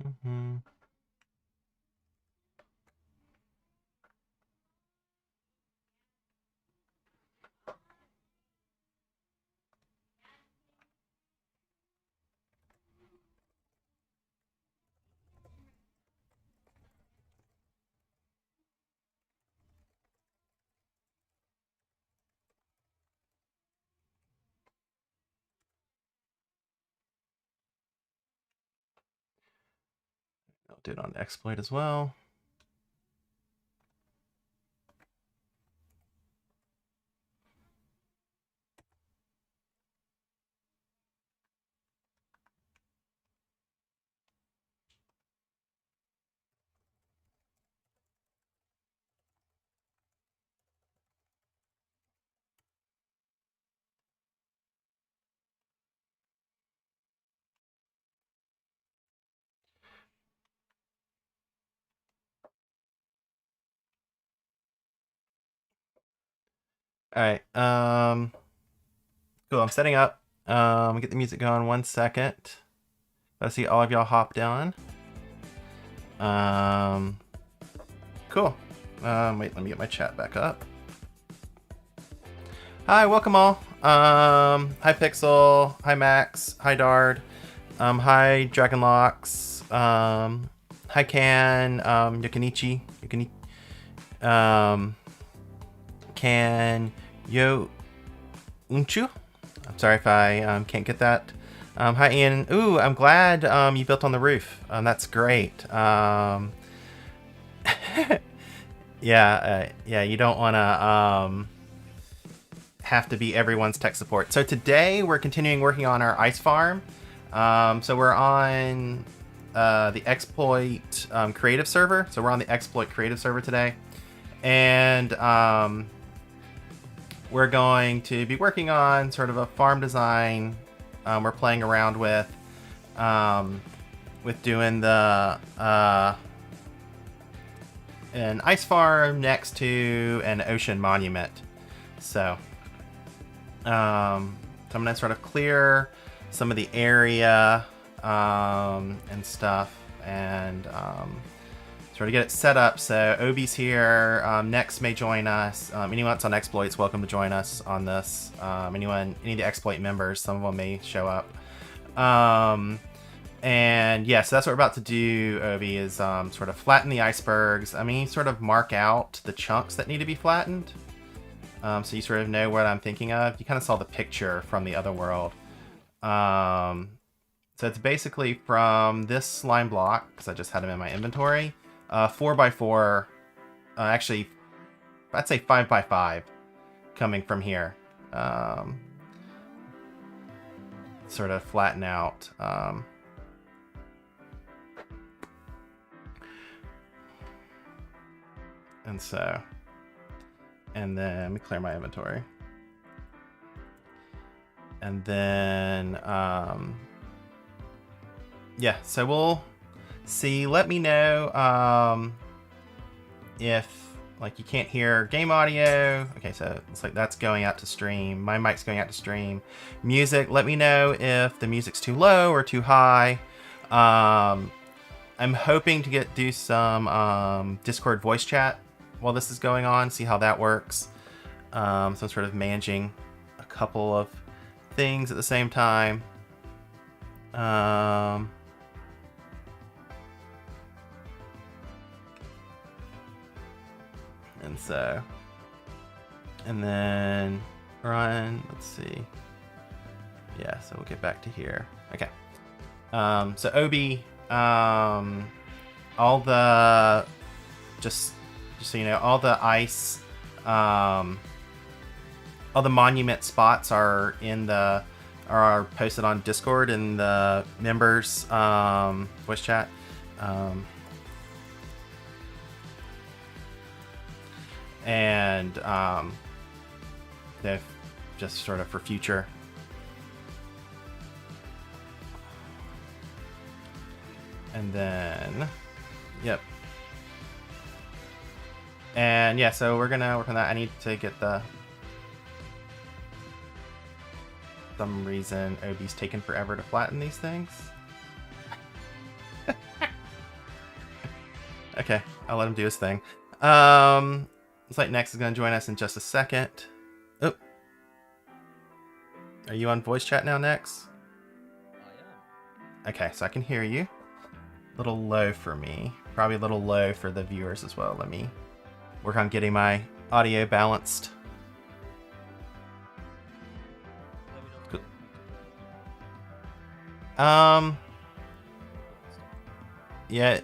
Mm-hmm. I'll do it on exploit as well. All right. Cool. I'm setting up. Get the music going. 1 second. I see all of y'all hopped on. Cool. Wait, let me get my chat back up. Hi, welcome all. Hi Pixel. Hi Max. Hi Dard. Hi Dragonlocks. Hi Can. Yukinichi. Can Yo Unchu. I'm sorry if I can't get that. Hi Ian. Ooh, I'm glad you built on the roof. That's great. Yeah, you don't want to have to be everyone's tech support. So today we're continuing working on our ice farm. So we're on the exploit creative server. So we're on the exploit creative server today. And we're going to be working on sort of a farm design. We're playing around with doing the an ice farm next to an ocean monument. So, I'm gonna sort of clear some of the area and stuff, and sort of get it set up. So Obi's here. Next may join us. Anyone that's on exploits, welcome to join us on this. Any of the exploit members, some of them may show up. And yeah, so that's what we're about to do, Obi, is sort of flatten the icebergs. I mean, sort of mark out the chunks that need to be flattened. So you sort of know what I'm thinking of. You kind of saw the picture from the other world. So it's basically from this slime block, because I just had them in my inventory, 4x4, actually, I'd say 5x5 coming from here. Sort of flatten out. And so, and then let me clear my inventory. And then, yeah, so we'll see. Let me know if, like, you can't hear game audio. Okay, so it's like that's going out to stream. My mic's going out to stream. Music, let me know if the music's too low or too high. I'm hoping to do some Discord voice chat while this is going on, see how that works. So I'm sort of managing a couple of things at the same time. And so, and then run, let's see. Yeah, so we'll get back to here. Okay. So Obi, all the, just so you know, all the ice, all the monument spots are posted on Discord in the members voice chat. And they're just sort of for future. And then, yep. And yeah, so we're gonna work on that. I need to get some reason Obi's taken forever to flatten these things. Okay, I'll let him do his thing. Looks like Nex is going to join us in just a second. Oh. Are you on voice chat now, Nex? I am. Okay, so I can hear you. A little low for me. Probably a little low for the viewers as well. Let me work on getting my audio balanced. Cool. Yeah,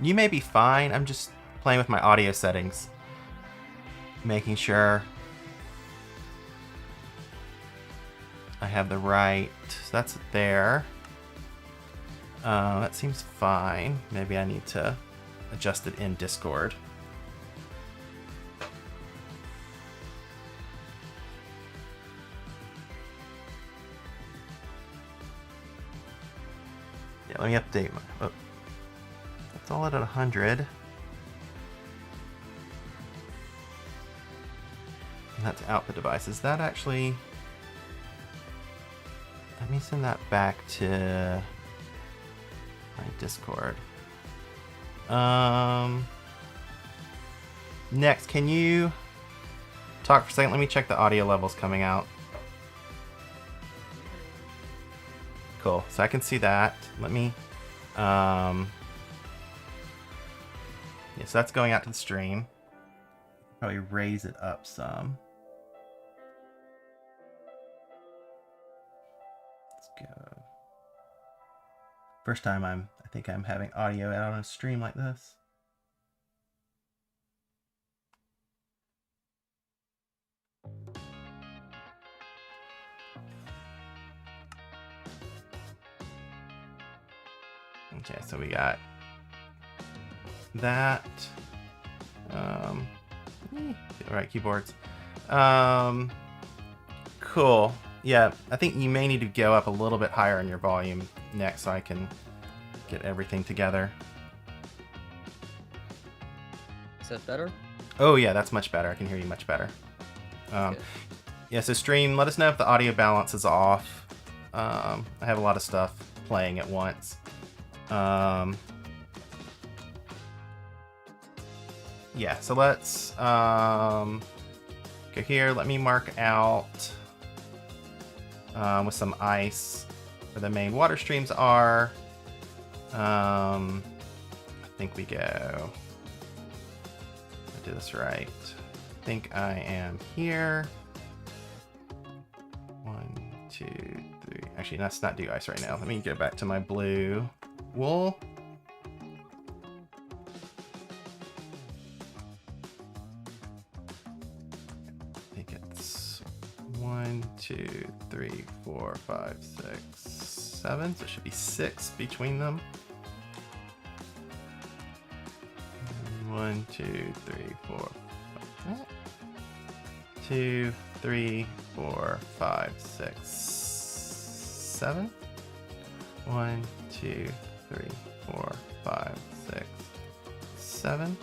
you may be fine. I'm just playing with my audio settings. Making sure I have the right, so that's there. That seems fine. Maybe I need to adjust it in Discord. Yeah, let me update my, oh, that's all at 100. And that's output devices. That actually, let me send that back to my Discord. Next, can you talk for a second? Let me check the audio levels coming out. Cool, so I can see that. Let me, yes, that's going out to the stream. Probably raise it up some. Let's go. First time I think I'm having audio out on a stream like this. Okay, so we got that. All right, keyboards. Cool. Yeah, I think you may need to go up a little bit higher in your volume next so I can get everything together. Is that better? Oh yeah, that's much better. I can hear you much better. Yeah, so stream, let us know if the audio balance is off. I have a lot of stuff playing at once. Yeah, so let's go here. Let me mark out with some ice where the main water streams are. I think we go. I do this right. I think I am here. 1, 2, 3. Actually, let's not do ice right now. Let me go back to my blue wool. I think it's 1, 2, 3, 4, 5, 6, 7. So it should be 6 between them. 1, 2, 3, 4, 5, 2, 3, 4, 5, 6, 7. 1, 2, 3, 4, 5, 6, 7.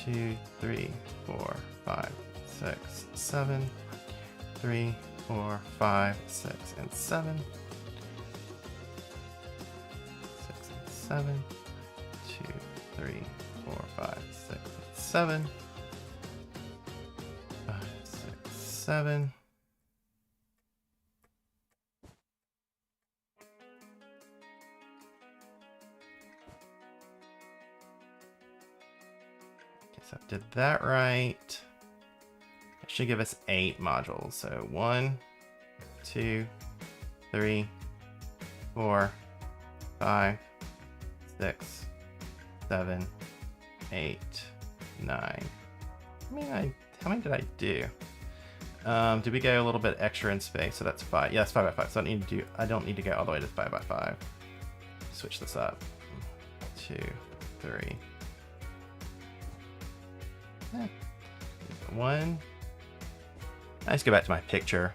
2, 3, 4, 5, 6, 7. 3, 4, 5, 6, and 7. 6 and 7. 2, 3, 4, 5, 6, and 7. 5, 6, 7. So I did that right. That should give us 8 modules. So 1, 2, 3, 4, 5, 6, 7, 8, 9. I mean, how many did I do? Did we go a little bit extra in space? So that's 5. Yeah, that's 5 by 5. So I don't need to go all the way to 5 by 5. Switch this up. 2, 3. 1. Let's go back to my picture.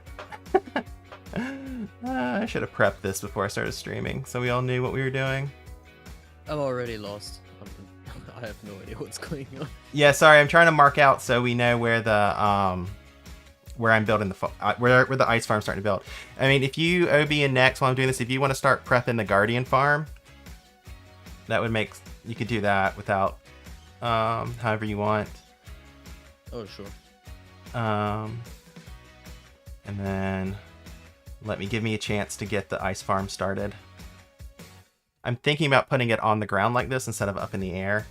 I should have prepped this before I started streaming, so we all knew what we were doing. I'm already lost. I have no idea what's going on. Yeah, sorry. I'm trying to mark out so we know where the where I'm building the where the ice farm's starting to build. I mean, if you OB and Nex while I'm doing this, if you want to start prepping the Guardian farm, that would make you could do that without, however you want. Oh, sure. And then give me a chance to get the ice farm started. I'm thinking about putting it on the ground like this instead of up in the air.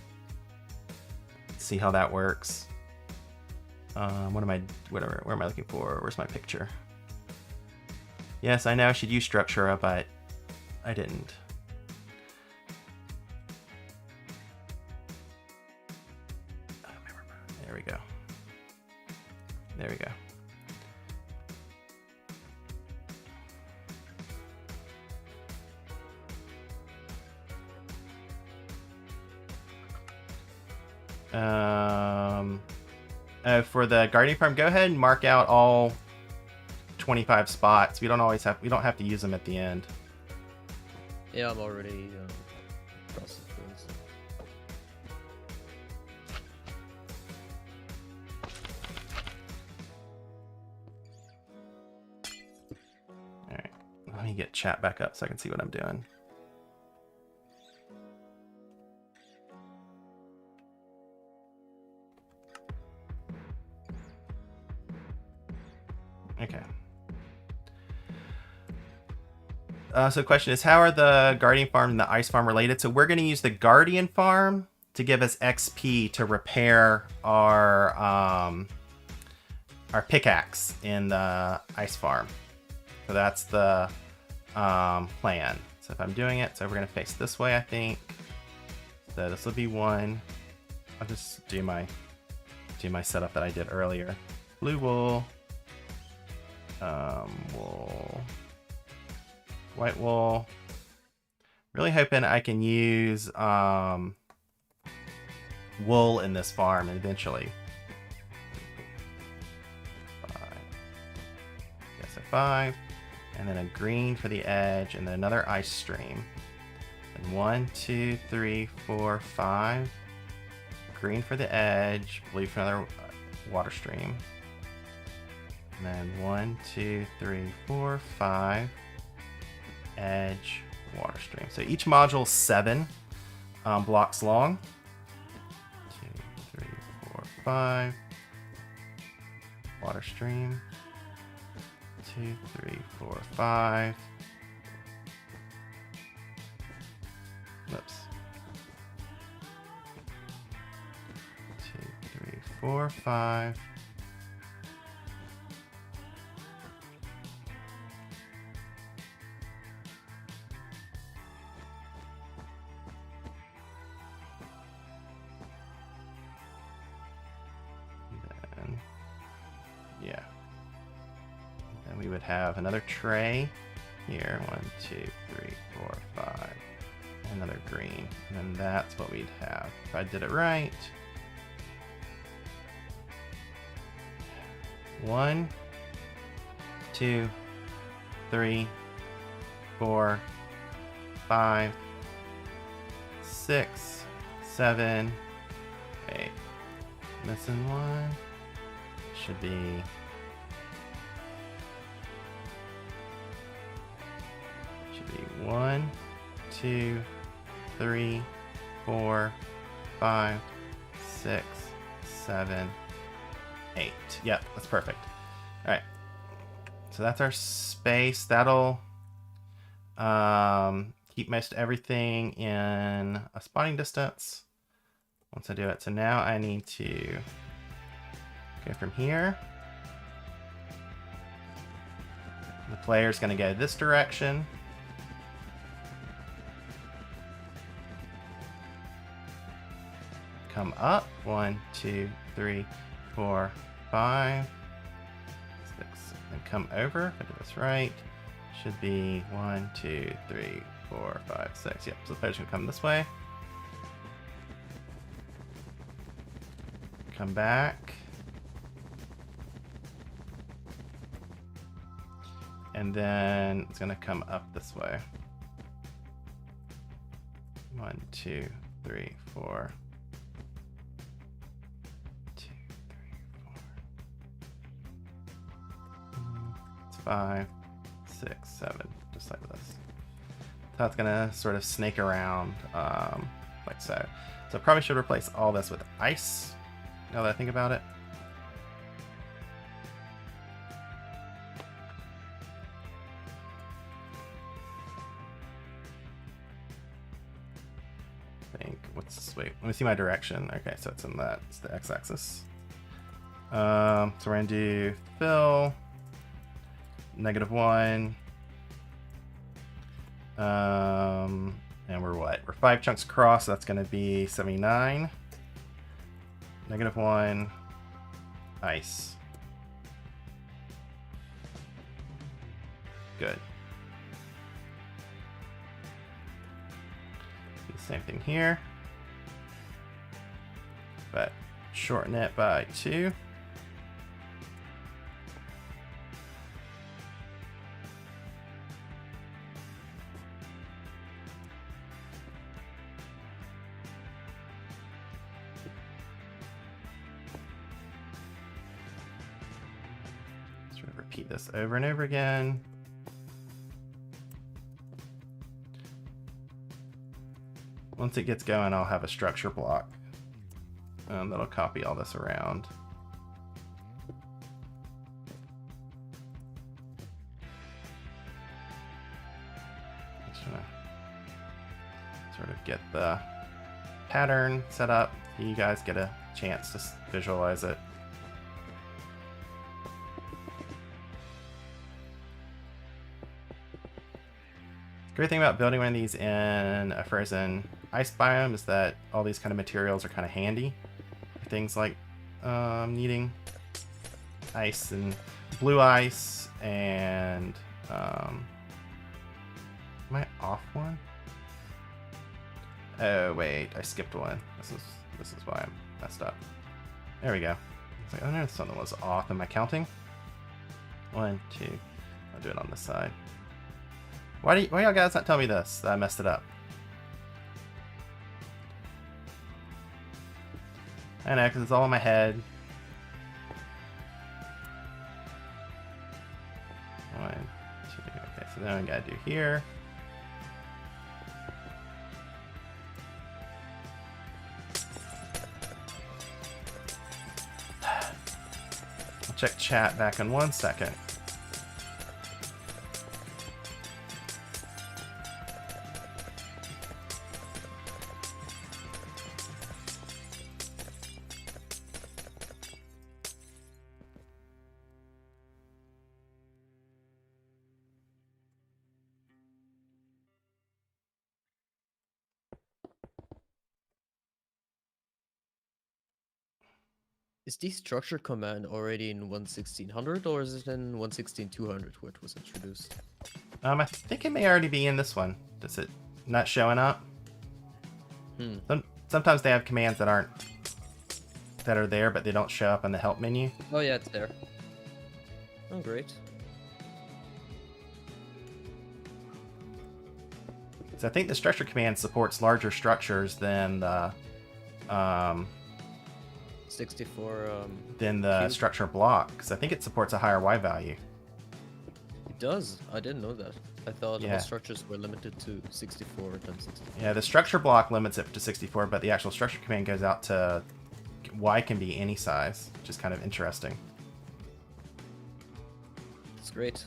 Let's see how that works. Where am I looking for? Where's my picture? Yes, I know I should use Structura, but I didn't. There we go. There we go. For the Guardian Farm, go ahead and mark out all 25 spots. We don't have to use them at the end. Yeah, I'm already processed those. Alright. Let me get chat back up so I can see what I'm doing. Okay. So the question is, how are the Guardian Farm and the Ice Farm related? So we're going to use the Guardian Farm to give us XP to repair our pickaxe in the Ice Farm. So that's the plan. So if I'm doing it, so we're going to face this way, I think. So this will be one. I'll just do my setup that I did earlier. Blue wool. Wool. White wool. Really hoping I can use wool in this farm eventually. 5, and then a green for the edge, and then another ice stream. And 1, 2, 3, 4, 5. Green for the edge, blue for another water stream. And then 1, 2, 3, 4, 5. Edge, water stream. So each module is 7 blocks long. 2, 3, 4, 5. Water stream. 2, 3, 4, 5. Whoops. 2, 3, 4, 5. Then, yeah. We would have another tray here. 1, 2, 3, 4, 5. Another green. And then that's what we'd have. If I did it right. 1, 2, 3, 4, 5, 6, 7, 8. Missing one. Should be 1, 2, 3, 4, 5, 6, 7, 8. Yep, that's perfect. All right. So that's our space. That'll keep most everything in a spawning distance once I do it. So now I need to go from here. The player's going to go this direction. Come up. 1, 2, 3, 4, 5, 6. And come over. If I do this right, should be 1, 2, 3, 4, 5, 6. Yep. So the player's gonna come this way. Come back. And then it's gonna come up this way. 1, 2, 3, 4. 5, 6, 7, just like this. So it's gonna sort of snake around like perfect. So I probably should replace all this with ice, now that I think about it. Wait, let me see my direction. Okay, so it's in that, it's the x-axis. So we're gonna do fill, -1. And we're what? We're 5 chunks across, so that's gonna be 79. -1, ice. Good. Do the same thing here, but shorten it by 2. Let's repeat this over and over again. Once it gets going, I'll have a structure block that'll copy all this around. Just gonna sort of get the pattern set up so you guys get a chance to visualize it. The great thing about building one of these in a frozen ice biome is that all these kind of materials are kind of handy for things like needing ice and blue ice and am I off one? Oh wait, I skipped one. This is why I'm messed up. There we go. It's like, oh no, something was off. Am I counting? 1, 2. I'll do it on this side. Why y'all guys not tell me this? That I messed it up. I know, because it's all in my head. 1, 2. Okay, so then I gotta do here. I'll check chat back in 1 second. Is the structure command already in 1.1600 or is it in 1.16.200 where it was introduced? I think it may already be in this one. Is it not showing up? Sometimes they have commands that are there, but they don't show up in the help menu. Oh yeah, it's there. Oh great. So I think the structure command supports larger structures than the 64 than the cube. structure block, because I think it supports a higher Y value. It does. I didn't know that. I thought Yeah. all structures were limited to 64 times 64. Yeah, the structure block limits it to 64, but the actual structure command goes out to Y can be any size, which is kind of interesting. It's great.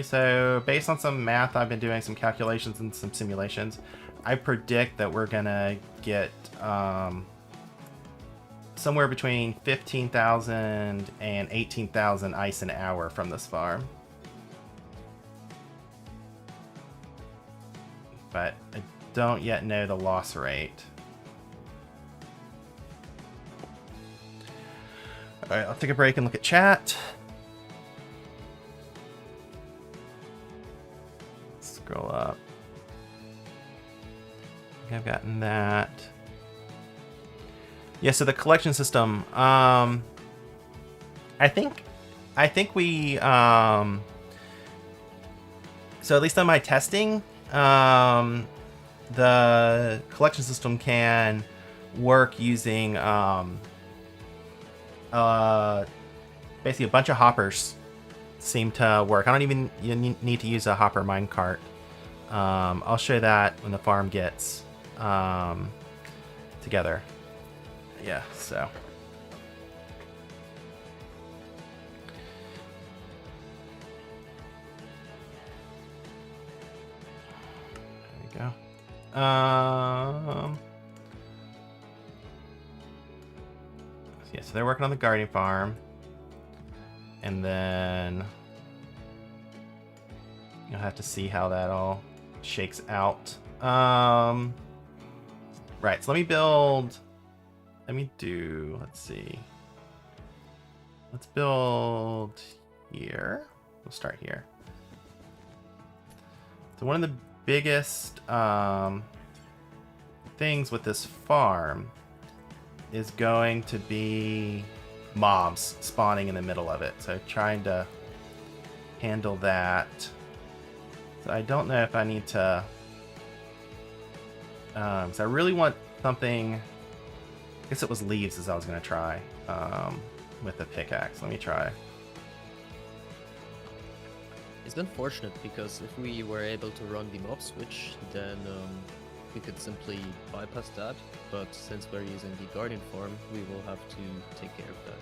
So based on some math I've been doing, some calculations and some simulations, I predict that we're gonna get somewhere between 15,000 and 18,000 ice an hour from this farm. But I don't yet know the loss rate. Alright, I'll take a break and look at chat. Scroll up. I think I've gotten that. Yeah, so the collection system. I think we. So at least on my testing, the collection system can work using basically a bunch of hoppers seem to work. I don't even need to use a hopper minecart. I'll show that when the farm gets together. Yeah, so. There we go. Yeah, so they're working on the guardian farm. And then you'll have to see how that all shakes out. Right, so let me do, let's see. Let's build here. We'll start here. So one of the biggest things with this farm is going to be mobs spawning in the middle of it. So trying to handle that. So I don't know if I need to... so I really want something... I guess it was leaves as I was going to try with the pickaxe. Let me try. It's unfortunate because if we were able to run the mob switch, then we could simply bypass that. But since we're using the guardian farm, we will have to take care of that.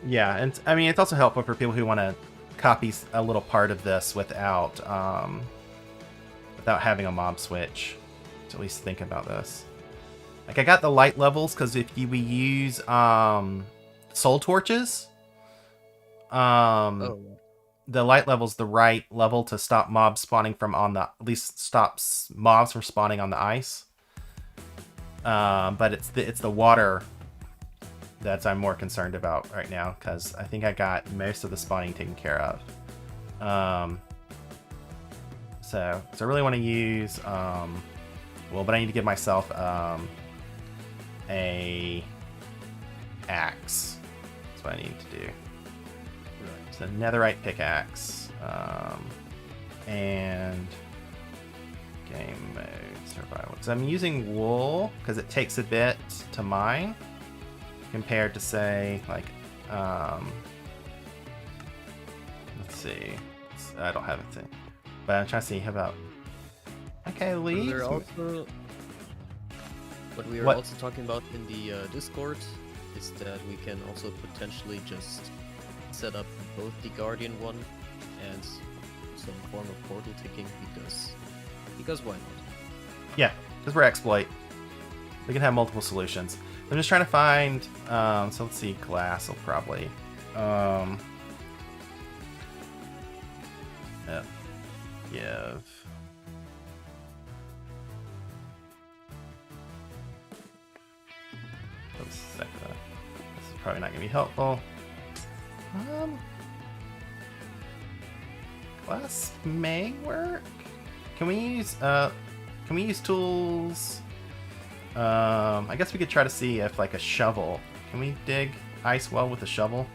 Yeah, and I mean, it's also helpful for people who want to copy a little part of this without having a mob switch. To at least think about this. Like, I got the light levels because if we use soul torches, the light level's the right level to stop mobs spawning from on the, at least stops mobs from spawning on the ice. But it's the water that I'm more concerned about right now because I think I got most of the spawning taken care of. So I really want to use but I need to give myself a axe. That's what I need to do. Right. So netherite pickaxe and game mode survival. So I'm using wool because it takes a bit to mine compared to say like let's see. I don't have it, but I'm trying to see how about. Okay, leaves. What we are also talking about in the Discord is that we can also potentially just set up both the Guardian one and some form of portal ticking because why not? Yeah, because we're exploit. We can have multiple solutions. I'm just trying to find. So let's see. Glass will probably. Give. This is probably not gonna be helpful. Glass may work. Can we use tools? I guess we could try to see if like a shovel. Can we dig ice well with a shovel?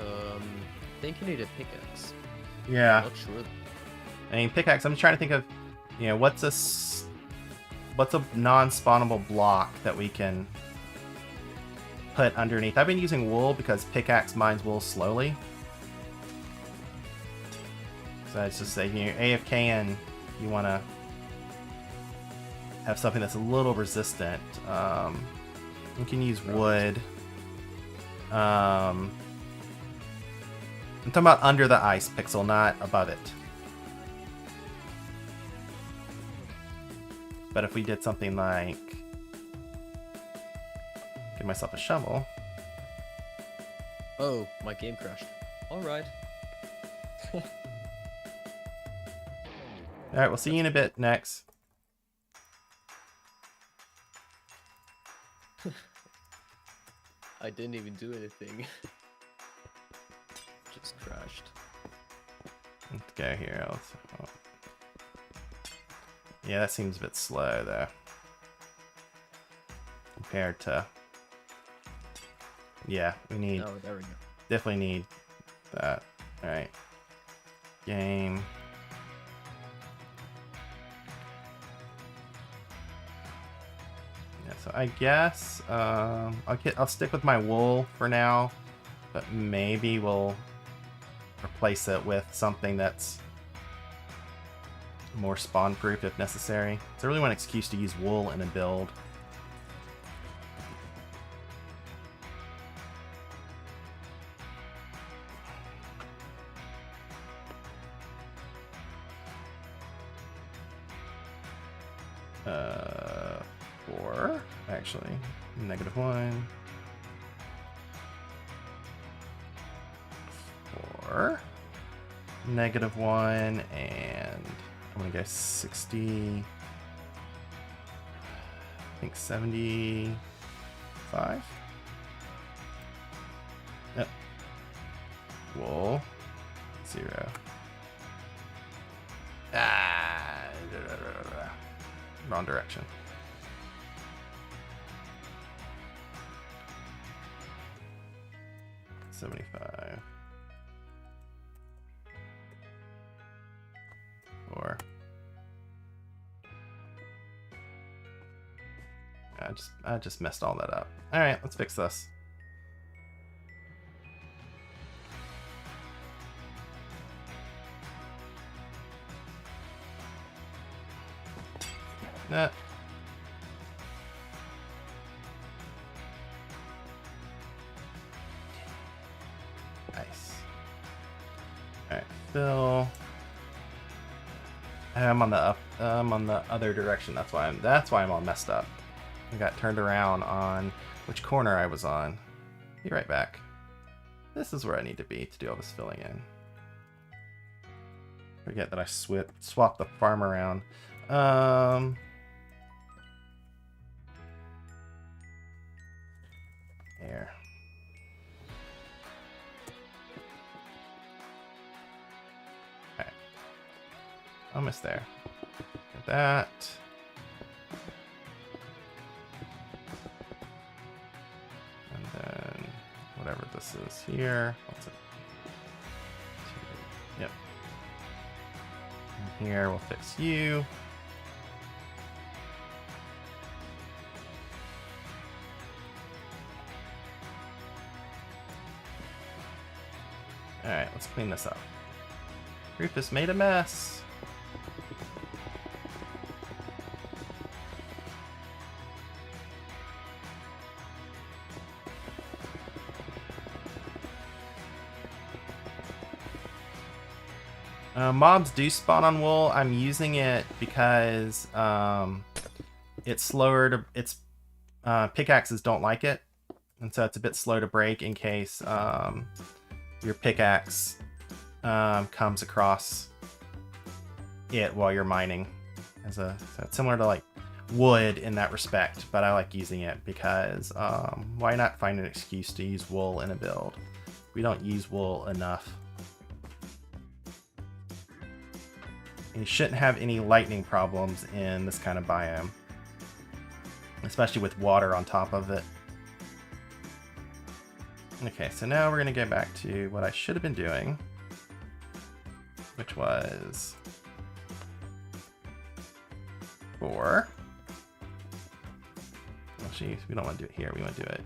I think you need a pickaxe. Yeah. I'm not sure. I mean, pickaxe. I'm trying to think of, what's a non-spawnable block that we can put underneath. I've been using wool because pickaxe mines wool slowly. So it's just say, AFK and you want to have something that's a little resistant. We can use wood. I'm talking about under the ice pixel, not above it. But if we did something like give myself a shovel. Oh, my game crashed. Alright. Alright, we'll see you in a bit, next. I didn't even do anything. Just crashed. Let's go here. Yeah, that seems a bit slow though. Compared to... Yeah, we need... Oh, there we go. Definitely need that. Alright. Game. So I guess I'll stick with my wool for now, but maybe we'll replace it with something that's more spawn proof if necessary. So I really want an excuse to use wool in a build. Four, actually. -1. 4. -1, and I'm gonna go 60. I think 75. Yep. Wool. 0. Wrong direction. $75. 4. I just messed all that up. All right, let's fix this. Nah. Nice. Alright, fill. I'm on the other direction. That's why I'm all messed up. I got turned around on which corner I was on. Be right back. This is where I need to be to do all this filling in. Forget that I swapped the farm around. Here. Okay. Almost there. Get that. And then whatever this is here. What's it? Yep. And here we'll fix you. Alright, let's clean this up. Rufus made a mess. Mobs do spawn on wool. I'm using it because it's slower to... pickaxes don't like it. And so it's a bit slow to break in case... your pickaxe comes across it while you're mining. So it's similar to like wood in that respect, but I like using it because why not find an excuse to use wool in a build? We don't use wool enough. And you shouldn't have any lightning problems in this kind of biome, especially with water on top of it. Okay, so now we're going to go back to what I should have been doing, which was 4. Well, geez, we don't want to do it here. We want to do it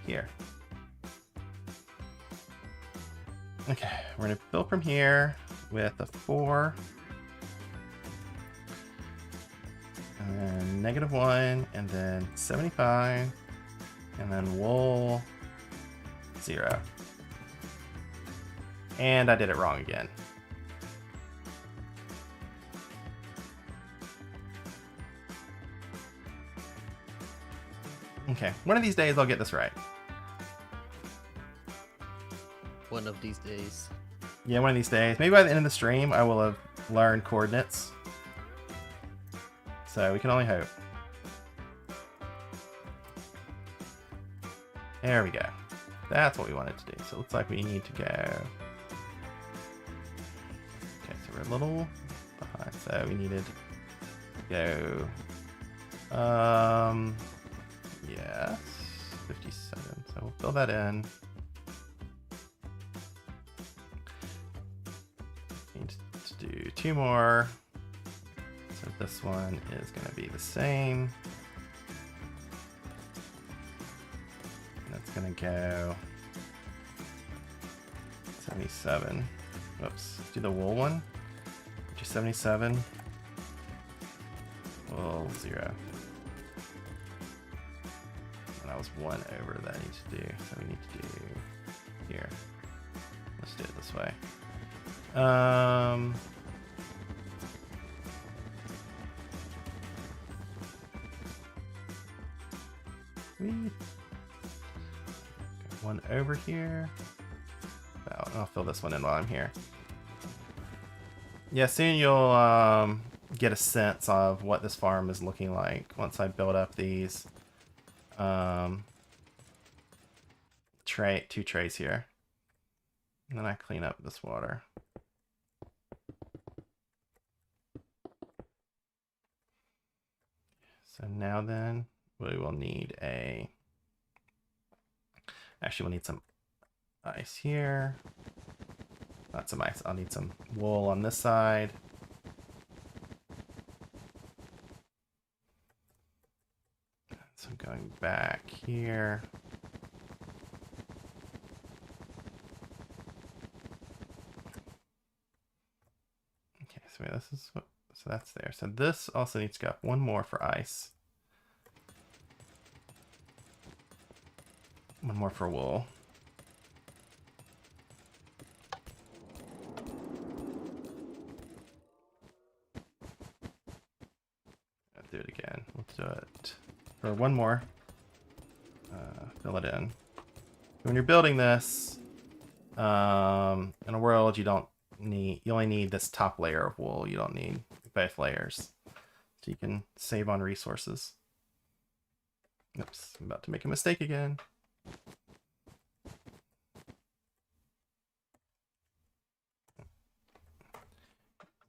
here. Okay, we're going to build from here with a 4. And then -1, and then 75, and then wool 0. And I did it wrong again. Okay, one of these days I'll get this right. One of these days. Yeah, one of these days. Maybe by the end of the stream I will have learned coordinates. So we can only hope. There we go. That's what we wanted to do. So it looks like we need to go... Okay, so we're a little behind. So we needed to go... yes. 57. So we'll fill that in. Need to do 2 more. So this one is going to be the same. gonna go 77. Whoops. Let's do the wool one. Which is 77. Wool 0. And that was 1 over that I need to do. So we need to do here. Let's do it this way. One over here. I'll fill this one in while I'm here. Yeah, soon you'll get a sense of what this farm is looking like once I build up these two trays here. And then I clean up this water. So now then, we will need actually we'll need some ice here. Not some ice, I'll need some wool on this side. So I'm going back here. Okay, so this is what, so that's there. So this also needs to go up one more for ice. One more for wool. I'll do it again. Let's do it for one more. Fill it in. When you're building this, in a world you only need this top layer of wool. You don't need both layers. So you can save on resources. Oops, I'm about to make a mistake again.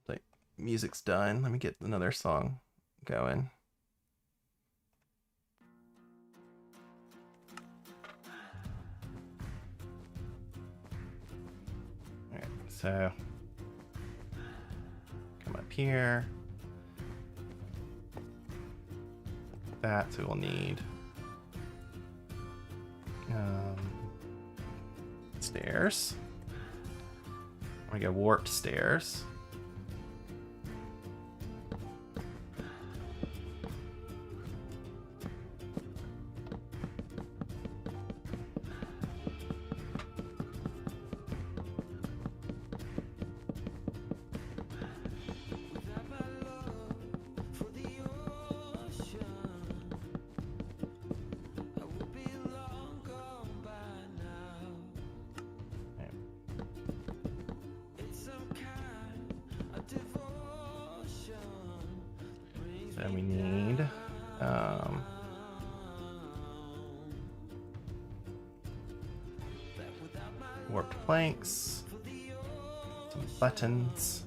Like, music's done. Let me get another song going. Alright, so come up here. That, so we'll need stairs. I get warped stairs. Then we need warped planks, some buttons.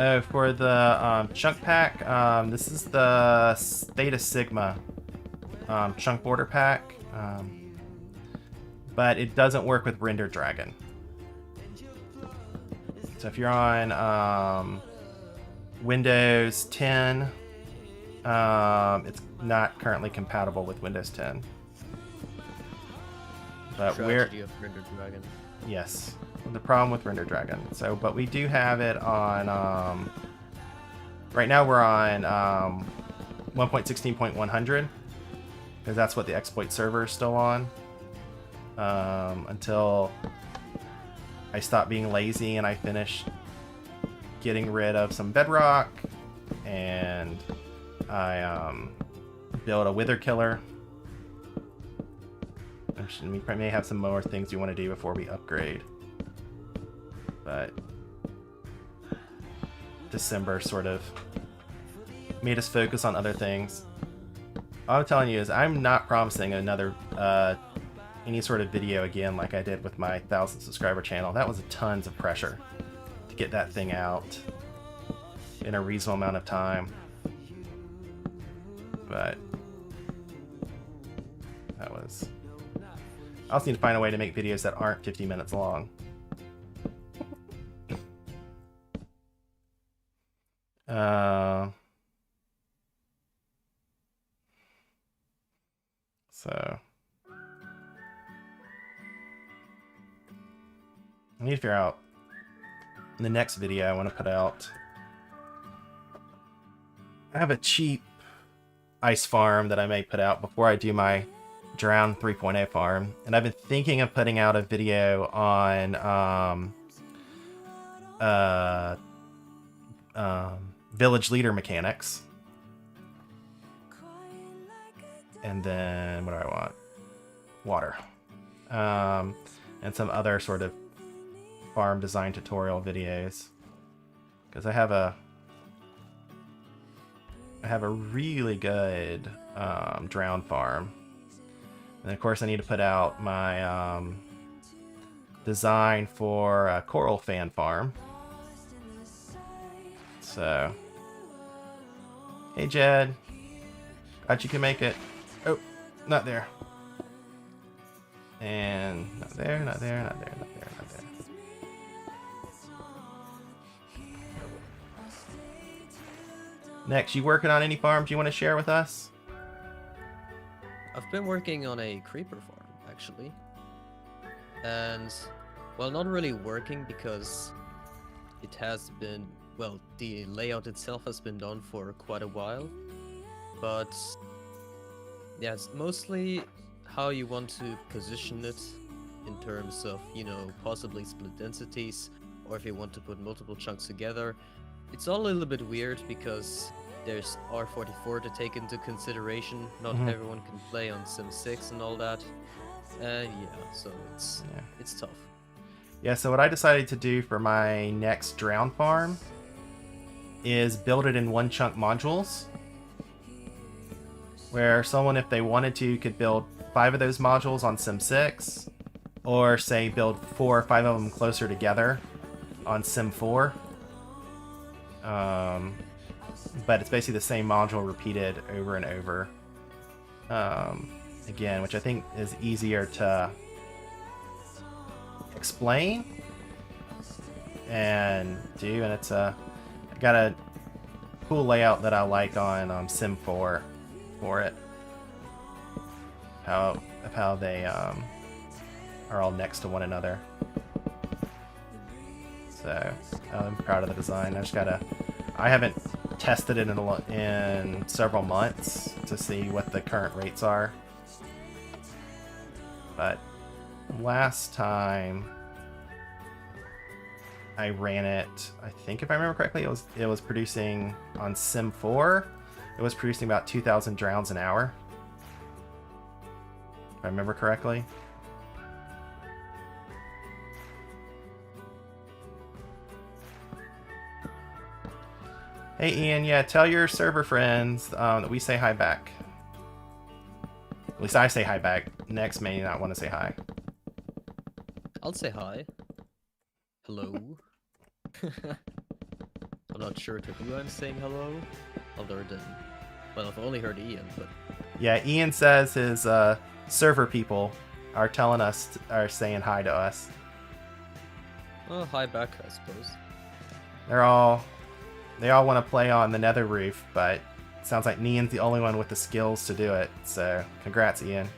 Oh, for the chunk pack, this is the Theta Sigma chunk border pack, but it doesn't work with Render Dragon. So if you're on Windows 10, it's not currently compatible with Windows 10. But Tragedy of Render Dragon. Yes. The problem with Render Dragon. So, but we do have it on, right now we're on 1.16.100, because that's what the exploit server is still on, until I stop being lazy and I finish getting rid of some Bedrock, and I build a Wither Killer. We may have some more things we want to do before we upgrade. But December sort of made us focus on other things. All I'm telling you is I'm not promising another any sort of video again like I did with my 1,000 subscriber channel. That was tons of pressure to get that thing out in a reasonable amount of time. but that was... I also need to find a way to make videos that aren't 50 minutes long. So I need to figure out in the next video I want to put out. I have a cheap ice farm that I may put out before I do my Drown 3.0 farm, and I've been thinking of putting out a video on village leader mechanics. And then what do I want? Water. And some other sort of farm design tutorial videos. Because I have a really good drown farm. And of course I need to put out my design for a coral fan farm. So, hey Jed, glad you can make it. Oh, not there. And not there, not there, not there, not there, not there. Next, you working on any farms you want to share with us? I've been working on a creeper farm, actually. And, well, not really working because it has been, well, the layout itself has been done for quite a while. But, yeah, it's mostly how you want to position it in terms of, you know, possibly split densities, or if you want to put multiple chunks together. It's all a little bit weird because there's R44 to take into consideration. Not everyone can play on Sim 6 and all that. Yeah, so it's tough. Yeah, so what I decided to do for my next drown farm is build it in one chunk modules, where someone, if they wanted to, could build 5 of those modules on Sim 6, or say build 4 or 5 of them closer together on Sim 4. But it's basically the same module repeated over and over. Again, which I think is easier to explain and do, and it's I got a cool layout that I like on Sim 4 for it. How they are all next to one another. So I'm proud of the design. I haven't tested it in several months to see what the current rates are. But last time I ran it, I think if I remember correctly, it was producing on Sim 4. It was producing about 2,000 drowns an hour. If I remember correctly. Hey Ian, yeah, tell your server friends that we say hi back. At least I say hi back. Next may not want to say hi. I'll say hi. Hello. I'm not sure to who I'm saying hello, other than, well, I've only heard Ian, but... Yeah, Ian says his server people are saying hi to us. Well, hi back, I suppose. They all want to play on the Nether roof, but it sounds like Nian's the only one with the skills to do it. So, congrats, Ian.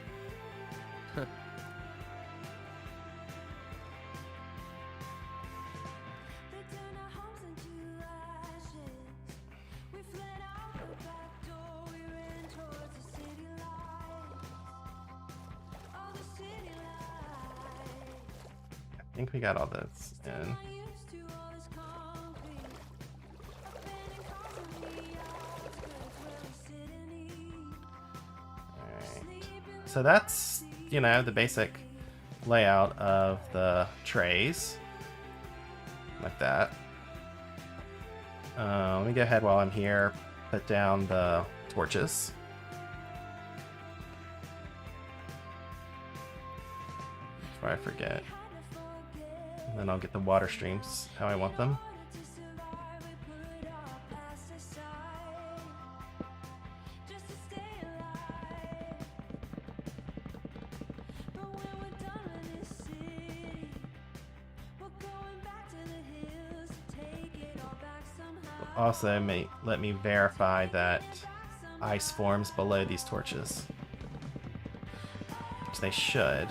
I think we got all this in. So that's, you know, the basic layout of the trays. Like that. Let me go ahead while I'm here, put down the torches. Before I forget. And then I'll get the water streams how I want them. also let me verify that ice forms below these torches. Which they should.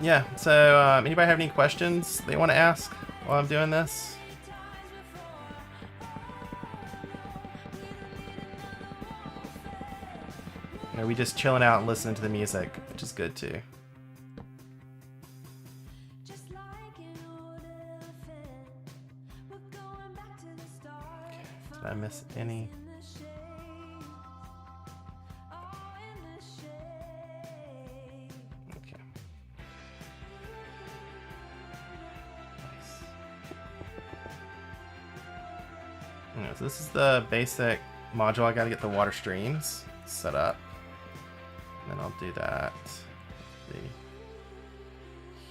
Yeah, so anybody have any questions they want to ask while I'm doing this? Or are we just chilling out and listening to the music, which is good too. Okay, did I miss any? Okay. Nice. Yeah, so this is the basic module. I gotta get the water streams set up. And then I'll do that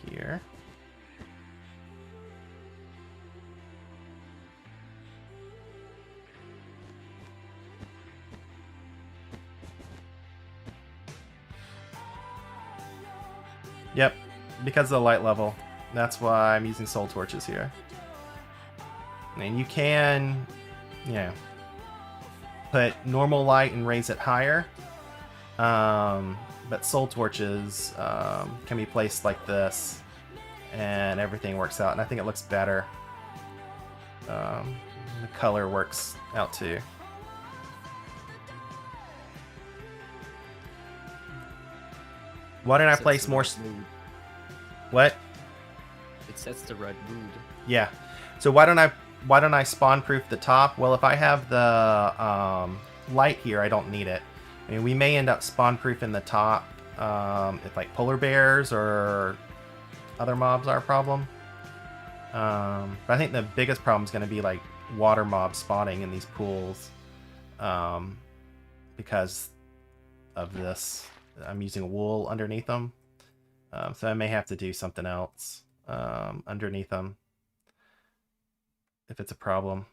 here. Yep, because of the light level. That's why I'm using soul torches here. And you can, you know, put normal light and raise it higher. But soul torches can be placed like this, and everything works out. And I think it looks better. The color works out too. Why didn't I place more? What? It sets the right mood. Yeah. So why don't I spawn proof the top? Well, if I have the light here, I don't need it. I mean, we may end up spawn proofing the top if like polar bears or other mobs are a problem. But I think the biggest problem is going to be like water mobs spawning in these pools because of this. I'm using wool underneath them, so I may have to do something else underneath them if it's a problem.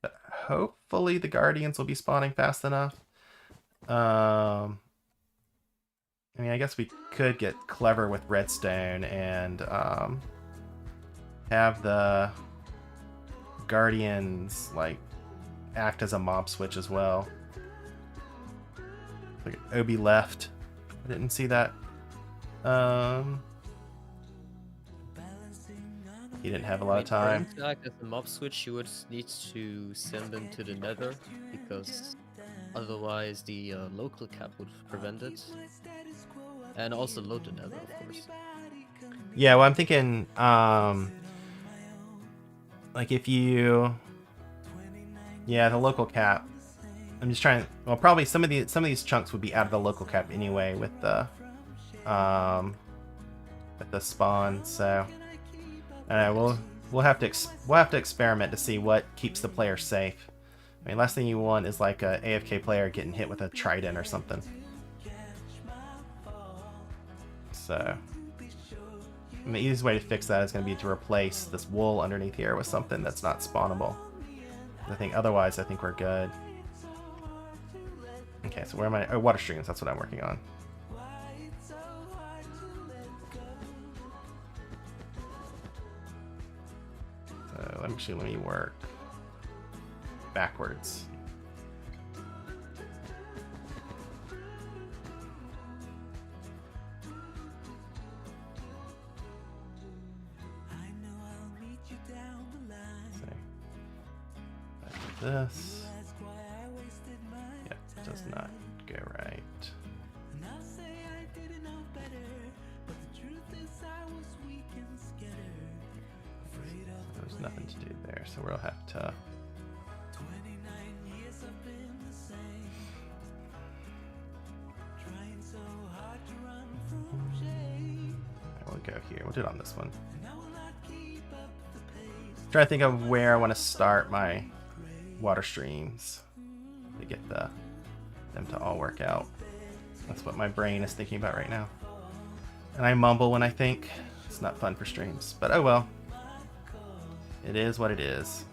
But hopefully the guardians will be spawning fast enough. I mean, I guess we could get clever with redstone and have the guardians like act as a mob switch as well. Like Obi left. I didn't see that. He didn't have a lot of time. To act as a mob switch, you would need to send them to the nether, because otherwise the local cap would prevent it. And also load the nether, of course. Yeah, well, I'm thinking, like if you, yeah, the local cap. I'm just trying. Well, probably some of these chunks would be out of the local cap anyway with the spawn. So, we'll have to experiment to see what keeps the player safe. I mean, last thing you want is like a AFK player getting hit with a trident or something. So, and the easiest way to fix that is going to be to replace this wool underneath here with something that's not spawnable. Otherwise, I think we're good. Okay, so where am I? Oh, water streams, that's what I'm working on. So let me work backwards. This. Yep, does not go right. There's nothing to do there, so we'll have to. We'll go here. We'll do it on this one. Try to think of where I want to start my water streams to get them to all work out. That's what my brain is thinking about right now. And I mumble when I think. It's not fun for streams, but oh well. It is what it is.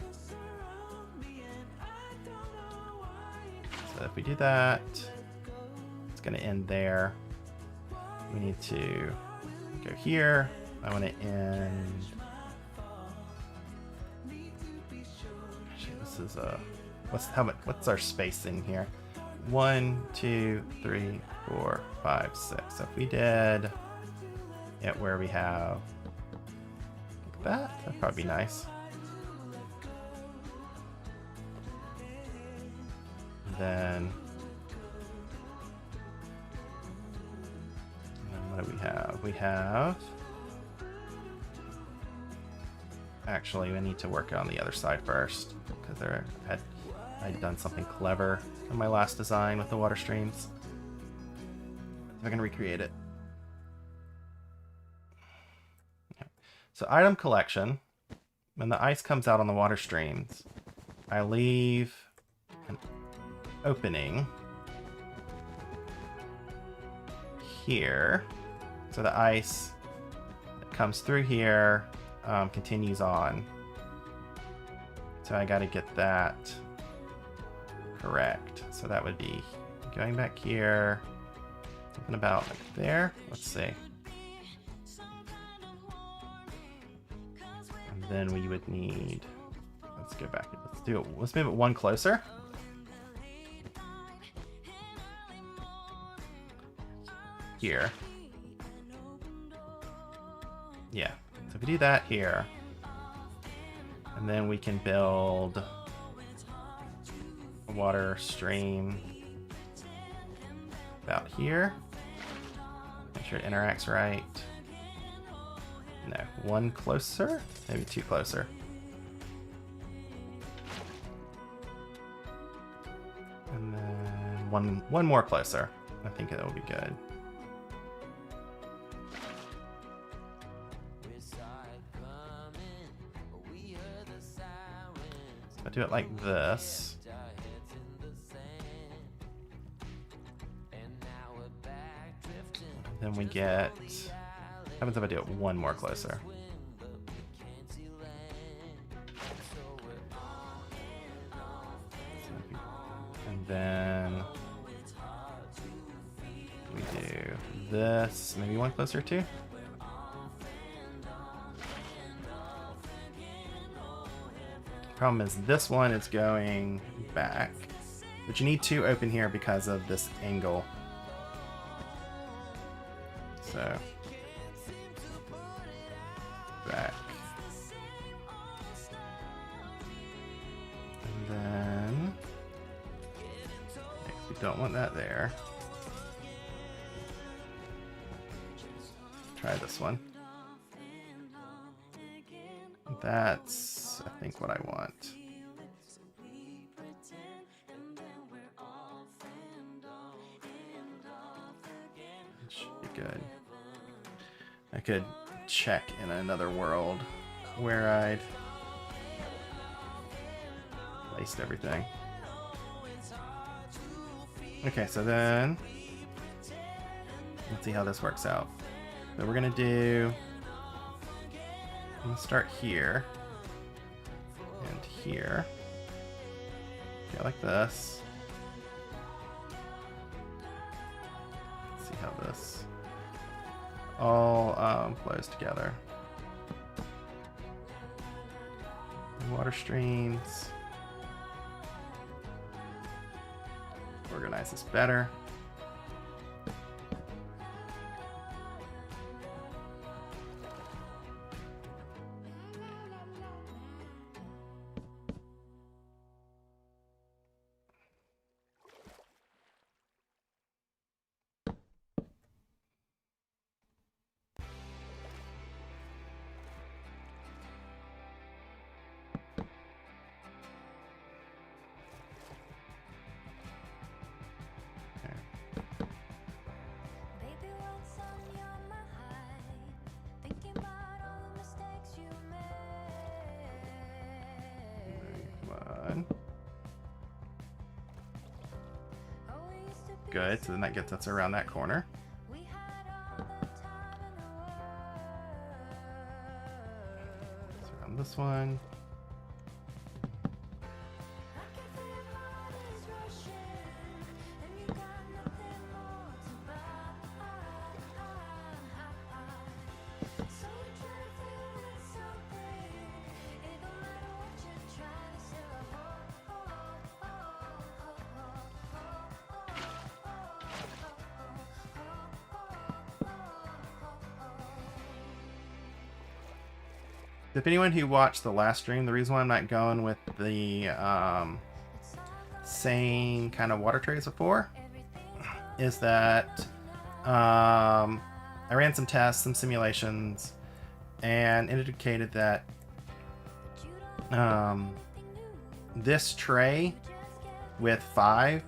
So so if we do that, it's going to end there. We need to go here. I want to end. Actually, this is what's our spacing here? 1, 2, 3, 4, 5, 6. So if we did it where we have like that'd probably be nice. And then what do we have? We have. Actually, we need to work on the other side first because I'd done something clever in my last design with the water streams. I'm gonna recreate it. Okay. So item collection. When the ice comes out on the water streams, I leave an opening here, so the ice that comes through here continues on. So I got to get that correct. So that would be going back here, something about like there. Let's see. And then we would need. Let's go back. Let's do it. Let's move it one closer. Here. Yeah. So if we do that here, and then we can build a water stream about here. Make sure it interacts right. No, one closer, maybe two closer. And then one more closer. I think that will be good. So I do it like this. Then we get. What happens if I do it one more closer? And then we do this, maybe one closer too. Problem is this one is going back, but you need two open here because of this angle. So back, and then we don't want that there. Try this one. That's, I think, what I want. It should be good. I could check in another world where I'd placed everything. Okay, so then let's see how this works out. So we're gonna do. I'm gonna start here and here. Go like this. Let's see how this all flows together. Water streams. Organize this better. Good, so then that gets us around that corner. Let's around this one. if anyone who watched the last stream, the reason why I'm not going with the same kind of water trays before is that I ran some tests, some simulations, and it indicated that this tray with 5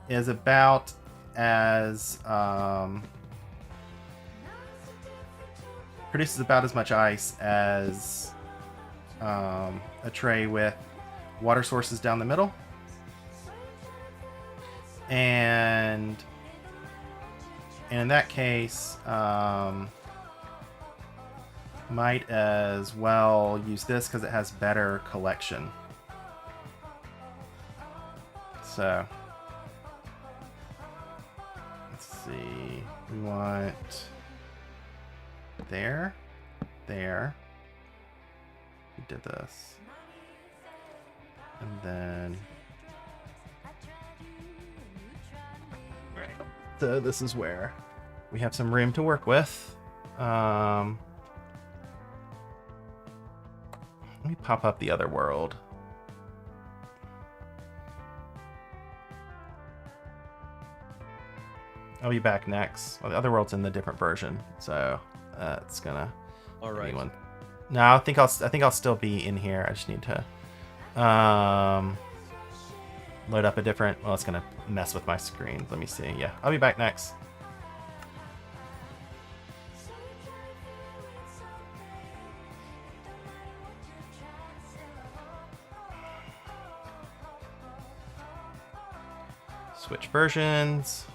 is about as produces about as much ice as a tray with water sources down the middle. And in that case, might as well use this because it has better collection. So let's see, we want there. We did this. And then right. So this is where we have some room to work with. Let me pop up the other world. I'll be back next. Well, the other world's in the different version, so it's gonna. All right. One. No, I think I'll still be in here. I just need to load up a different. Well, it's gonna mess with my screen. Let me see. Yeah, I'll be back next. Switch versions.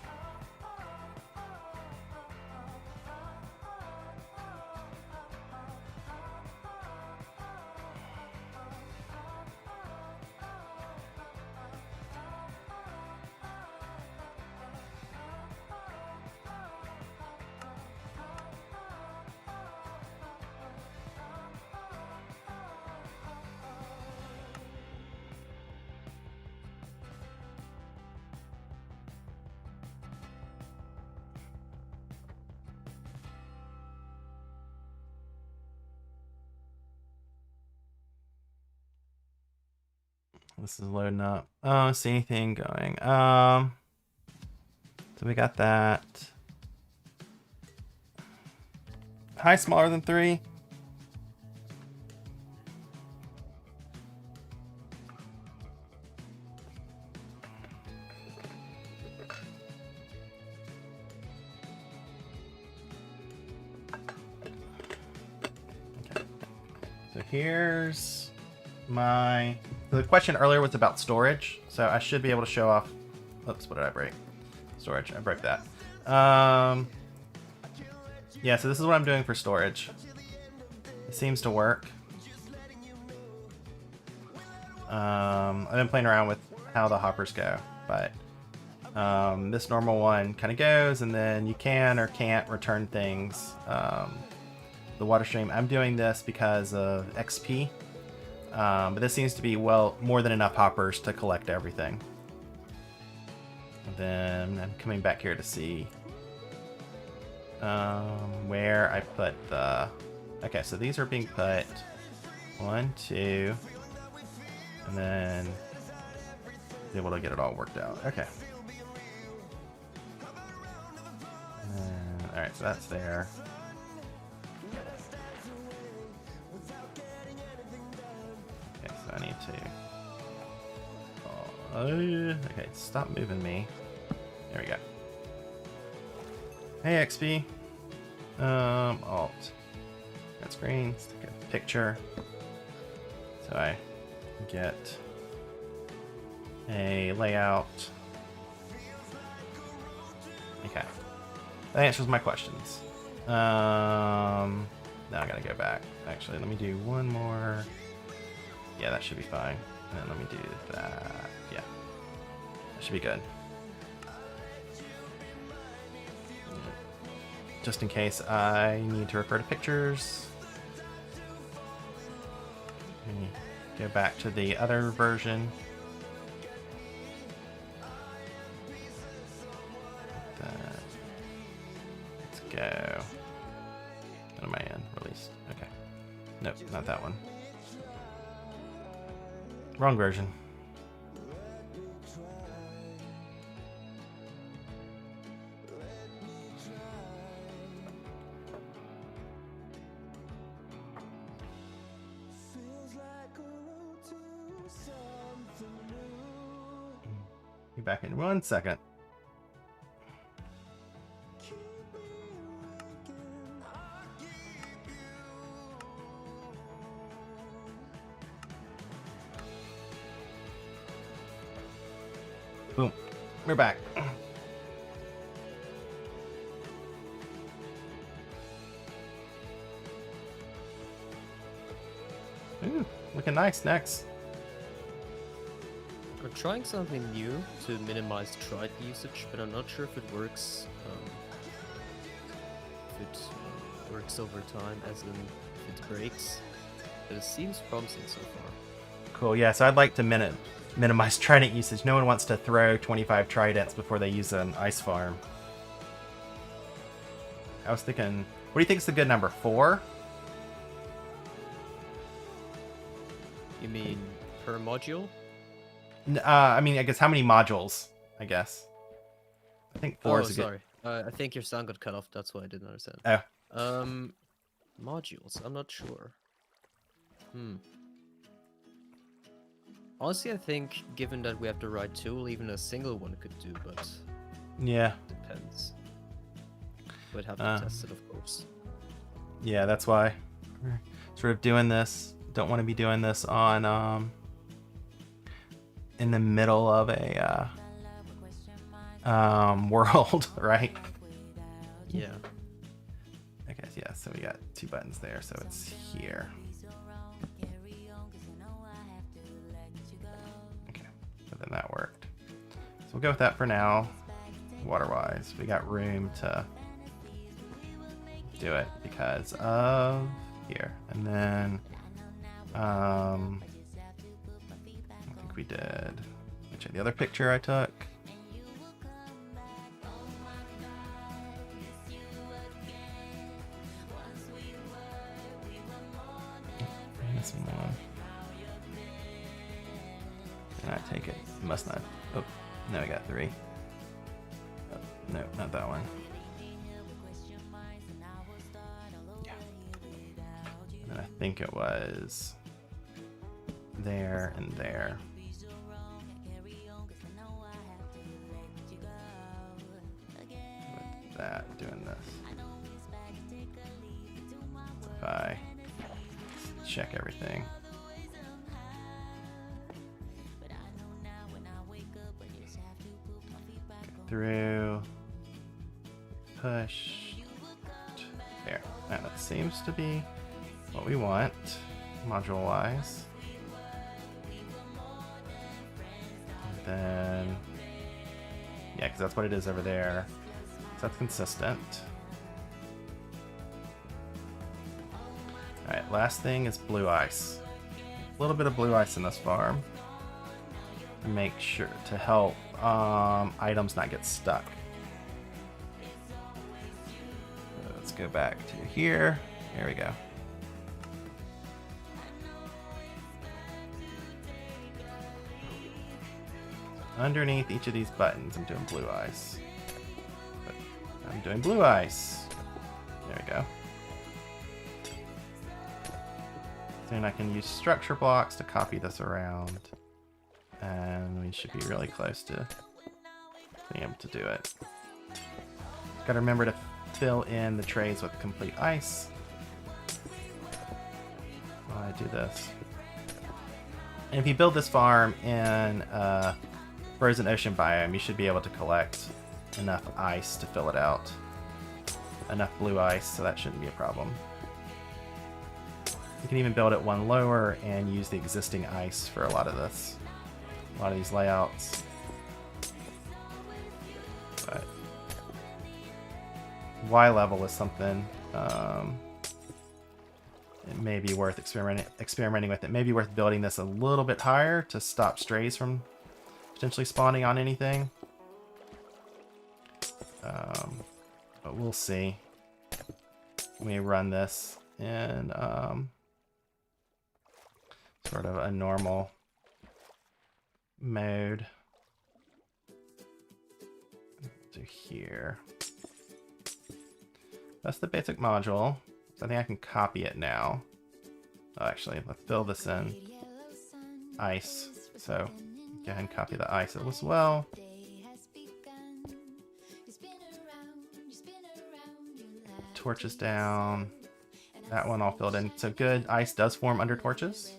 This is loading up. Oh, I don't see anything going. So we got that. High smaller than 3. Okay. So here's my. The question earlier was about storage, so I should be able to show off. Oops, what did I break? Storage. I broke that. Yeah, so this is what I'm doing for storage. It seems to work. I've been playing around with how the hoppers go, but this normal one kind of goes, and then you can or can't return things. The water stream. I'm doing this because of XP. But this seems to be, well, more than enough hoppers to collect everything. And then I'm coming back here to see where I put the... Okay, so these are being put 1, 2, and then be able to get it all worked out. Okay. Alright, so that's there. I need to. Okay, stop moving me. There we go. Hey XP. Alt. Got screen. Stick a picture. So I get a layout. Okay. That answers my questions. Now I gotta go back. Actually, let me do one more. Yeah, that should be fine. And then let me do that. Yeah. That should be good. Just in case I need to refer to pictures. Let me go back to the other version. Let's go. What am I in? Released. Okay. Nope, not that one. Wrong version. Be back in 1 second. Boom. We're back. Ooh, looking nice next. We're trying something new to minimize trident usage, but I'm not sure if it works. If it works over time, as in if it breaks. But it seems promising so far. Cool. Yeah. So I'd like to minimize trident usage. No one wants to throw 25 tridents before they use an ice farm. I was thinking, what do you think is the good number? 4? You mean per module? I mean, I guess how many modules? I guess. I think 4 is a good. Sorry. I think your sound got cut off. That's why I didn't understand. Oh. Modules. I'm not sure. Honestly, I think given that we have the right tool, even a single one could do, but Yeah. depends. We'd have to test it, of course. Yeah, that's why we're sort of doing this. Don't want to be doing this on in the middle of a world, right? Yeah. Okay, yeah, so we got 2 buttons there, so it's here. Okay, so then that worked. So we'll go with that for now. Water-wise, we got room to do it because of here. And then I think we did. Let me check the other picture I took. Missing one. Did I take it? Must not. Oh, no, I got 3. Oh, no, not that one. Yeah. And then I think it was there and there. With that, doing this. If I check everything. Go through. Push. There. And that seems to be what we want, module-wise. And then, yeah, because that's what it is over there. So that's consistent. Alright, last thing is blue ice. A little bit of blue ice in this farm. To make sure to help items not get stuck. So let's go back to here. Here we go. Underneath each of these buttons, I'm doing blue ice. But I'm doing blue ice. There we go. Then I can use structure blocks to copy this around. And we should be really close to being able to do it. Gotta remember to fill in the trays with complete ice while I do this. And if you build this farm in frozen ocean biome, you should be able to collect enough ice to fill it out. Enough blue ice, so that shouldn't be a problem. You can even build it one lower and use the existing ice for a lot of this. A lot of these layouts. But Y level is something it may be worth experimenting with. It may be worth building this a little bit higher to stop strays from potentially spawning on anything. But we'll see. we run this in sort of a normal mode. To here. That's the basic module. So I think I can copy it now. Oh, actually, let's fill this in ice. So go ahead and copy the ice as well. Torches down. That one all filled in. So good. Ice does form under torches.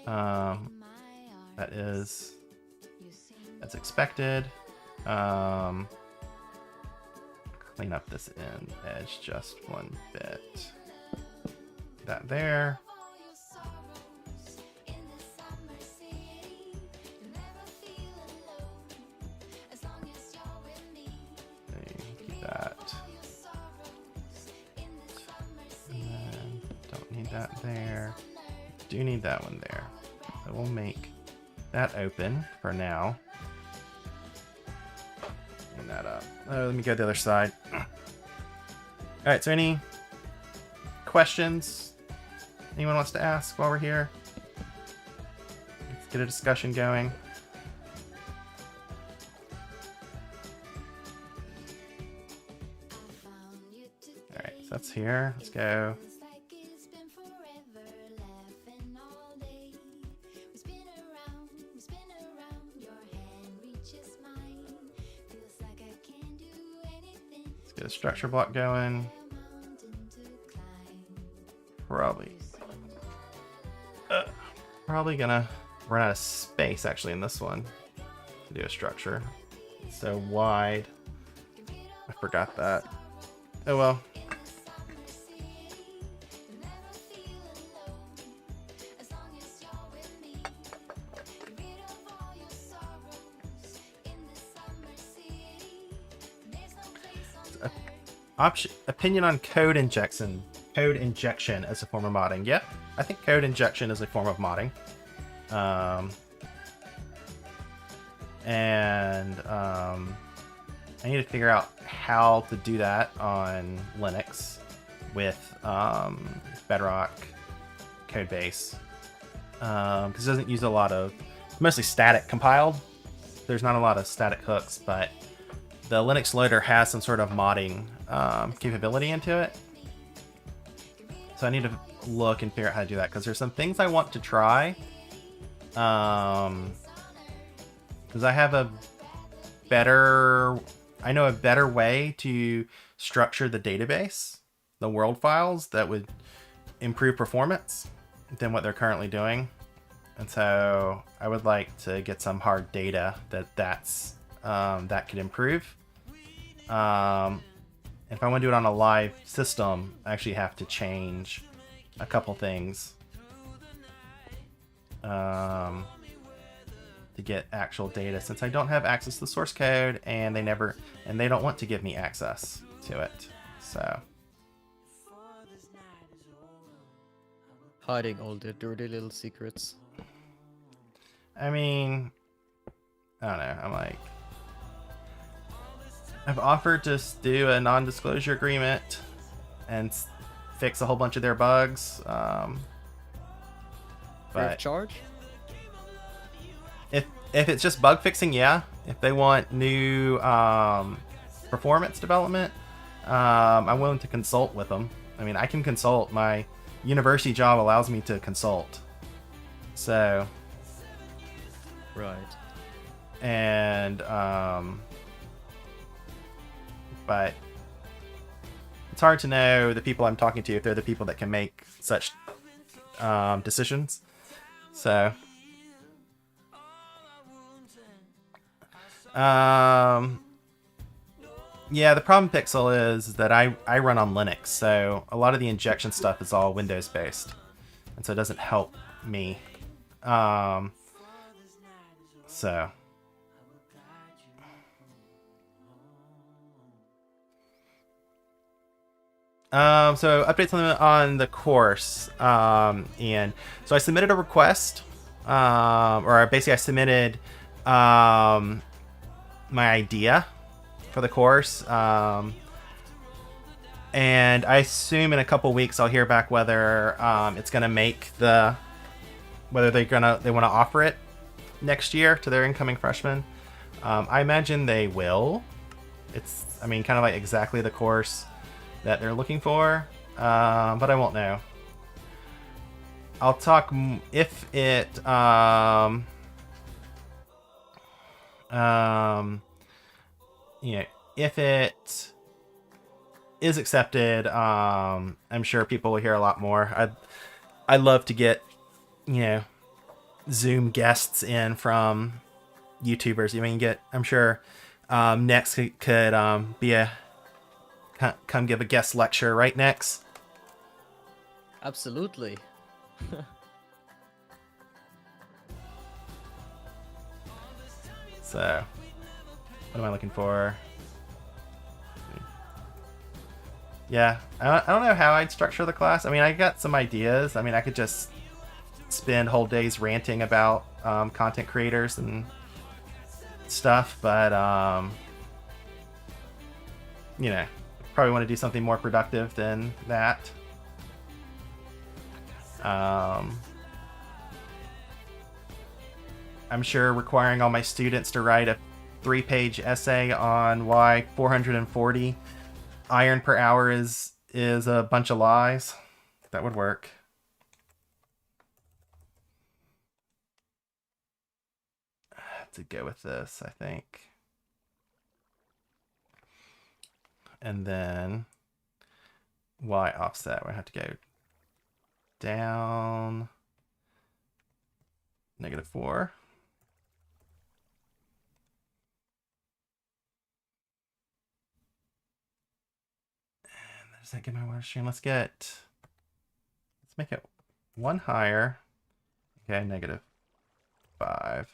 That is as expected. Clean up this end edge just one bit. That there. Keep that. And then don't need that there. Do need that one there. So we'll make that open for now. Clean that up. Let me go to the other side. Alright, so any questions anyone wants to ask while we're here? Let's get a discussion going. Alright, so that's here. Let's go. Get a structure block going. Probably gonna run out of space actually in this one to do a structure. It's so wide. I forgot that. Oh well. Opinion on code injection. Code injection as a form of modding. Yep, I think code injection is a form of modding. I need to figure out how to do that on Linux with Bedrock codebase. Because it doesn't use a lot of, it's mostly static compiled. There's not a lot of static hooks, but the Linux loader has some sort of modding capability into it. So I need to look and figure out how to do that, because there's some things I want to try. Because I have a better way to structure the database, the world files, that would improve performance than what they're currently doing. And so I would like to get some hard data that could improve. If I want to do it on a live system, I actually have to change a couple things to get actual data, since I don't have access to the source code, and they don't want to give me access to it. So hiding all the dirty little secrets. I mean, I don't know. I've offered to do a non-disclosure agreement and fix a whole bunch of their bugs. Free of charge? If it's just bug fixing, yeah. If they want new performance development, I'm willing to consult with them. I mean, I can consult. My university job allows me to consult. So. Right. And but it's hard to know the people I'm talking to if they're the people that can make such decisions. So yeah, the problem, Pixel, is that I run on Linux, so a lot of the injection stuff is all Windows based, and so it doesn't help me. So updates on the course, and so I submitted a request, or basically I submitted my idea for the course, And I assume in a couple weeks I'll hear back whether it's gonna make whether they want to offer it next year to their incoming freshmen. I imagine they will. It's, I mean, kind of like exactly the course that they're looking for, but I won't know. I'll talk if it if it is accepted, I'm sure people will hear a lot more. I'd love to get, Zoom guests in from YouTubers. I mean, I'm sure Nex could come give a guest lecture, right, Nex? Absolutely. So, what am I looking for? Yeah, I don't know how I'd structure the class. I mean, I got some ideas. I mean, I could just spend whole days ranting about content creators and stuff, but probably want to do something more productive than that. I'm sure requiring all my students to write a 3-page essay on why 440 iron per hour is a bunch of lies. That would work. I have to go with this, I think. And then y offset, we have to go down -4. And does that get my water stream? Let's make it one higher. Okay, -5.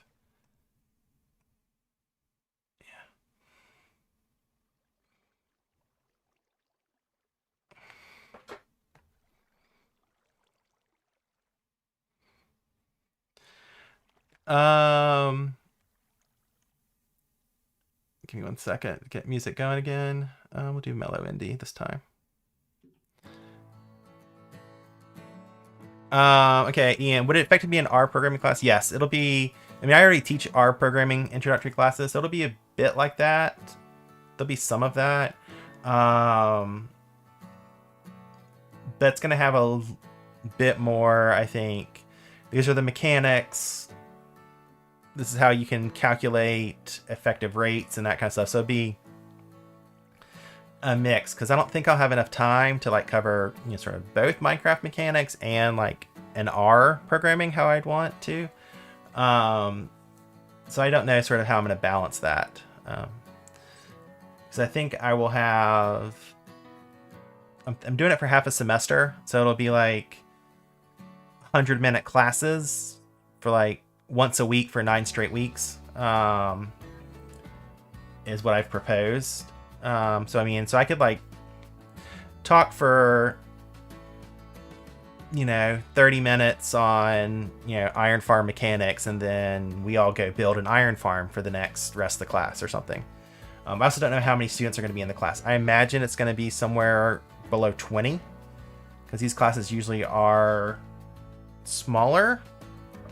Give me 1 second. Get music going again. We'll do mellow indie this time. Okay, Ian, would it effectively be an R programming class? Yes, it'll be. I mean, I already teach R programming introductory classes, so it'll be a bit like that. There'll be some of that. That's going to have a bit more, I think. These are the mechanics. This is how you can calculate effective rates and that kind of stuff. So it'd be a mix, because I don't think I'll have enough time to like cover sort of both Minecraft mechanics and like an R programming how I'd want to. So I don't know sort of how I'm going to balance that. Because I think I will have. I'm doing it for half a semester, so it'll be like 100-minute classes for like once a week for 9 straight weeks. Is what I've proposed. So I mean, so I could like talk for 30 minutes on iron farm mechanics, and then we all go build an iron farm for the rest of the class or something. I also don't know how many students are going to be in the class. I imagine it's going to be somewhere below 20, because these classes usually are smaller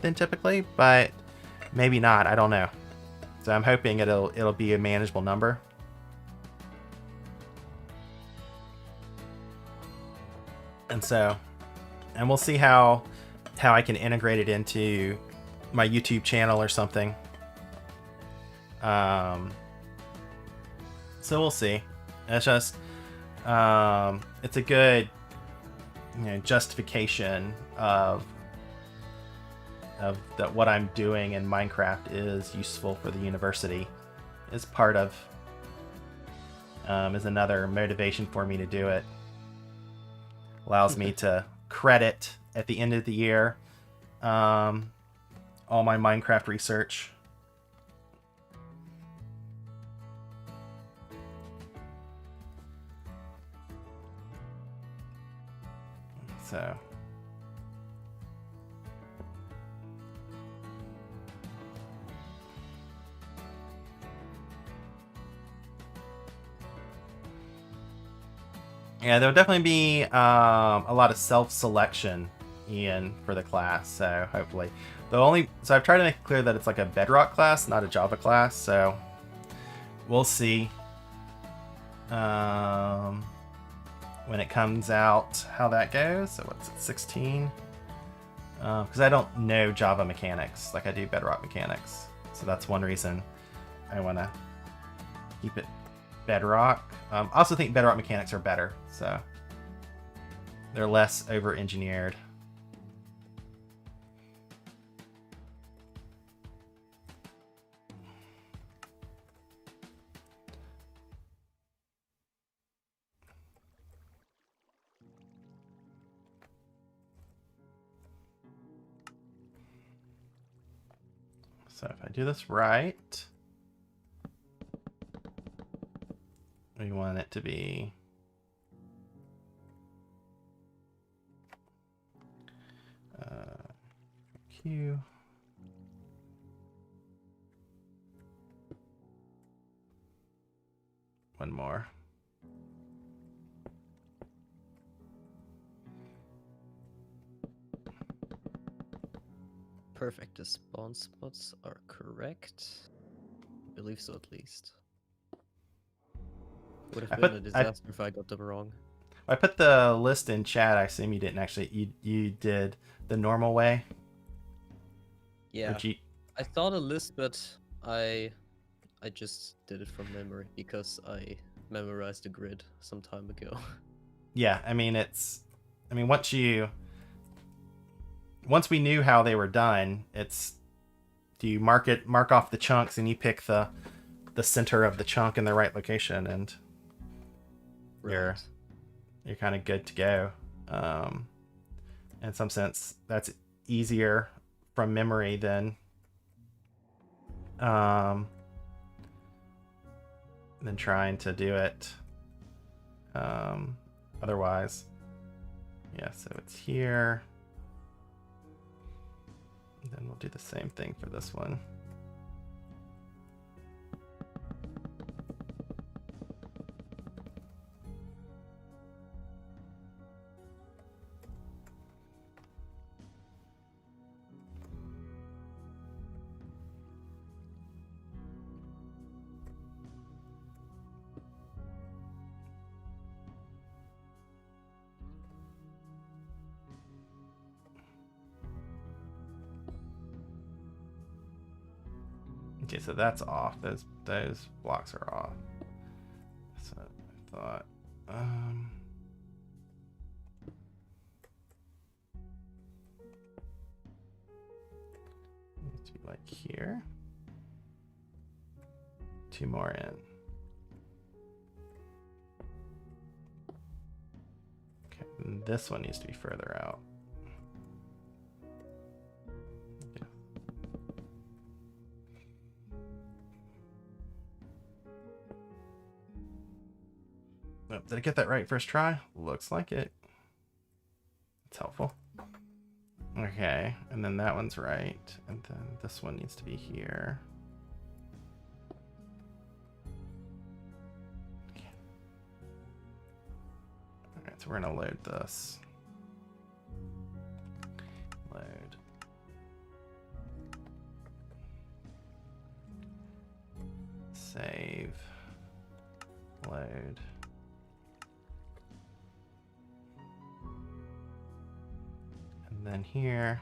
than typically, but maybe not. I don't know. So I'm hoping it'll be a manageable number. And we'll see how I can integrate it into my YouTube channel or something. So we'll see. It's just it's a good justification of that what I'm doing in Minecraft is useful for the university. Is part of is another motivation for me to do it. Allows me to credit at the end of the year all my Minecraft research. So Yeah, there'll definitely be a lot of self-selection, Ian, for the class. So hopefully, so I've tried to make it clear that it's like a Bedrock class, not a Java class. So we'll see when it comes out how that goes. So what's it, 16? Because I don't know Java mechanics like I do Bedrock mechanics. So that's one reason I want to keep it Bedrock. I also think Bedrock mechanics are better, so they're less over-engineered. So if I do this right, we want it to be Q. One more. Perfect. The spawn spots are correct. I believe so, at least. Would have been a disaster if I got them wrong. I put the list in chat. I assume you didn't actually. You did the normal way. Yeah. I saw the list, but I just did it from memory because I memorized the grid some time ago. Yeah, I mean once we knew how they were done, do you mark off the chunks and you pick the center of the chunk in the right location, and right. you're kind of good to go. In some sense, that's easier from memory than trying to do it otherwise. Yeah, so it's here. And then we'll do the same thing for this one. Okay, so that's off. Those blocks are off. So I thought, needs to be like here. 2 more in. Okay, and this one needs to be further out. Did I get that right first try? Looks like it. It's helpful. Okay, and then that one's right. And then this one needs to be here. Okay. Alright, so we're gonna load this. Load. Save. Load. And then here,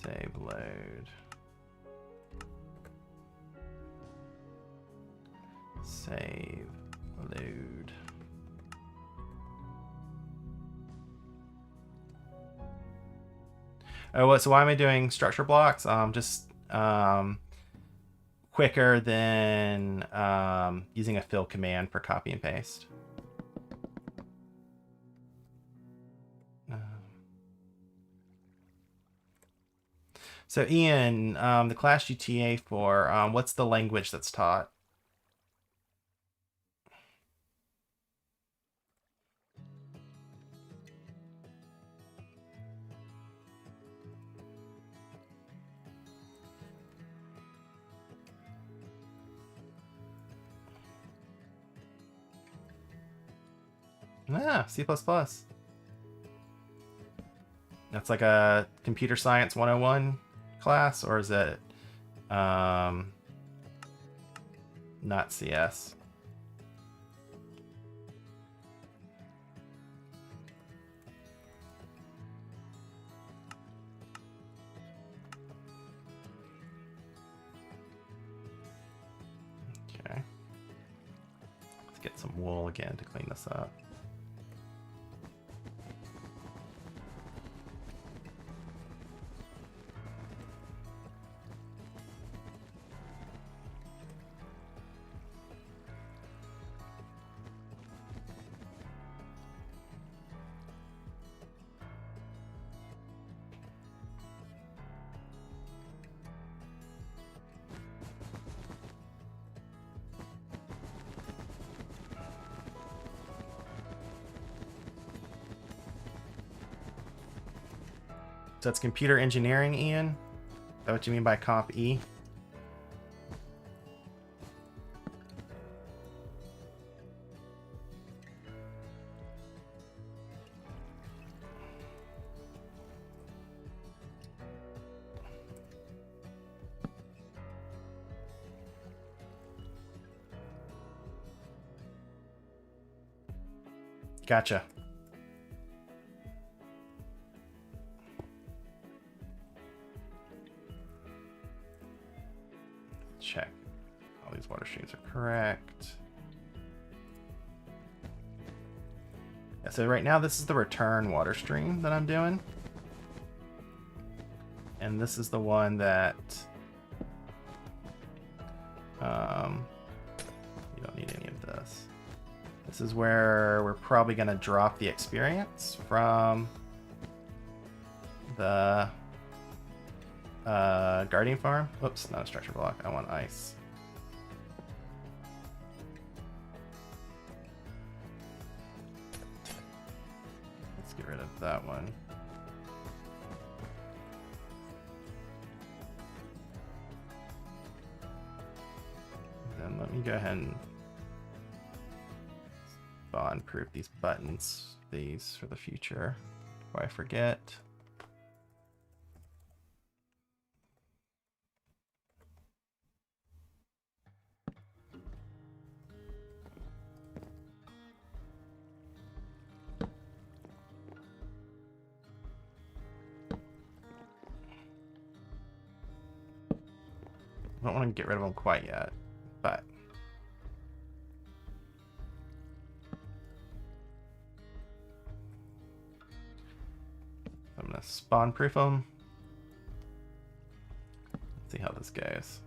save, load, save, load. Oh, so why am I doing structure blocks? Just quicker than using a fill command for copy and paste. So Ian, the class you TA for, what's the language that's taught? Ah, C++. That's like a computer science 101 class, or is it not CS? Okay. Let's get some wool again to clean this up. So it's computer engineering, Ian? Is that what you mean by Comp E? Gotcha. Check. All these water streams are correct. Yeah, so right now this is the return water stream that I'm doing. And this is the one that you don't need any of this. This is where we're probably going to drop the experience from the Guardian Farm. Oops, not a structure block. I want ice. Let's get rid of that one. Then let me go ahead and spawn-proof these buttons, these for the future, before I forget. I don't want to get rid of them quite yet, but I'm going to spawn proof them. Let's see how this goes.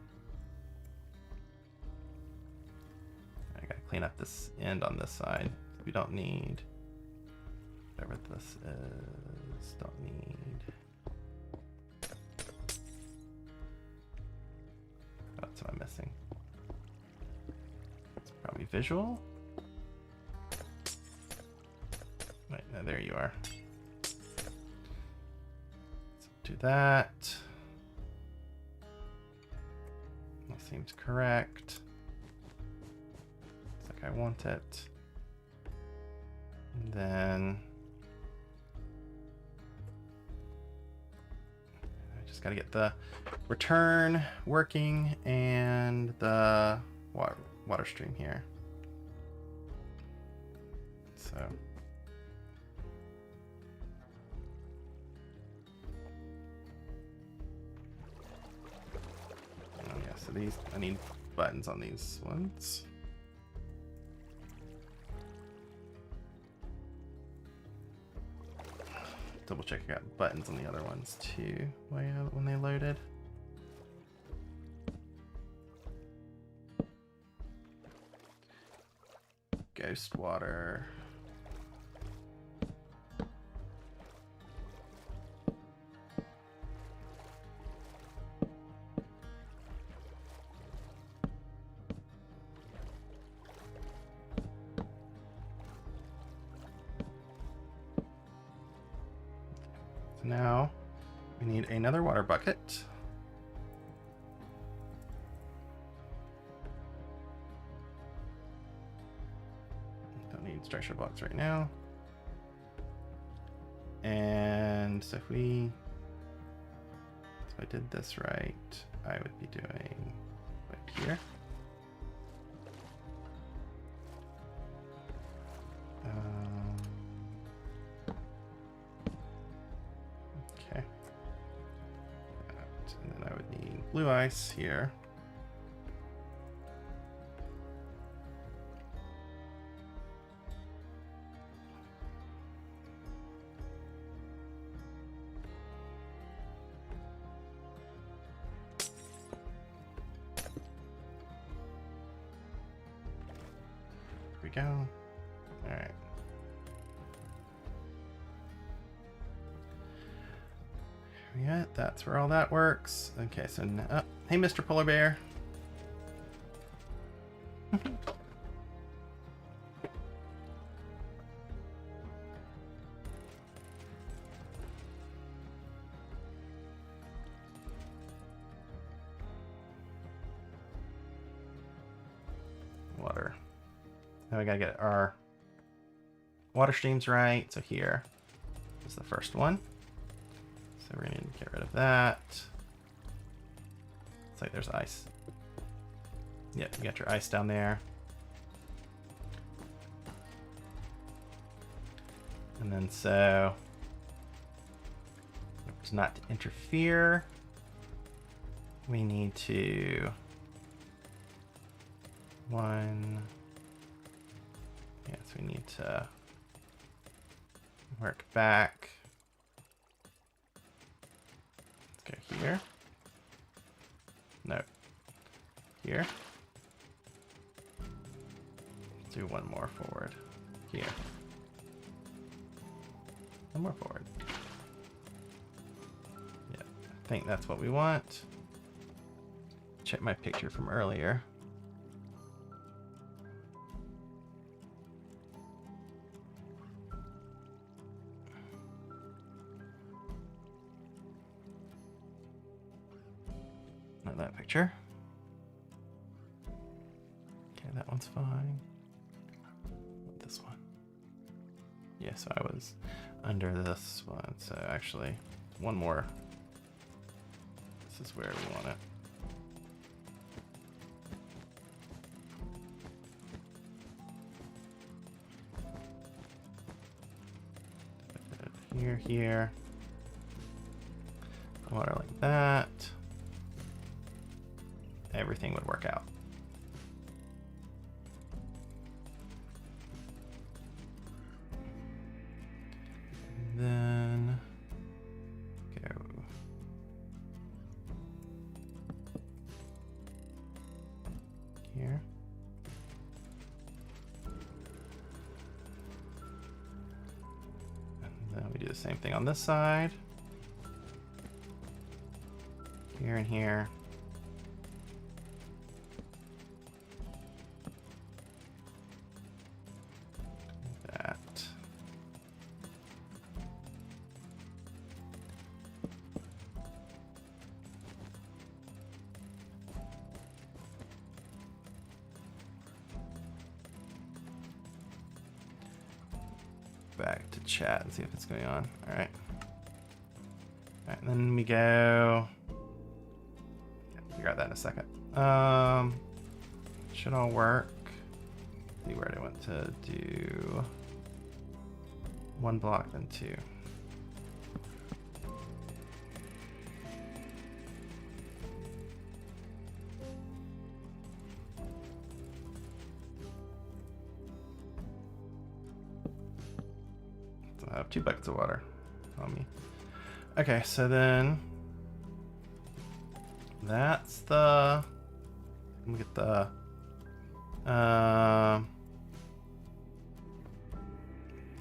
I got to clean up this end on this side. We don't need whatever this is. Don't need. That's what I'm missing. It's probably visual. Wait, no, there you are. So do that. That seems correct. Looks like I want it. And then I just got to get the return working and the water stream here. So oh yeah, so these, I need buttons on these ones. Double check I got buttons on the other ones too when they loaded. Ghost water. So now we need another water bucket. Don't need need structure blocks right now. And so if I did this right, I would be doing right here. Okay. And then I would need blue ice here. Here we go. All right. Yeah, that's where all that works. Okay, so now, hey, Mr. Polar Bear. Water. Now we gotta get our water streams right. So here is the first one. So we're gonna need to get rid of that. It's like there's ice. Yep, you got your ice down there. And then so to not to interfere, we need to yes, we need to work back. Let's go here. No. Here. Let's do one more forward. Here. One more forward. Yeah, I think that's what we want. Check my picture from earlier. Not that picture. Okay, that one's fine. This one. Yeah, so I was under this one. So actually, one more. This is where we want it. Here. Water like that. Everything would work out. And then go here. And then we do the same thing on this side. Here and here. Back to chat and see if it's going on. All right. All right, and then we go. Yeah, figure out that in a second. Should all work. See where I want to do one block, then two. I have 2 buckets of water on me. Okay, so then that's the. Let me get the.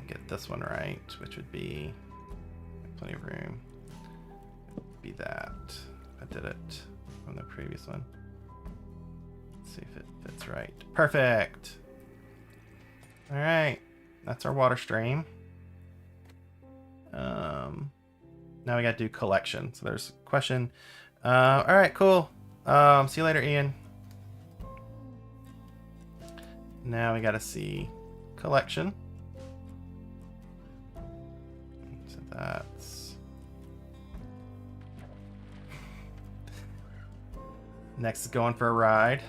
Get this one right, which would be plenty of room. Be that. I did it from the previous one. Let's see if it fits right. Perfect. All right, that's our water stream. Now we got to do collection. So there's a question. All right, cool. See you later, Ian. Now we got to see collection. So that's... Next is going for a ride.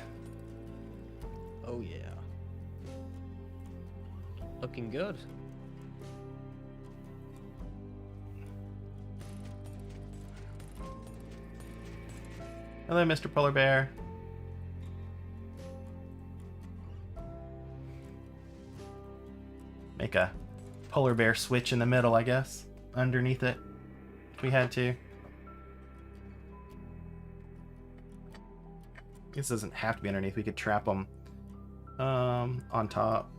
Oh yeah. Looking good. Hello, Mr. Polar Bear. Make a polar bear switch in the middle, I guess. Underneath it, if we had to. This doesn't have to be underneath. We could trap them on top.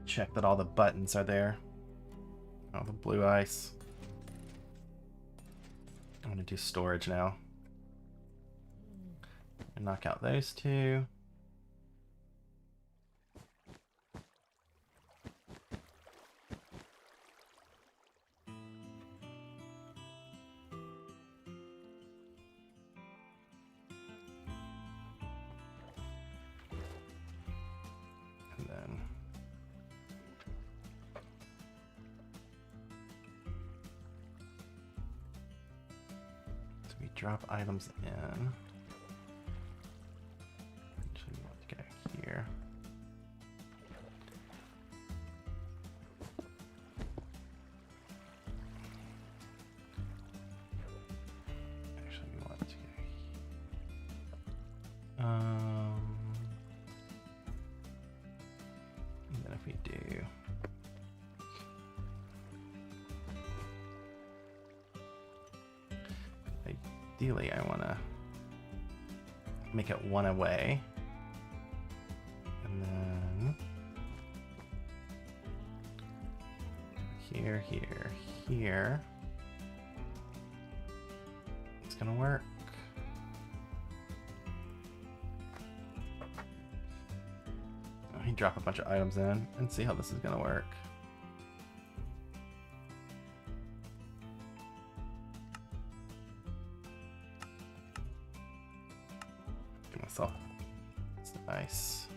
Check that all the buttons are there. Oh, the blue ice. I'm gonna do storage now. And knock out those two. And then we drop items in. Actually, we want to go here. Actually, we want to go here. And then if we do. Ideally, I want to make it one away. And then here, here, here. It's going to work. Let me drop a bunch of items in and see how this is going to work. So it's nice.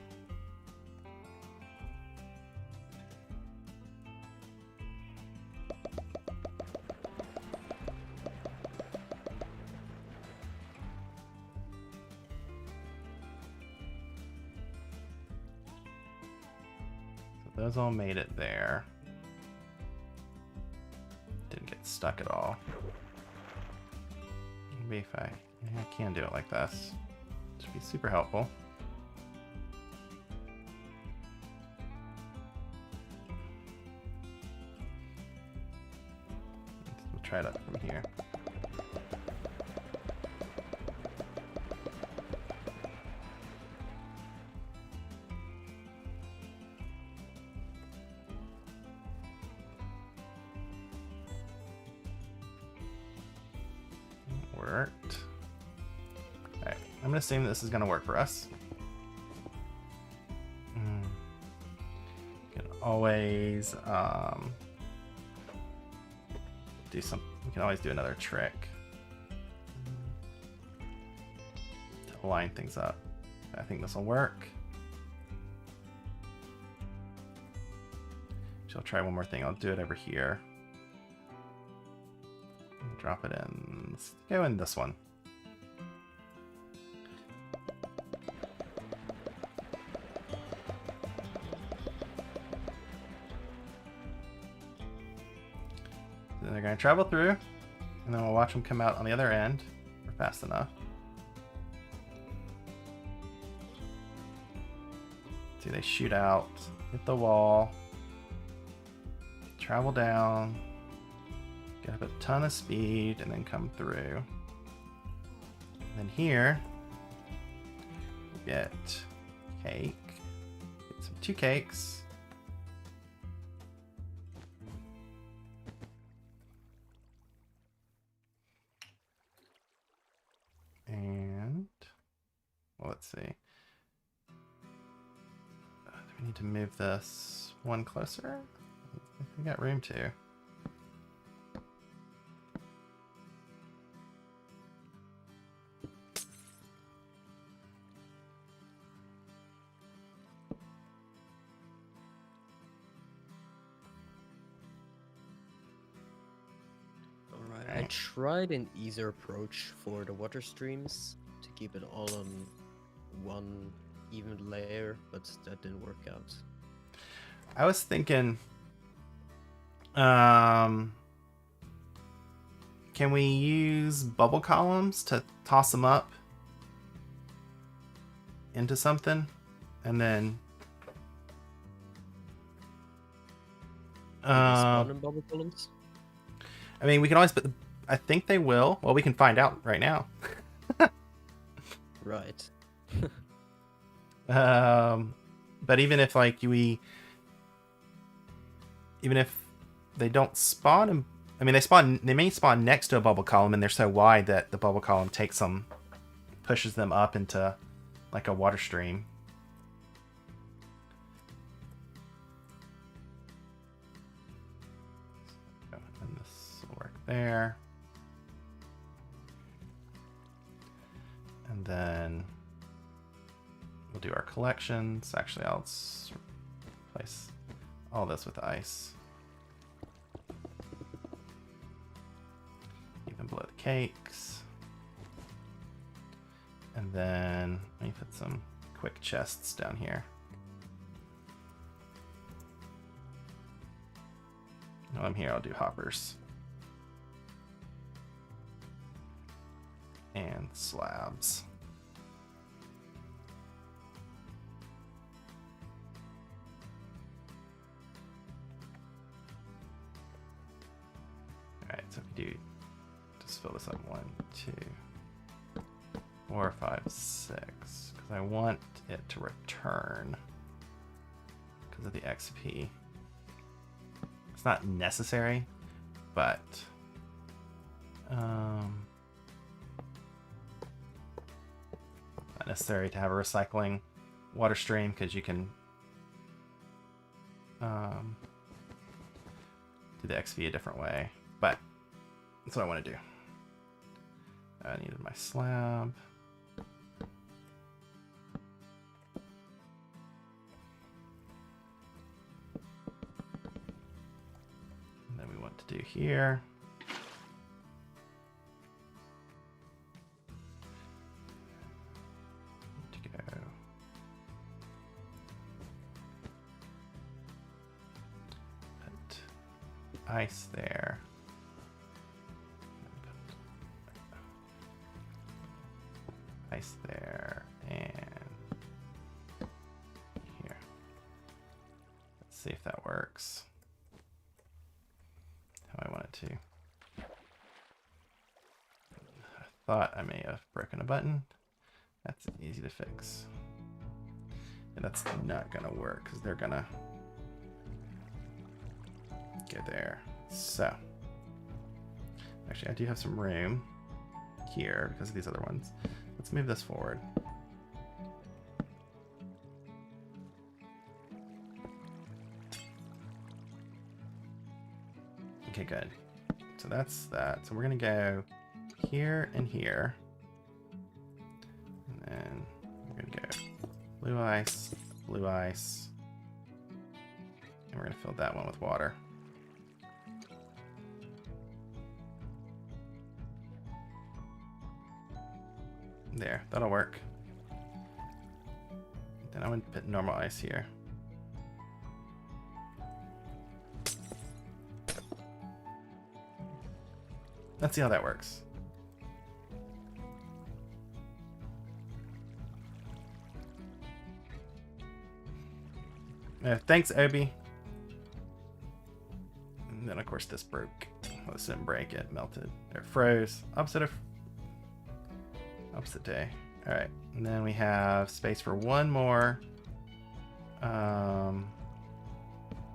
So those all made it there. Didn't get stuck at all. Maybe if I can do it like this. Should be super helpful. We'll try it up from here. Worked. Alright, I'm going to assume this is going to work for us. You can always do some. We can always do another trick to line things up. I think this will work. So I'll try one more thing. I'll do it over here. Drop it in. Let's go in this one. Then they're going to travel through, and then we'll watch them come out on the other end. We're fast enough. See, they shoot out, hit the wall, travel down, get up a ton of speed, and then come through. And then here, we get cake, get some 2 cakes. And, well, let's see. Do we need to move this one closer? I think we got room to. tried an easier approach for the water streams to keep it all on one even layer, but that didn't work out. I was thinking, can we use bubble columns to toss them up into something, and then Spawn in bubble columns? I mean, we can always put the, I think they will. Well, we can find out right now. Right. But even if like even if they don't spawn, I mean, they may spawn next to a bubble column, and they're so wide that the bubble column pushes them up into like a water stream. And this will work there. And then we'll do our collections. Actually, I'll replace all this with ice. Even below the cakes. And then let me put some quick chests down here. While I'm here, I'll do hoppers. And slabs. Alright, so if we do just fill this up 1, 2, 4, 5, 6. Because I want it to return because of the XP. It's not necessary, but not necessary to have a recycling water stream because you can do the XP a different way. But that's what I want to do. I needed my slab. And then we want to do here. Ice there. Ice there and here. Let's see if that works. How I want it to. I thought I may have broken a button. That's easy to fix. And that's not gonna work because they're gonna go there. So actually I do have some room here because of these other ones. Let's move this forward. Okay, good. So that's that. So we're gonna go here and here. And then we're gonna go blue ice, blue ice. And we're gonna fill that one with water. There, that'll work. Then I would put normal ice here. Let's see how that works. Thanks, Obi. And then, of course, this broke. Well, this didn't break, it melted. It froze. Opposite day. All right, and then we have space for one more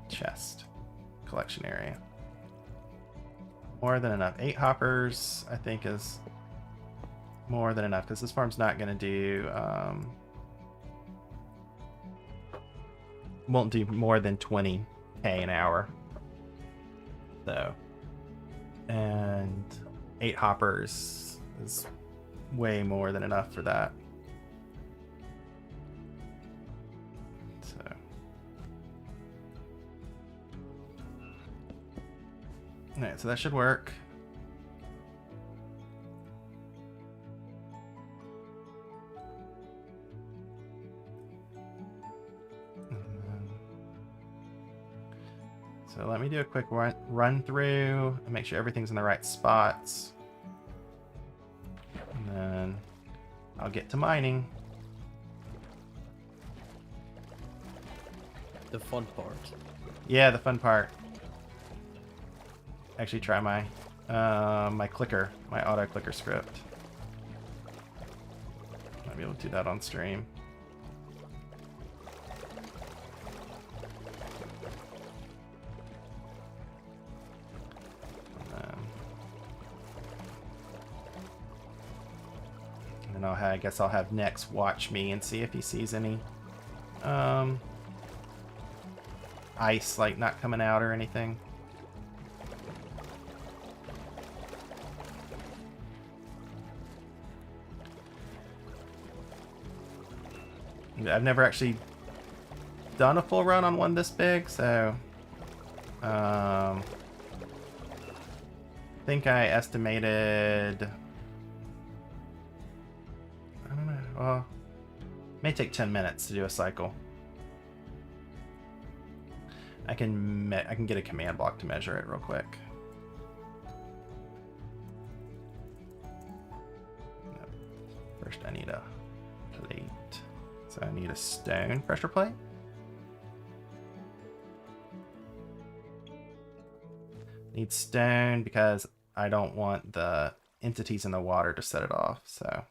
chest collection area. More than enough. 8 hoppers, I think, is more than enough because this farm's not going to do won't do more than 20k an hour. So, and 8 hoppers is way more than enough for that. So alright, so that should work. So let me do a quick run through and make sure everything's in the right spots. And then I'll get to mining. The fun part. Yeah, the fun part. Actually try my my clicker, my auto clicker script. Might be able to do that on stream. And then I guess I'll have Nex watch me and see if he sees any ice like not coming out or anything. I've never actually done a full run on one this big, so I think I estimated, I don't know, well, may take 10 minutes to do a cycle. I can get a command block to measure it real quick. First I need a plate. So I need a stone pressure plate. Need stone because I don't want the entities in the water to set it off, so.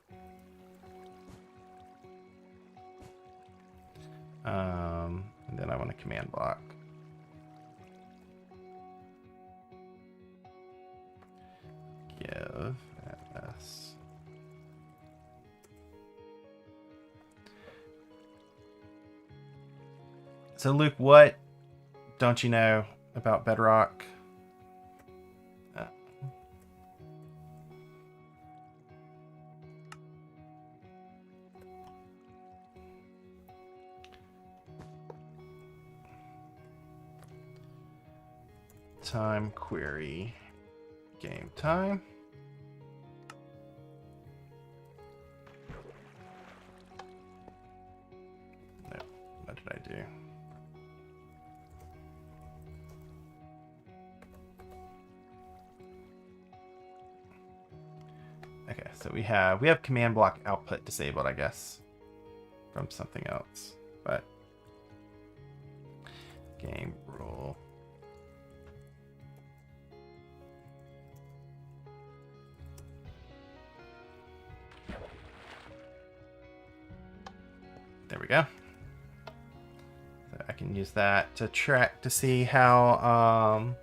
And then I want a command block. Give S. So Luke, what don't you know about Bedrock? Time query. Game time. No, what did I do? Okay, so we have command block output disabled, I guess, from something else, but game rule. There we go. So I can use that to track to see how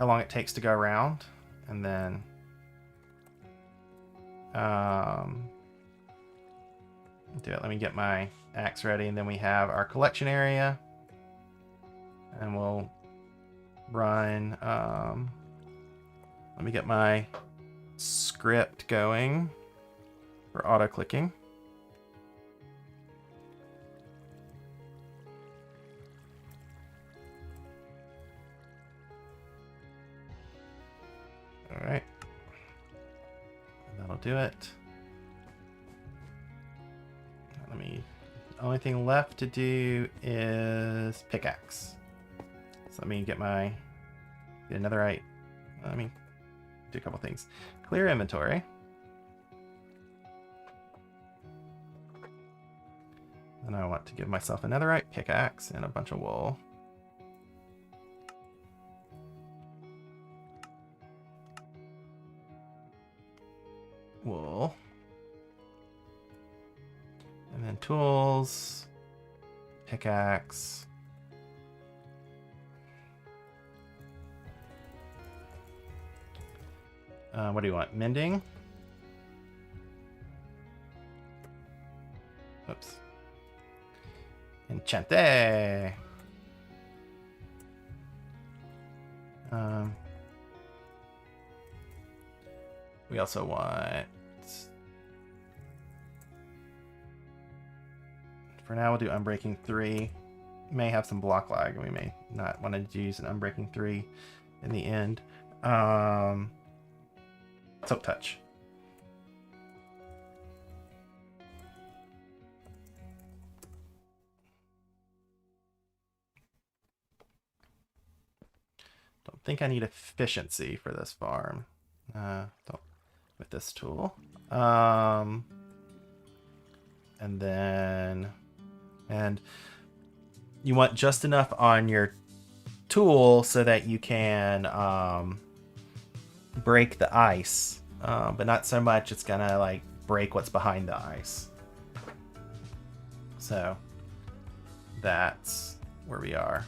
long it takes to go around, and then do it. Let me get my axe ready, and then we have our collection area, and we'll run. Let me get my script going for auto clicking. All right, that'll do it. Only thing left to do is pickaxe. So let me get another item. Let me do a couple things. Clear inventory. And I want to give myself another right pickaxe and a bunch of wool. Wool. And then tools, pickaxe. What do you want? Mending? Oops. Enchante. We also want. For now, we'll do Unbreaking 3. May have some block lag, and we may not want to use an Unbreaking 3 in the end. Silk Touch. think I need efficiency for this farm. Don't with this tool. And then, and you want just enough on your tool so that you can break the ice, but not so much it's gonna like break what's behind the ice. So that's where we are.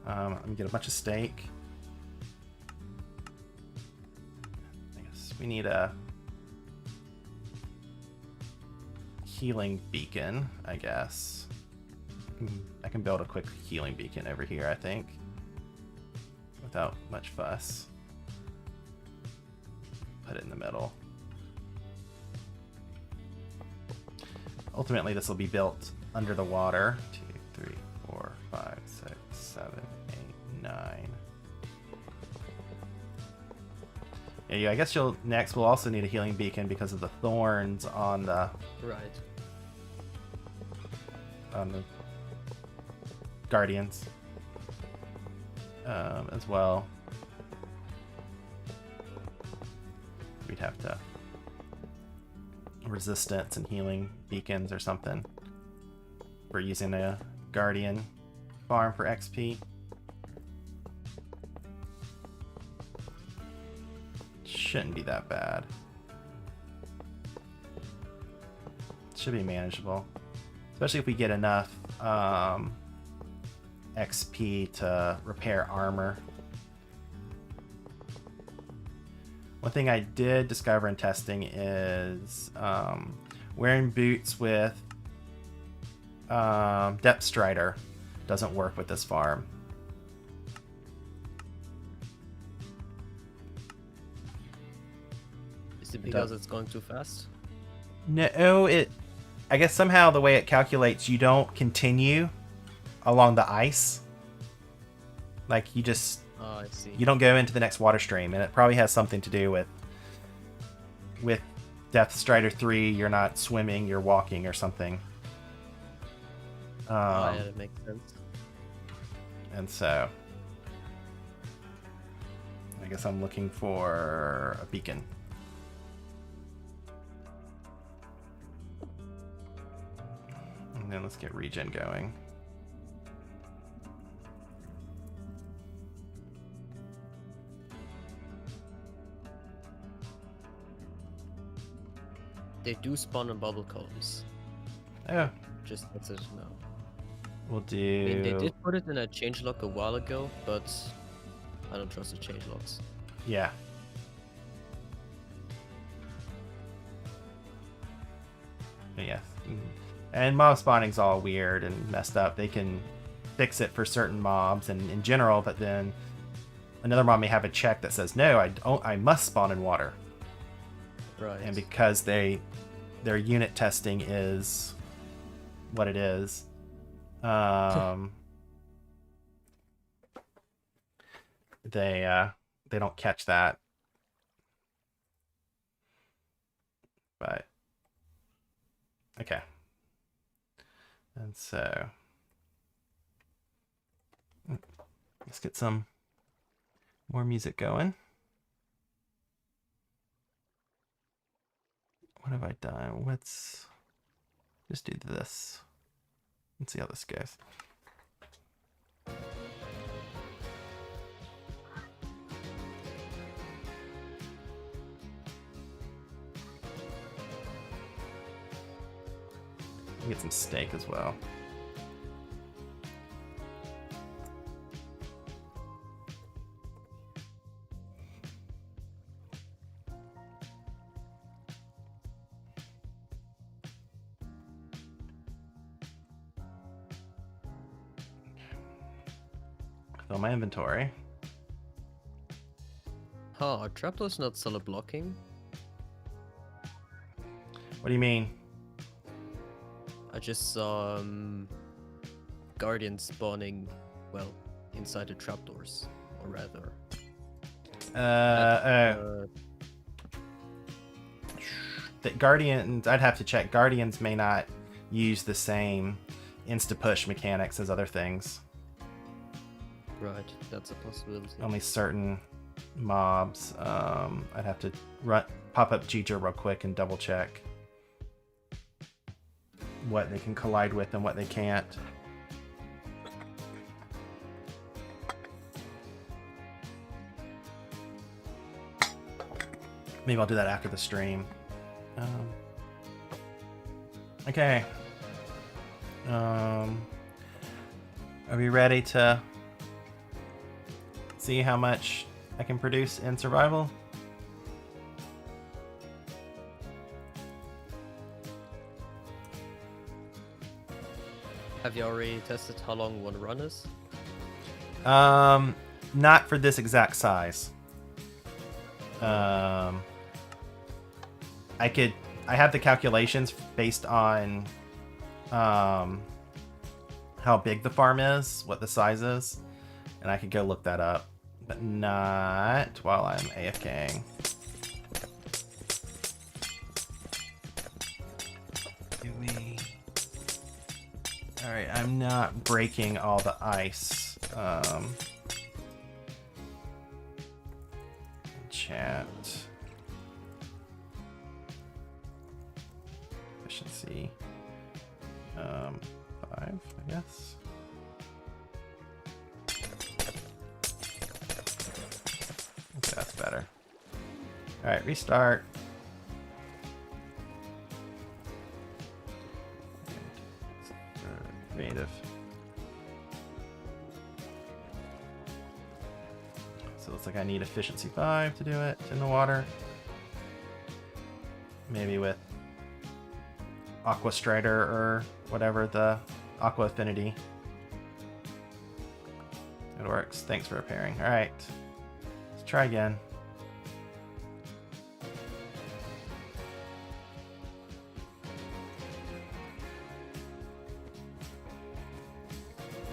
I'm gonna get a bunch of steak. I guess we need a healing beacon, I guess. I can build a quick healing beacon over here, I think, without much fuss. Put it in the middle. Ultimately, this will be built under the water. 2, 3, 4, 5, 6, 7, 8, 9. Yeah, I guess next we'll also need a healing beacon because of the thorns on the guardians as well. We'd have to resistance and healing beacons or something. We're using a guardian farm for XP. Shouldn't be that bad. Should be manageable, especially if we get enough XP to repair armor. One thing I did discover in testing is wearing boots with Depth Strider doesn't work with this farm. Is it because it's going too fast? No, I guess somehow the way it calculates, you don't continue along the ice. Like you just, I see. You don't go into the next water stream, and it probably has something to do with Depth Strider 3. You're not swimming, you're walking or something. Yeah, that makes sense. And so, I guess I'm looking for a beacon. And then let's get regen going. They do spawn in bubble columns. Oh, Just that's it now. we'll do. I mean, they did put it in a changelog a while ago, but I don't trust the changelogs. Yeah. But yeah. And mob spawning's all weird and messed up. They can fix it for certain mobs and in general, but then another mob may have a check that says, no, I must spawn in water. Right. And because their unit testing is what it is, they don't catch that. But okay. And so let's get some more music going. What have I done? Let's just do this. Let's see how this goes. Get some steak as well. Fill my inventory. Huh, are trapdoors not solo blocking? What do you mean? I just saw guardians spawning, well, inside the trapdoors, or rather. The Guardians, I'd have to check. Guardians may not use the same insta-push mechanics as other things. Right, that's a possibility. Only certain mobs. I'd have to pop up Gija real quick and double check what they can collide with and what they can't. Maybe I'll do that after the stream. Okay. Are we ready to see how much I can produce in survival? Have you already tested how long one run is? Not for this exact size. I have the calculations based on how big the farm is, what the size is, and I could go look that up, but not while I'm AFKing. Alright, I'm not breaking all the ice. Chat. Efficiency. 5, I guess. Okay, that's better. Alright, restart. Creative. So it looks like I need efficiency 5 to do it in the water. Maybe with Aqua Strider or whatever, the Aqua Affinity. It works. Thanks for repairing. Alright. Let's try again.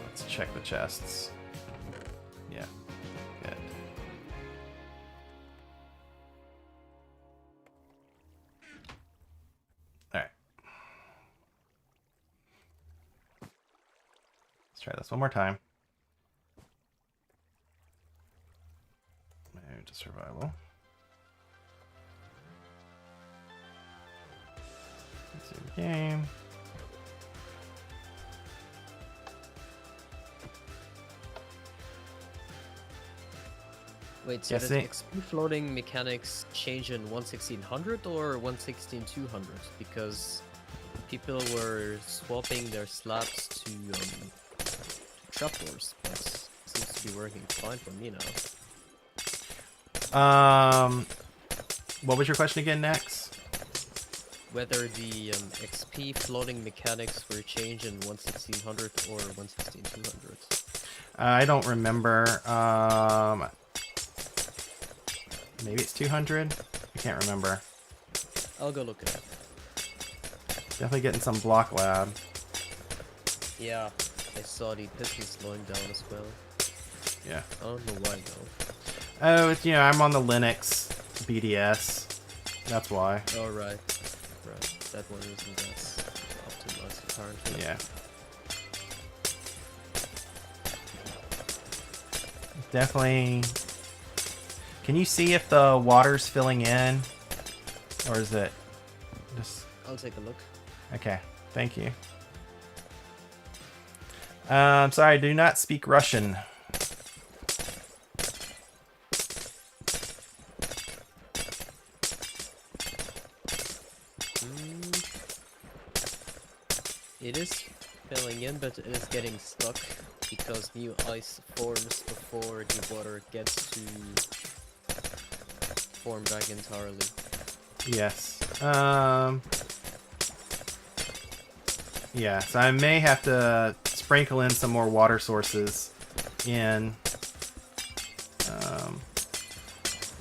Let's check the chests. Yeah. Good. Alright. Let's try this one more time. Move to survival. Let's see the game. Wait, so Yes, did XP floating mechanics change in 1.1600 or 1.16.200? Because people were swapping their slabs to trapdoors, but seems to be working fine for me now. What was your question again, Nex? Whether the XP floating mechanics were changed in 1.1600 or 1.16.200. I don't remember. Maybe it's 200? I can't remember. I'll go look it up. Definitely getting some block lab. Yeah, I saw the pistons slowing down as well. Yeah. I don't know why though. Oh, it's, you know, I'm on the Linux BDS. That's why. Oh, right. Right. That one isn't as optimized apparently. Yeah. Definitely. Can you see if the water's filling in? Or is it just... I'll take a look. Okay. Thank you. Sorry, I do not speak Russian. It is filling in, but it is getting stuck because new ice forms before the water gets to form back entirely. Yes. Yeah, so I may have to sprinkle in some more water sources in.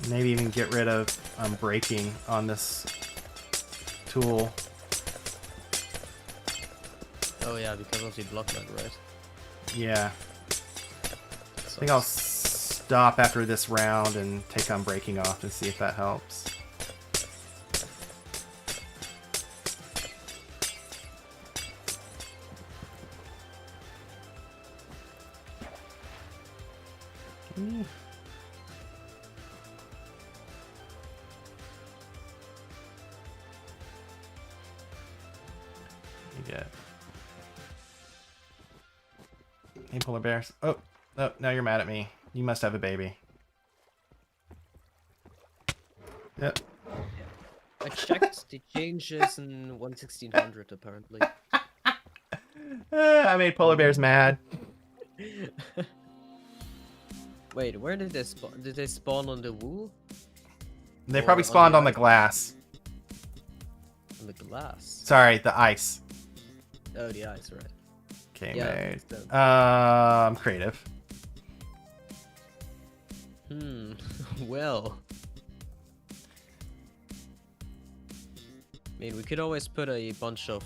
Maybe even get rid of braking on this tool. Oh yeah, because of the block lag, right? Yeah. I think I'll stop after this round and take braking off and see if that helps. Ooh. You get. Hey, polar bears. Oh, now you're mad at me. You must have a baby. Yep. I checked the changes in 1/1600 apparently. I made polar bears mad. Wait, where did they spawn? Did they spawn on the wool? They Or probably spawned on the ice? glass. On the glass. Sorry, the ice. Oh, the ice, right? Okay, Yeah. made. Creative. Well. I mean, we could always put a bunch of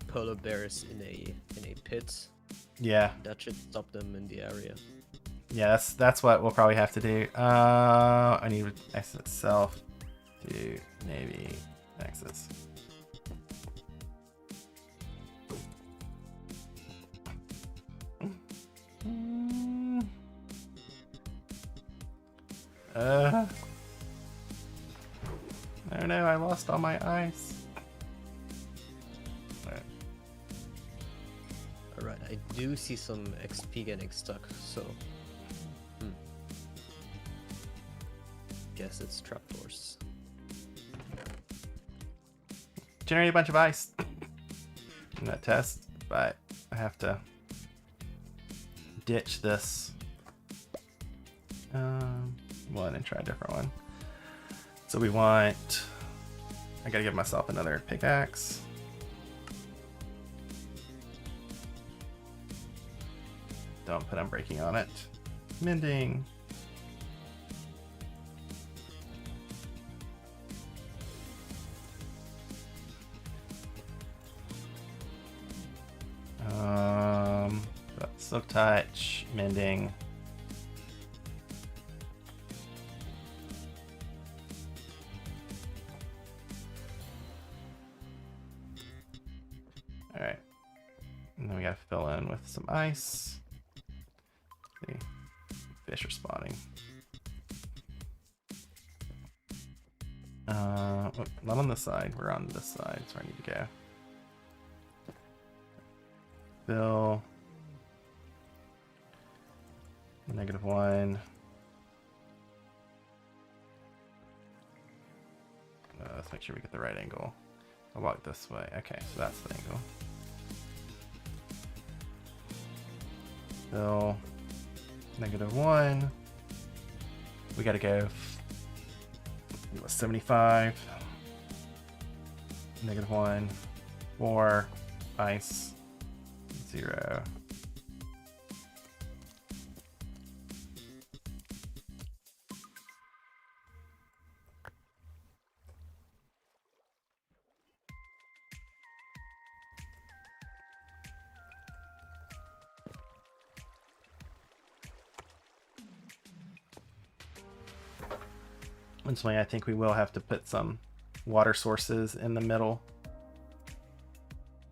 polar bears in a pit. Yeah. That should stop them in the area. Yeah, that's what we'll probably have to do. I need exit self to Navy exits. Oh no, I lost all my ice. Alright, I do see some XP getting stuck, so... Guess it's trapdoors. Generate a bunch of ice in that test, but I have to ditch this one and try a different one. So we want, I gotta give myself another pickaxe. Don't put unbreaking on it. Mending. Silk touch, mending. All right, and then we gotta fill in with some ice. See, fish are spawning. Not on this side. We're on this side, so I need to go. Fill. -1. Let's make sure we get the right angle. I'll walk this way. Okay, so that's the angle. Fill. -1. We gotta go 75. -1. 4. Ice. 0. Eventually, I think we will have to put some water sources in the middle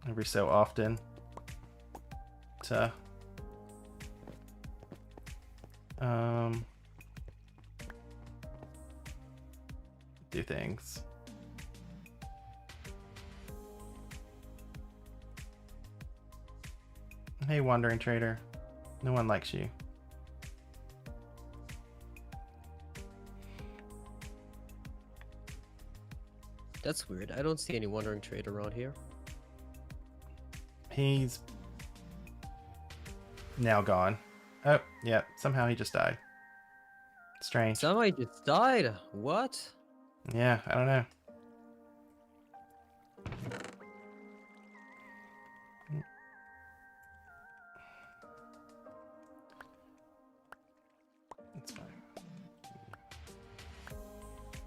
every so often to do things. Hey, wandering trader. No one likes you. That's weird. I don't see any wandering trade around here. He's now gone. Oh, yeah. Somehow he just died. Strange. Somebody just died. What? Yeah, I don't know. That's fine.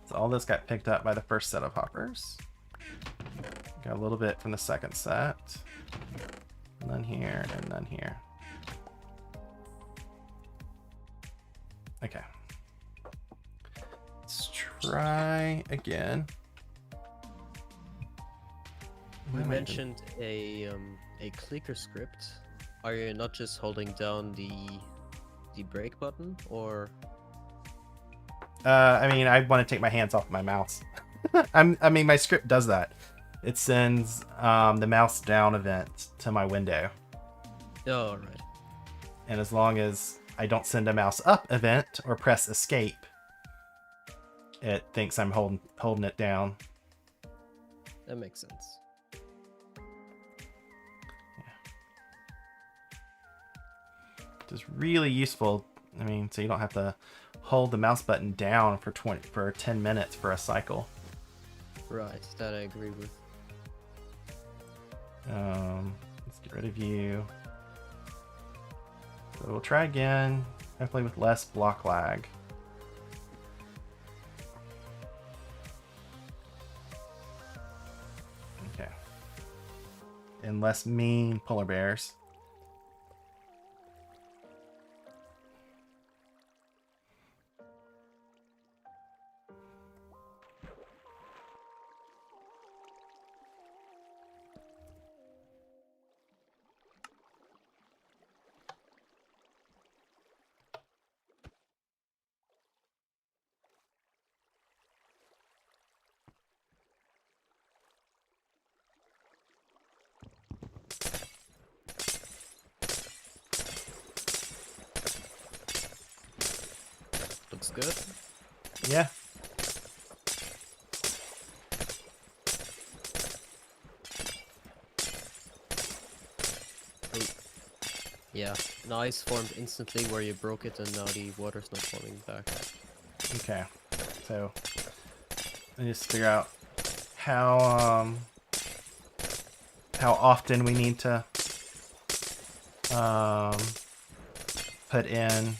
So all this got picked up by the first set of hoppers. Got a little bit from the second set. None here and none here. Okay. Let's try again. We mentioned a clicker script. Are you not just holding down the the brake button, or? I mean, I want to take my hands off my mouse. I mean, my script does that. It sends the mouse down event to my window. Oh, right. And as long as I don't send a mouse up event or press escape, it thinks I'm holding it down. That makes sense. Which is really useful. I mean, so you don't have to hold the mouse button down for 10 minutes for a cycle. Right, that I agree with. Let's get rid of you. So we'll try again, hopefully with less block lag. Okay. And less mean polar bears. Looks good. Yeah. Oh. Yeah, an ice formed instantly where you broke it, and now the water's not forming back. Okay. So I just figure out how often we need to put in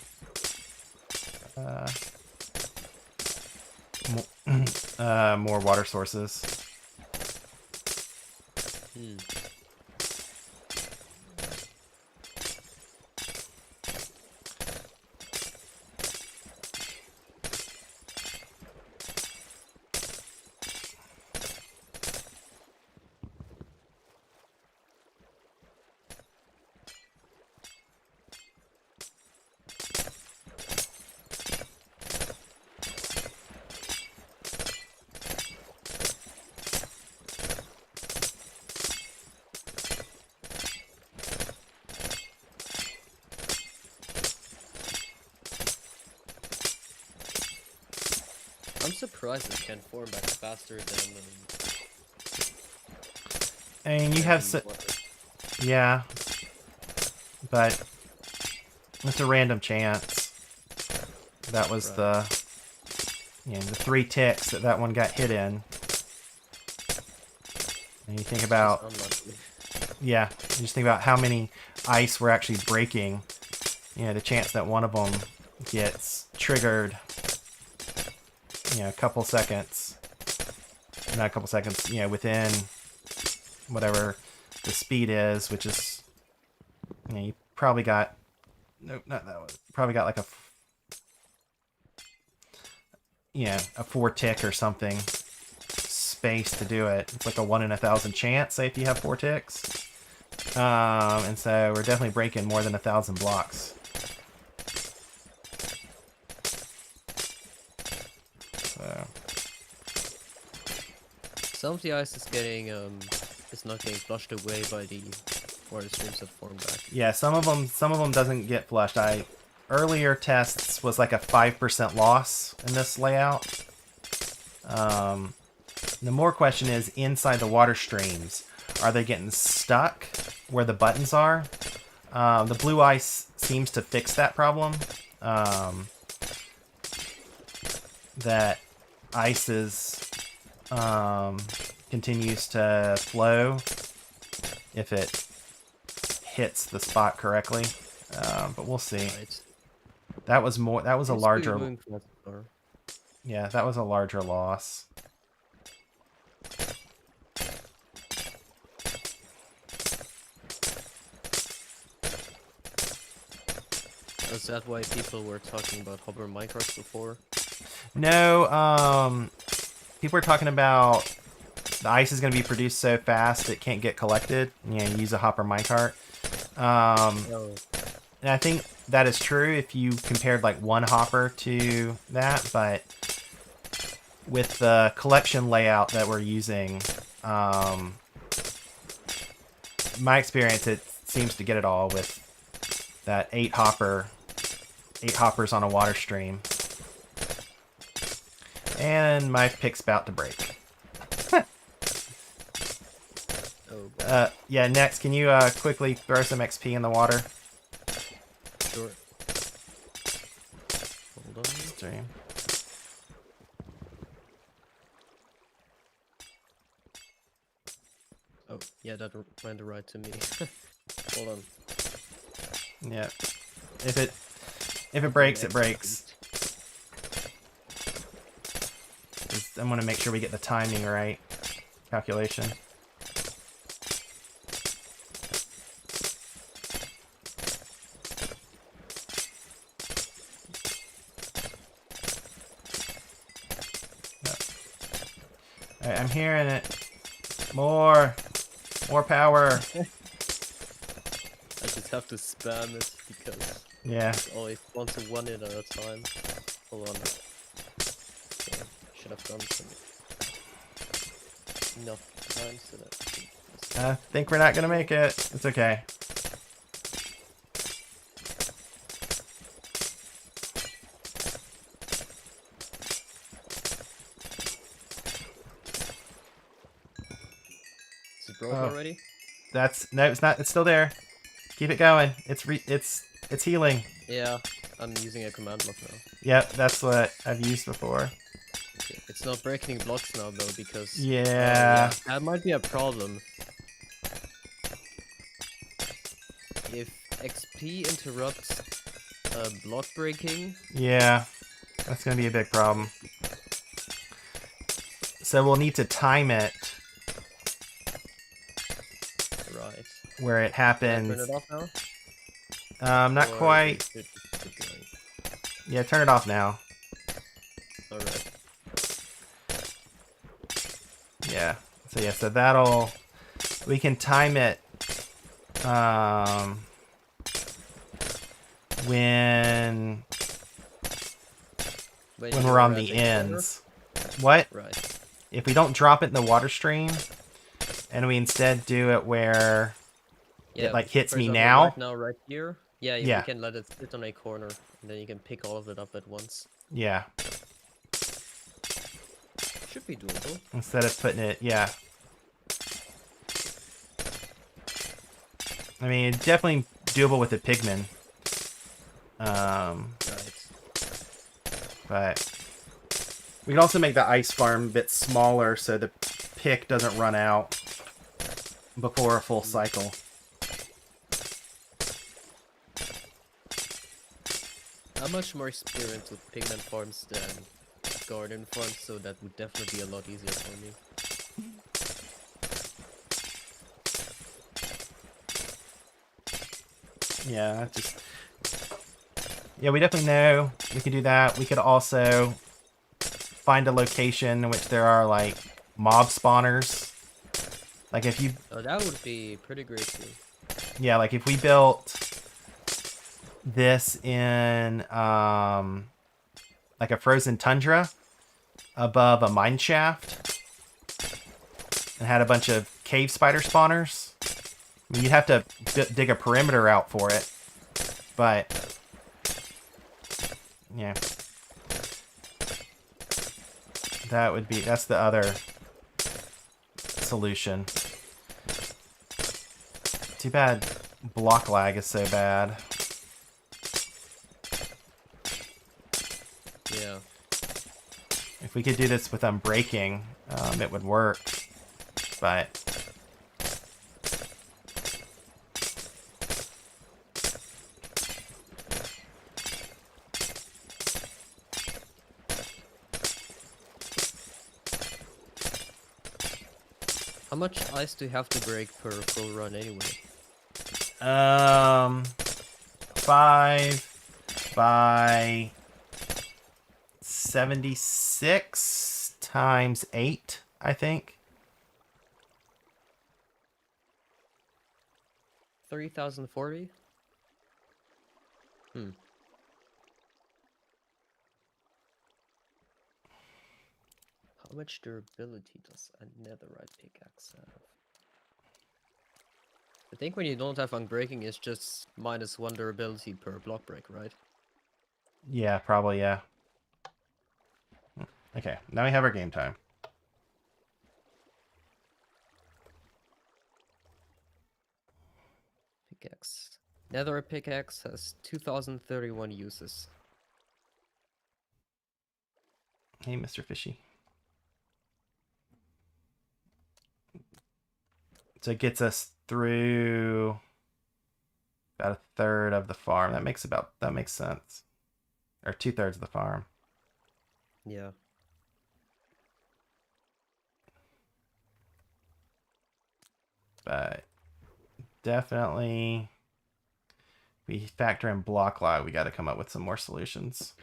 more water sources. I'm surprised it can form back faster than. And you have yeah, but it's a random chance. That was right. the 3 ticks that one got hit in. And you think about, yeah, you just think about how many ice we're actually breaking. You know, the chance that one of them gets triggered, you know, a couple seconds, not a couple seconds, you know, within whatever the speed is, which is, you know, you probably got, nope, not that one, probably got like a, yeah, a 4 tick or something space to do it. It's like a 1 in 1,000 chance, say, if you have 4 ticks. And so we're definitely breaking more than 1,000 blocks. So some of the ice is getting is not getting flushed away by the water streams that form back. Yeah, some of them doesn't get flushed. Earlier tests was like a 5% loss in this layout. The more question is, inside the water streams, are they getting stuck where the buttons are? The blue ice seems to fix that problem. That ice continues to flow if it hits the spot correctly. But we'll see. Right. That was more. That was a larger. Yeah, that was a larger loss. Is that why people were talking about hover minecarts before? No, people are talking about the ice is going to be produced so fast it can't get collected. You know, use a hopper minecart. Oh. And I think that is true if you compared like one hopper to that, but with the collection layout that we're using, my experience, it seems to get it all with that 8 hoppers on a water stream. And my pick's about to break. Yeah, next, can you quickly throw some XP in the water? Sure. Hold on. Stream. Oh, yeah, that went right to me. Hold on. Yeah. If it breaks, it breaks. I'm gonna make sure we get the timing right. Calculation. Alright, I'm hearing it. More power. I just have to spam it because Yeah. it's always wants to one it at a time. Hold on. Okay, should have done some enough time so that. I think we're not gonna make it. It's okay. Is it broke already? No, it's not. It's still there. Keep it going. It's healing. Yeah, I'm using a command block now. Yep, that's what I've used before. Okay. It's not breaking blocks now though because Yeah. that might be a problem. If XP interrupts block breaking. Yeah, that's gonna be a big problem. So we'll need to time it Right. where it happens. Turn it off now? Not Or quite. is it keep going? Yeah, turn it off now. Alright. Yeah. So yeah, so that'll, we can time it when we're on the ends. What? Right. If we don't drop it in the water stream and we instead do it where it like hits for me example, now. Right now, right here. Yeah, Yeah. you can let it sit on a corner, and then you can pick all of it up at once. Yeah. Should be doable. Instead of putting it, yeah. I mean, it's definitely doable with the pigmen. Right. But we can also make the ice farm a bit smaller so the pick doesn't run out before a full cycle. I'm much more experienced with pigment farms than garden farms, so that would definitely be a lot easier for me. Yeah, we definitely know we could do that. We could also find a location in which there are like mob spawners. Like if you, Oh, that would be pretty great too. yeah, like if we built this in like a frozen tundra above a mine shaft and had a bunch of cave spider spawners. I mean, you'd have to dig a perimeter out for it, but yeah, that's the other solution. Too bad block lag is so bad. Yeah. If we could do this with unbreaking, it would work, but How much ice do you have to break per full run anyway? 5 by 76 times 8, I think. 3040? Hmm. How much durability does a netherite pickaxe have? I think when you don't have unbreaking, it's just -1 durability per block break, right? Yeah, probably, yeah. Okay, now we have our game time. Pickaxe. Netherite pickaxe has 2031 uses. Hey, Mr. Fishy. So it gets us through about a third of the farm. That makes sense. Or 2/3 of the farm. Yeah. But definitely, if we factor in block lag, we got to come up with some more solutions.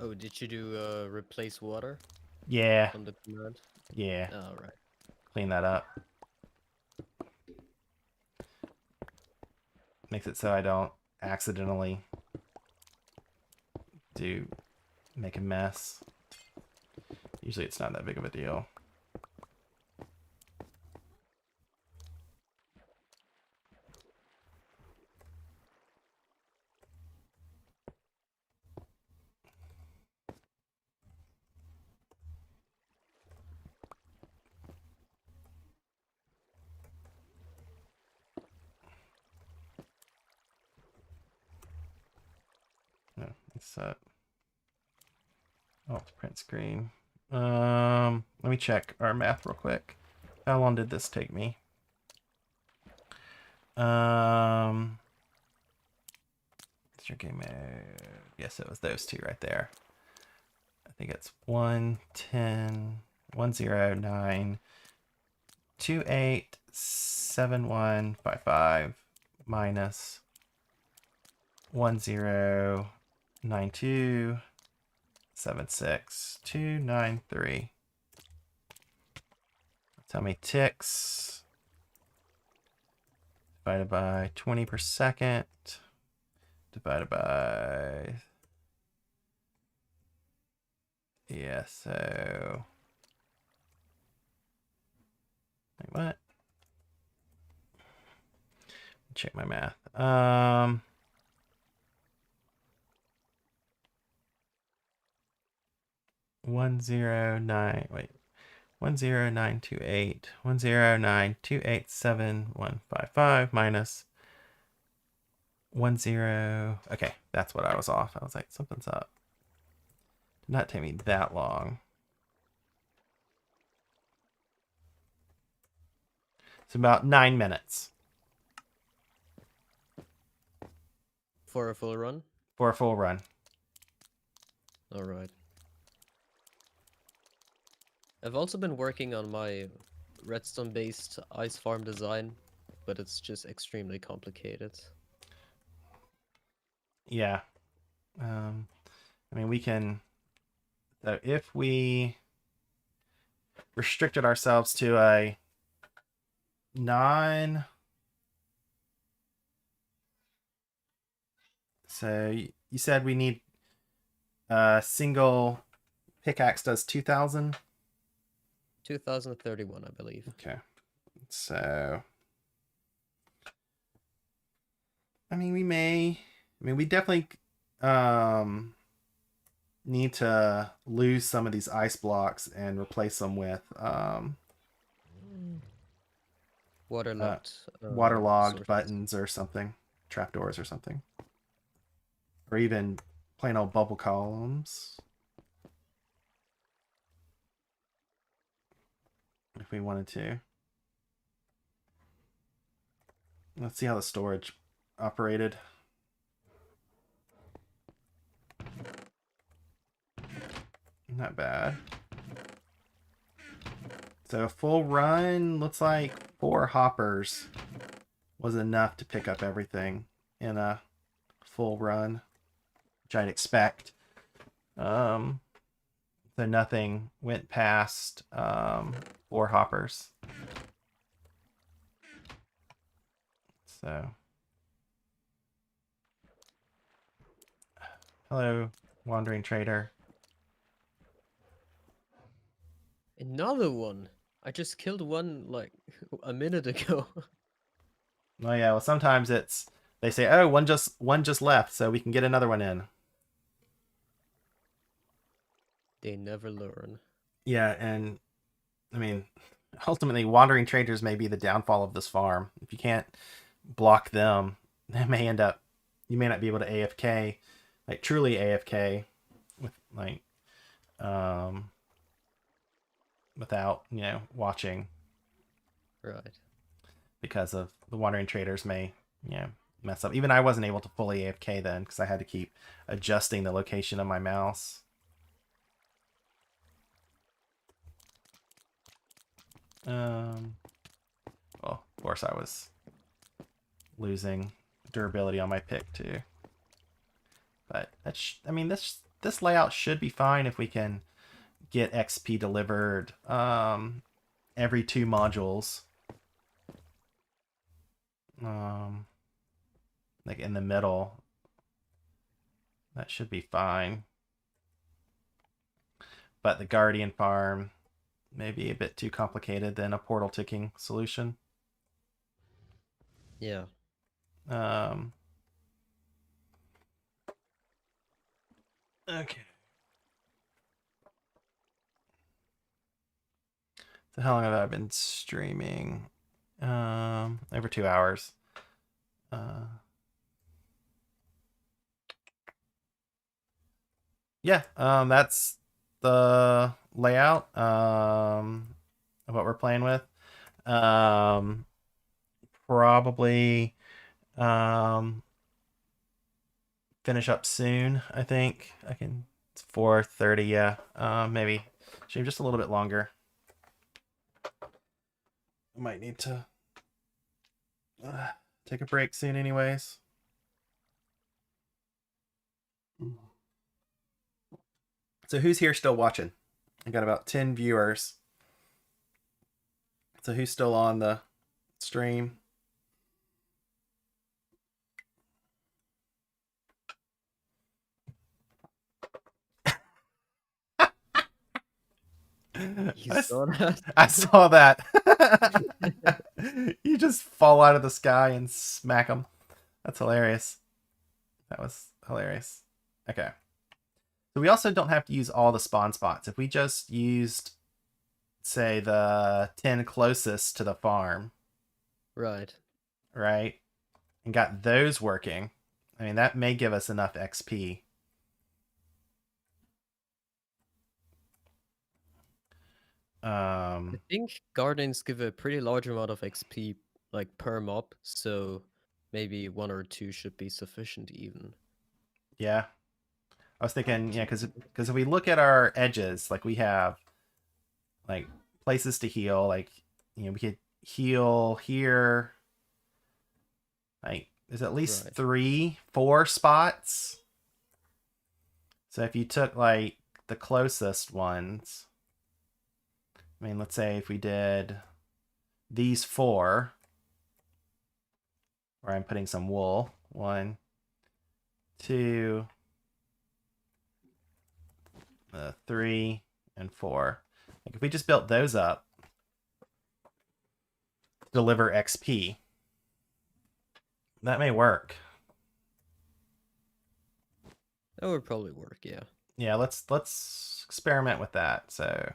Oh, did you do replace water Yeah, on the command? yeah. Oh, right. Clean that up. Makes it so I don't accidentally make a mess. Usually it's not that big of a deal. No, it's oh, it's print screen. Let me check our math real quick. How long did this take me? It's your game mode. Yes, it was those two right there. I think it's 110 109 287155 minus 1092 76293. That's how many ticks divided by 20 per second divided by, yeah, so wait, what? Check my math. 109, wait, 10928 109287155 minus 10. Okay, that's what I was off. I was like, something's up. Did not take me that long. It's about 9 minutes For a full run? for a full run. All right. I've also been working on my redstone-based ice farm design, but it's just extremely complicated. Yeah. I mean, we can. So if we restricted ourselves to a non. So you said we need a single pickaxe does 2,000. 2031, I believe. Okay. So I mean, we definitely need to lose some of these ice blocks and replace them with Waterlogged waterlogged sources. buttons or something, trapdoors or something, or even plain old bubble columns if we wanted to. Let's see how the storage operated. Not bad. So a full run looks like 4 hoppers was enough to pick up everything in a full run, which I'd expect. So nothing went past 4 hoppers. So, hello, wandering trader. Another one. I just killed one like a minute ago. Oh yeah, well sometimes they say, oh, one just left, so we can get another one in. They never learn. Yeah, and I mean, ultimately, wandering traders may be the downfall of this farm. If you can't block them, they may end up. You may not be able to AFK, like truly AFK, with like, um, without watching, Right. because of the wandering traders may mess up. Even I wasn't able to fully AFK then because I had to keep adjusting the location of my mouse. Well, of course I was losing durability on my pick too. But I mean, this layout should be fine if we can get XP delivered every 2 modules. Like in the middle. That should be fine. But the Guardian farm may be a bit too complicated than a portal ticking solution. Yeah. Okay. So how long have I been streaming? Over 2 hours. Yeah, that's the layout of what we're playing with. Probably finish up soon. I think I can. It's 4:30. Yeah, maybe shave just a little bit longer. I might need to take a break soon, anyways. So who's here still watching? I got about 10 viewers. So who's still on the stream? You saw that? I saw that. You just fall out of the sky and smack them. That's hilarious. That was hilarious. Okay. So we also don't have to use all the spawn spots. If we just used, say, the 10 closest to the farm, Right. right? And got those working, I mean, that may give us enough XP. I think Guardians give a pretty large amount of XP like per mob, so maybe 1 or 2 should be sufficient even. Yeah. I was thinking, yeah, because if we look at our edges, like we have like places to heal, like we could heal here. Like there's at least Right. 3, 4 spots. So if you took like the closest ones, I mean, let's say if we did these 4, where I'm putting some wool, 1, 2, 3, and 4. Like if we just built those up, deliver XP, that may work. That would probably work, yeah. Yeah, let's experiment with that. So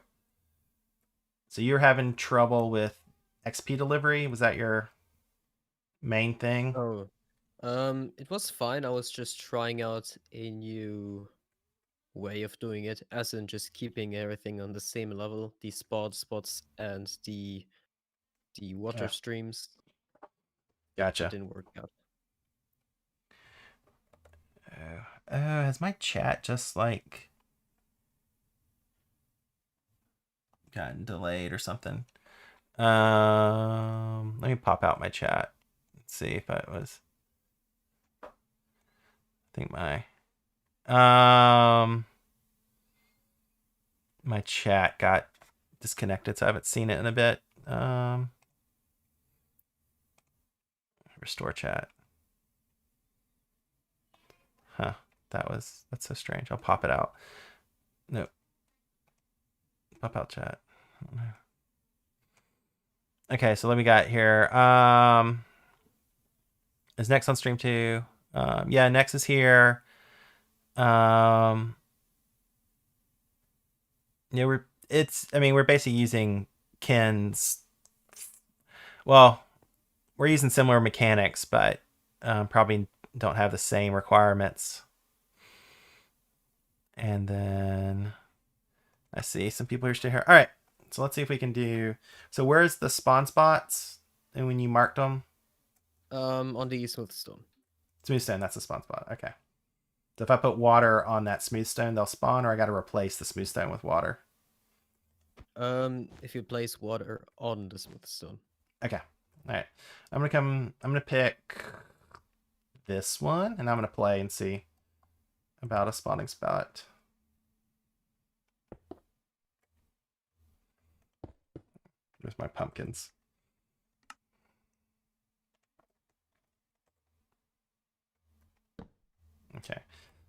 you're having trouble with XP delivery? Was that your main thing? Oh. It was fine. I was just trying out a new way of doing it, as in just keeping everything on the same level, the spots and the water Yeah, streams. It gotcha. didn't work out. Has my chat just like gotten delayed or something? Let me pop out my chat. Let's see if it was. I think my My chat got disconnected, so I haven't seen it in a bit. Restore chat. Huh. That's so strange. I'll pop it out. No. Pop out chat. Okay, so let me got here. Is Nex on stream too? Yeah, Nex is here. Yeah, we're basically using Ken's. Well, we're using similar mechanics, but probably don't have the same requirements. And then I see some people are still here. All right, so let's see if we can do. So where's the spawn spots? And when you marked them, On the smooth stone. smooth stone. That's the spawn spot. Okay. So if I put water on that smooth stone, they'll spawn, or I got to replace the smooth stone with water. If you place water on the smooth stone. Okay. All right. I'm gonna pick this one, and I'm gonna play and see about a spawning spot. There's my pumpkins. Okay,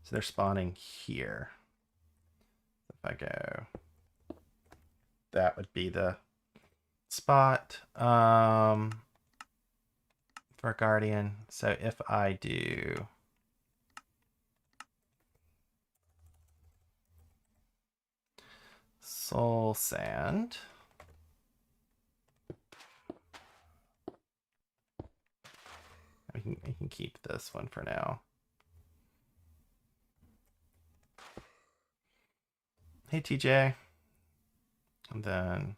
so they're spawning here. If I go, that would be the spot for Guardian. So if I do soul sand, I can keep this one for now. Hey TJ, and then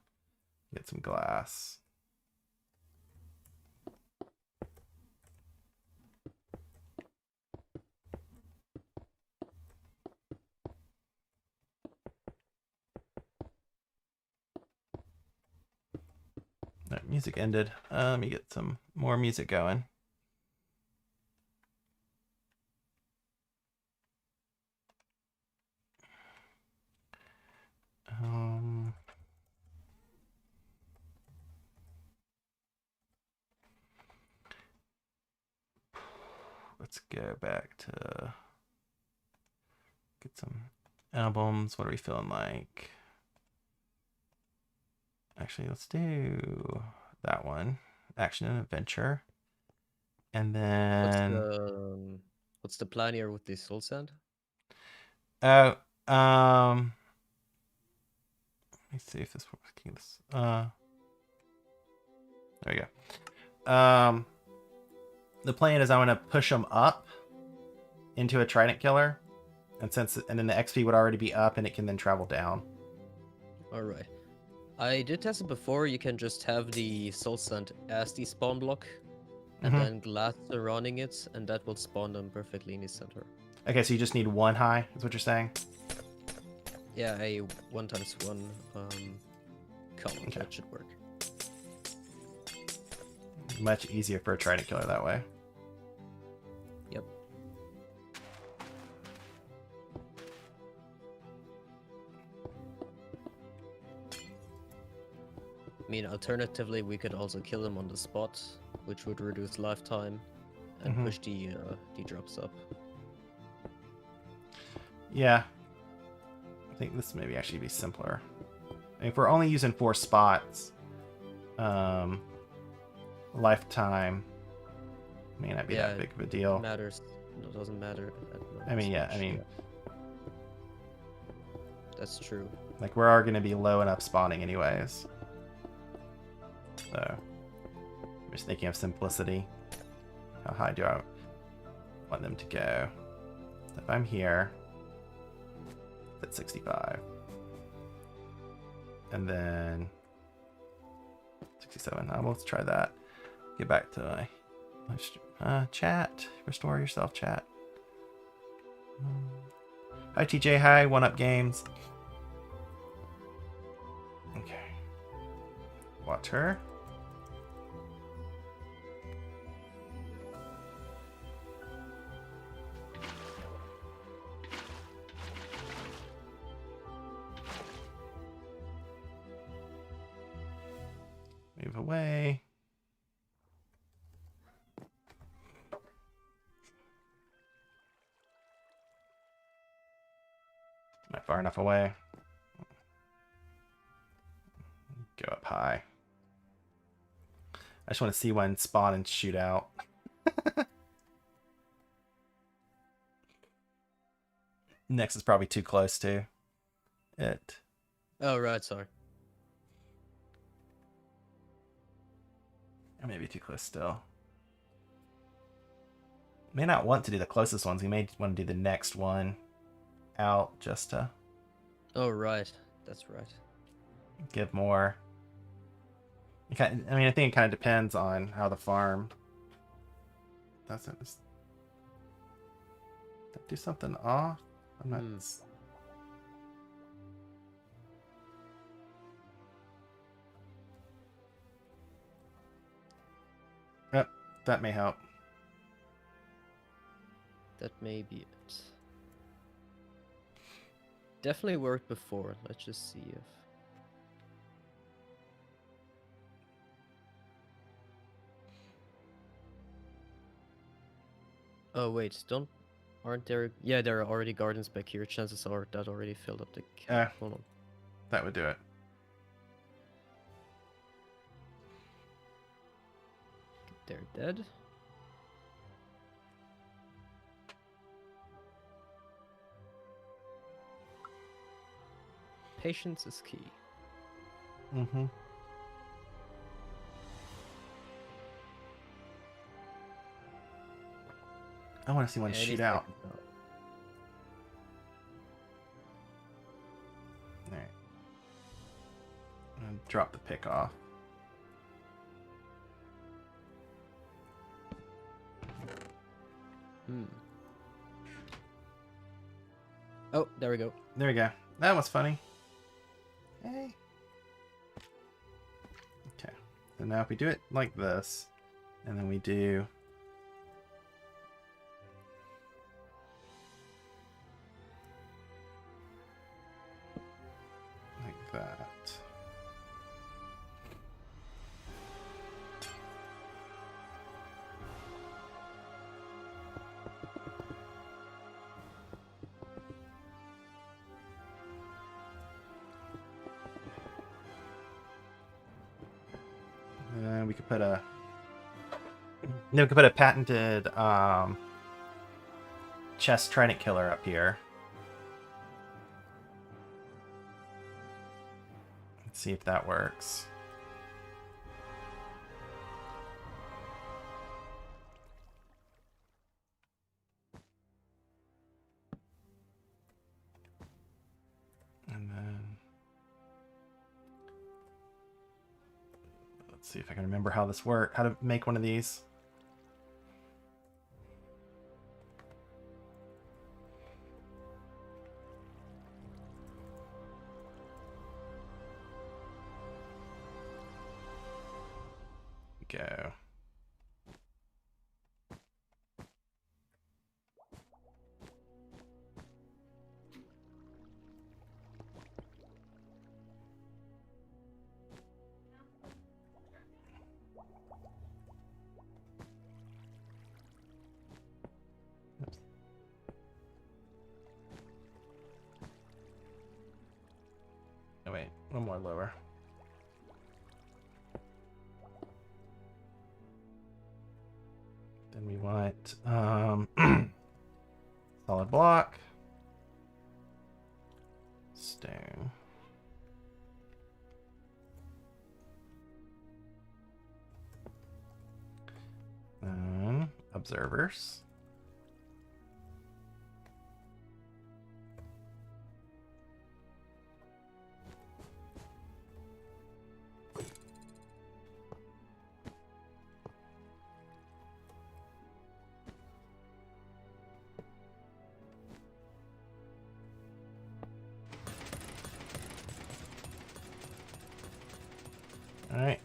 get some glass. That music ended. Let me get some more music going. Let's go back to get some albums. What are we feeling like? Actually, let's do that one. Action and adventure. And then What's the plan here with the soul sand? Oh, let me see if this works. There we go. The plan is I want to push them up into a trident killer, and then the XP would already be up, and it can then travel down. All right. I did test it before. You can just have the soul sand as the spawn block, and then glass surrounding it, and that will spawn them perfectly in the center. Okay, so you just need one high, is what you're saying? Yeah, a 1x1 column. Okay. That should work. Much easier for a trident killer that way. Yep. I mean, alternatively, we could also kill them on the spot, which would reduce lifetime and push the drops up. Yeah. I think this maybe actually be simpler. If we're only using 4 spots, lifetime may not be that big of a deal. It matters. It doesn't matter. That's true. Like, we're all going to be low enough spawning anyways. So, I'm just thinking of simplicity. How high do I want them to go? So if I'm here, it's at 65. And then 67. Let's try that. Get back to my chat. Restore yourself, chat. Hi, TJ. Hi, One Up Games. Okay. Water. Move away. Not far enough away. Go up high. I just want to see one spawn and shoot out. Next is probably too close to it. Oh, right, sorry. Or maybe too close still. May not want to do the closest ones. We may want to do the next one out just to Oh, right. That's right. give more. I mean, I think it kind of depends on how the farm. Does it do something off? I'm not. Yep, that may help. That may be it. Definitely worked before. Let's just see if... Oh, wait, aren't there... Yeah, there are already gardens back here. Chances are that already filled up the... Hold on. That would do it. They're dead. Patience is key. Mm-hmm. I want to see one shoot out. Alright. Drop the pick off. Oh, there we go. There we go. That was funny. Hey. Okay. So now if we do it like this, and then we do... like that. We could put a... No, we could put a patented chest trident killer up here. Let's see if that works. And then... let's see if I can remember how this works. How to make one of these. Go. Oops. Oh wait, one more lower. Then we want solid block, stone, observers, all right.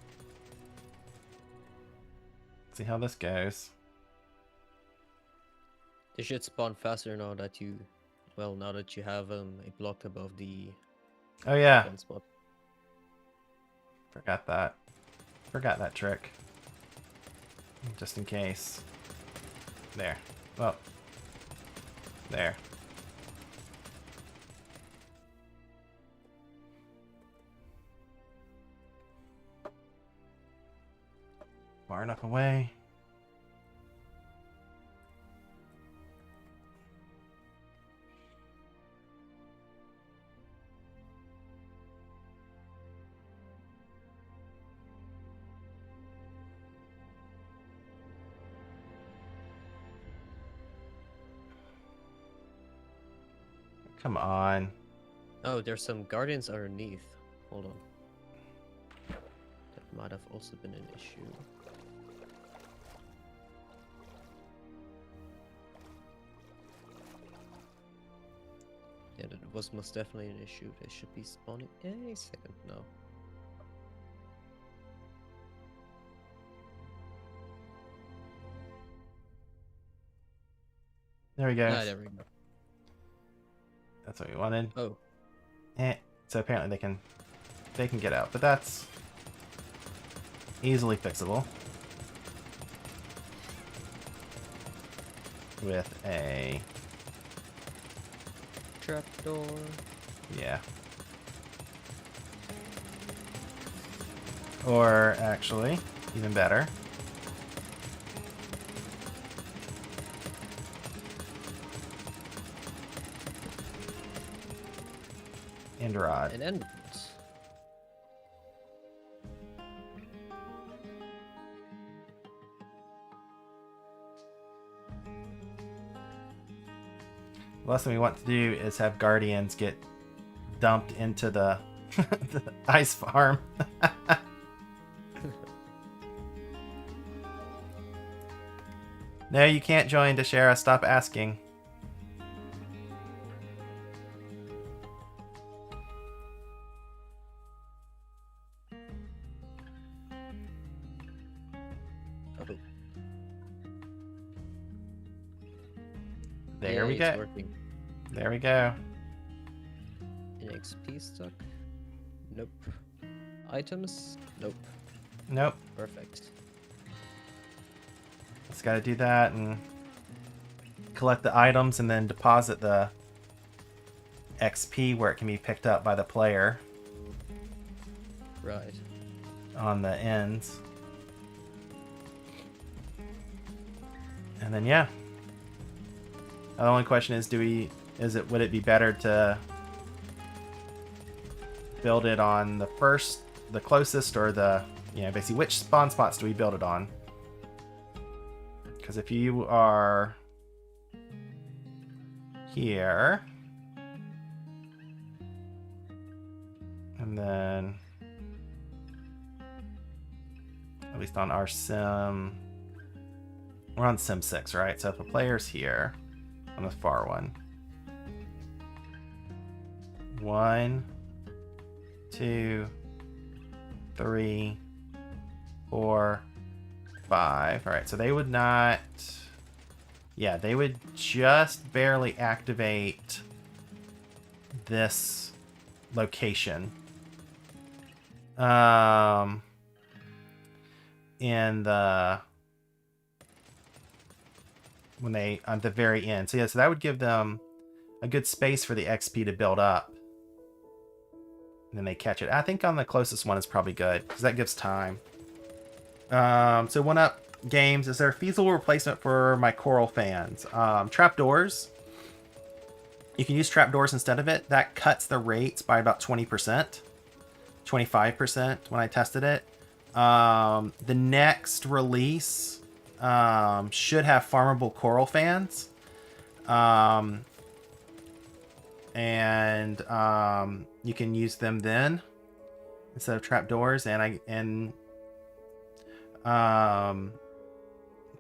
See how this goes. They should spawn faster now that you... Well, now that you have a block above the... Oh yeah, gun spot. forgot that. Forgot that trick. Just in case. There. Well. There. Far enough away. Come on. Oh, there's some guardians underneath. Hold on. That might have also been an issue. Yeah, that was most definitely an issue. They should be spawning any second now. There we go. Ah, there we go. That's what we wanted. Oh. So apparently they can get out, but that's easily fixable with a Trapdoor. yeah. Or actually, even better. End rod. An end. The last thing we want to do is have guardians get dumped into the, the ice farm. No, you can't join, Deshara. Stop asking. Oh. There we it's go. Working. There we go. An XP stuck? Nope. Items? Nope. Nope. Perfect. Just got to do that and collect the items and then deposit the XP where it can be picked up by the player Right. on the ends. And then yeah. The only question is, would it be better to build it on the closest, or basically which spawn spots do we build it on? Because if you are here, and then at least on our sim, we're on sim 6, right? So if a player's here on the far one, 1, 2, 3, 4, 5. All right, so they would not. Yeah, they would just barely activate this location. In the when they at the very end. So yeah, so that would give them a good space for the XP to build up. And then they catch it. I think on the closest one is probably good because that gives time. So 1UP Games, is there a feasible replacement for my coral fans? Trapdoors. You can use trapdoors instead of it. That cuts the rates by about 20%, 25% when I tested it. The next release should have farmable coral fans. And you can use them then instead of trapdoors,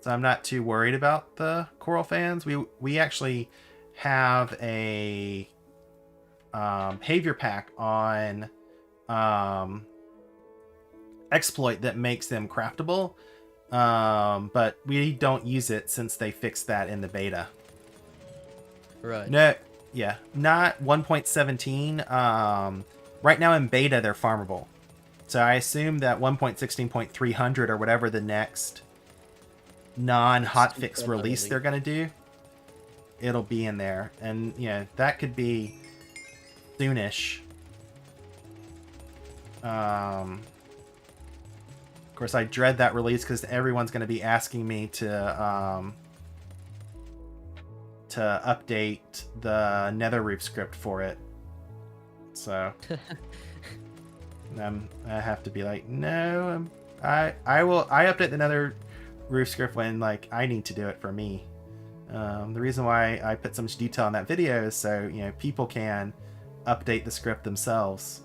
so I'm not too worried about the coral fans. We actually have a behavior pack on exploit that makes them craftable, but we don't use it since they fixed that in the beta. Right. No, not 1.17. Right now in beta they're farmable, So I assume that 1.16.300 or whatever the next non-hotfix release they're going to do, it'll be in there. And, you know, that could be soonish. Of course, I dread that release because everyone's going to be asking me to update the Netherroof script for it. So I have to be like, no, I update the Netherroof script when like I need to do it for me. The reason why I put so much detail in that video is so, you know, people can update the script themselves.